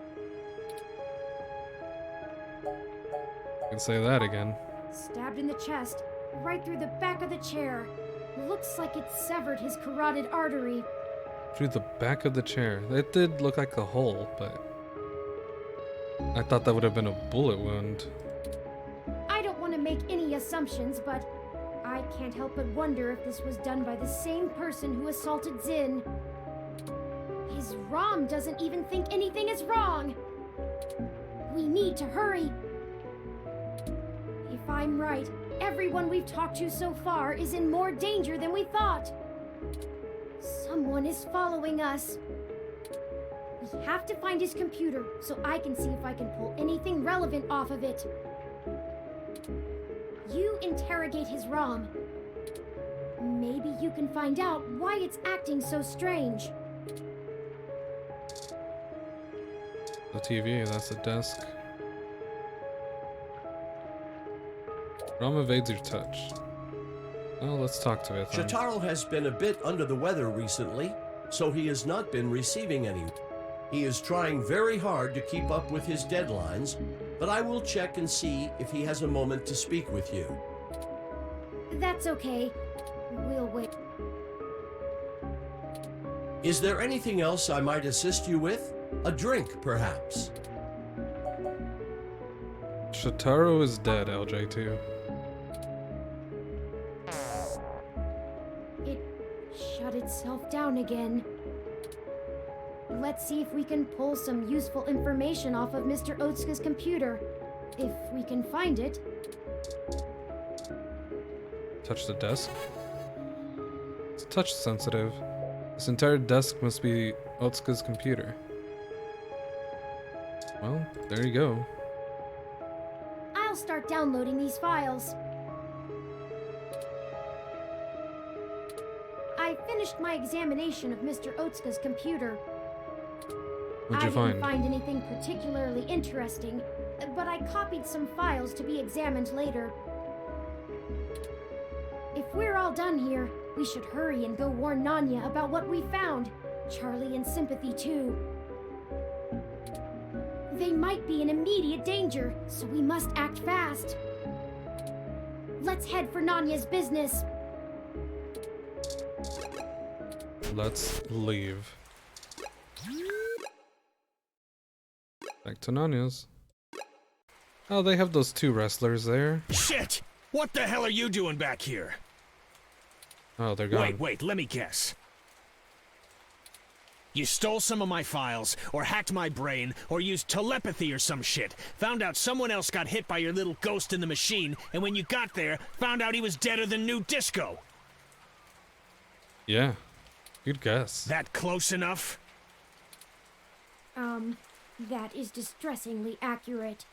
I can say that again. Stabbed in the chest, right through the back of the chair. Looks like it severed his carotid artery. Through the back of the chair. It did look like a hole, but I thought that would have been a bullet wound. I don't want to make any assumptions, but I can't help but wonder if this was done by the same person who assaulted Zin. His ROM doesn't even think anything is wrong. We need to hurry. If I'm right, everyone we've talked to so far is in more danger than we thought. Someone is following us. We have to find his computer so I can see if I can pull anything relevant off of it. You interrogate his ROM. Maybe you can find out why it's acting so strange. The TV, that's a desk. ROM evades your touch. Oh, let's talk to it then. Shotaro has been a bit under the weather recently, so he has not been receiving any. He is trying very hard to keep up with his deadlines, but I will check and see if he has a moment to speak with you. That's okay. We'll wait. Is there anything else I might assist you with? A drink, perhaps? Shotaro is dead, LJ2. It shut itself down again. Let's see if we can pull some useful information off of Mr. Otsuka's computer. If we can find it. Touch the desk? It's touch sensitive. This entire desk must be Otsuka's computer. Well, there you go. I'll start downloading these files. I finished my examination of Mr. Otsuka's computer. What'd you I find? didn't find anything particularly interesting, but I copied some files to be examined later. If we're all done here, we should hurry and go warn Nanya about what we found. Charlie and Sympathy, too. They might be in immediate danger, so we must act fast. Let's head for Nanya's business. Let's leave. Back to Nanya's. Oh, they have those two wrestlers there. Shit! What the hell are you doing back here? Oh, they're gone. Wait, let me guess. You stole some of my files, or hacked my brain, or used telepathy or some shit. Found out someone else got hit by your little ghost in the machine, and when you got there, found out he was deader than New Disco. Yeah, good guess. That close enough? That is distressingly accurate.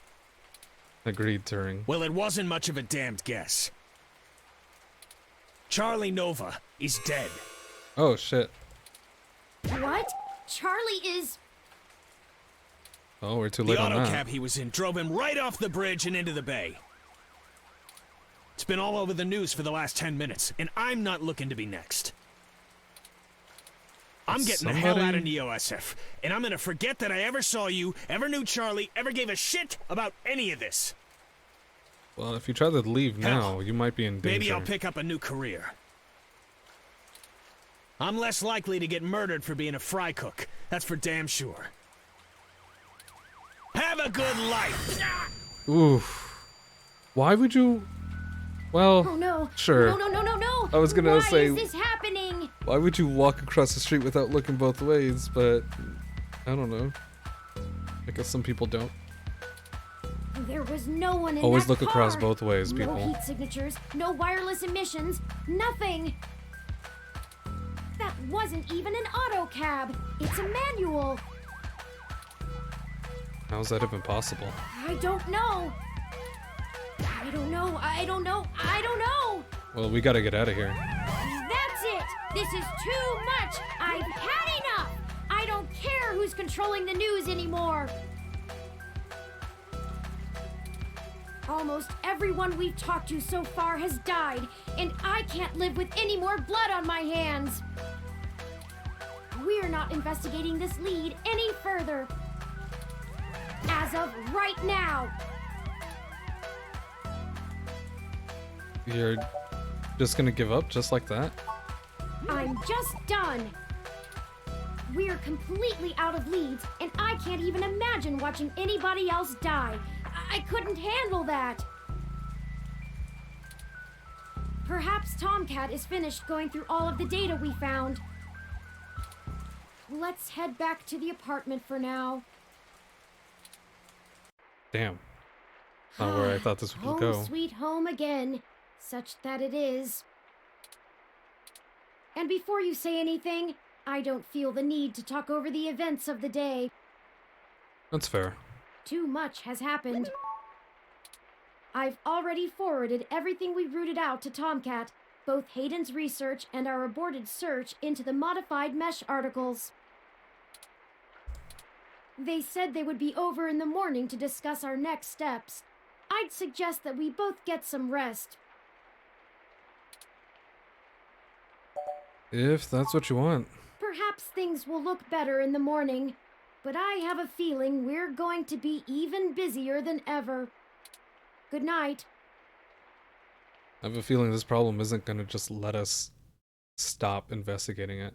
Agreed, Turing. Well, it wasn't much of a damned guess. Charlie Nova is dead. Oh, shit. What? Charlie is... Oh, we're too late The on auto that. cab he was in drove him right off the bridge and into the bay. It's been all over the news for the last 10 minutes, and I'm not looking to be next. I'm getting the hell out of NeoSF, and I'm gonna forget that I ever saw you, ever knew Charlie, ever gave a shit about any of this. Well, if you try to leave now, you might be in danger. Maybe I'll pick up a new career. I'm less likely to get murdered for being a fry cook. That's for damn sure. Have a good life! Oof. Why would you... Well, Oh no! sure. No! I was gonna say... Why is this happening? Why would you walk across the street without looking both ways? But, I don't know. I guess some people don't. There was no one in Always that look car. across both ways, No people. heat signatures, no wireless emissions, nothing. That wasn't even an auto cab. It's a manual. How's that even possible? I don't know. I don't know. Well, we gotta get out of here. That's it. This is too much. I've had enough. I don't care who's controlling the news anymore. Almost everyone we've talked to so far has died, and I can't live with any more blood on my hands. We're not investigating this lead any further. As of right now. You're just gonna give up just like that? I'm just done. We're completely out of leads, and I can't even imagine watching anybody else die. I couldn't handle that. Perhaps Tomcat is finished going through all of the data we found. Let's head back to the apartment for now. Damn. Not where I thought this would Home go. sweet home again, such that it is. And before you say anything, I don't feel the need to talk over the events of the day. That's fair. Too much has happened. I've already forwarded everything we rooted out to Tomcat, both Hayden's research and our aborted search into the modified mesh articles. They said they would be over in the morning to discuss our next steps. I'd suggest that we both get some rest. If that's what you want. Perhaps things will look better in the morning, but I have a feeling we're going to be even busier than ever. Good night. I have a feeling this problem isn't gonna just let us stop investigating it.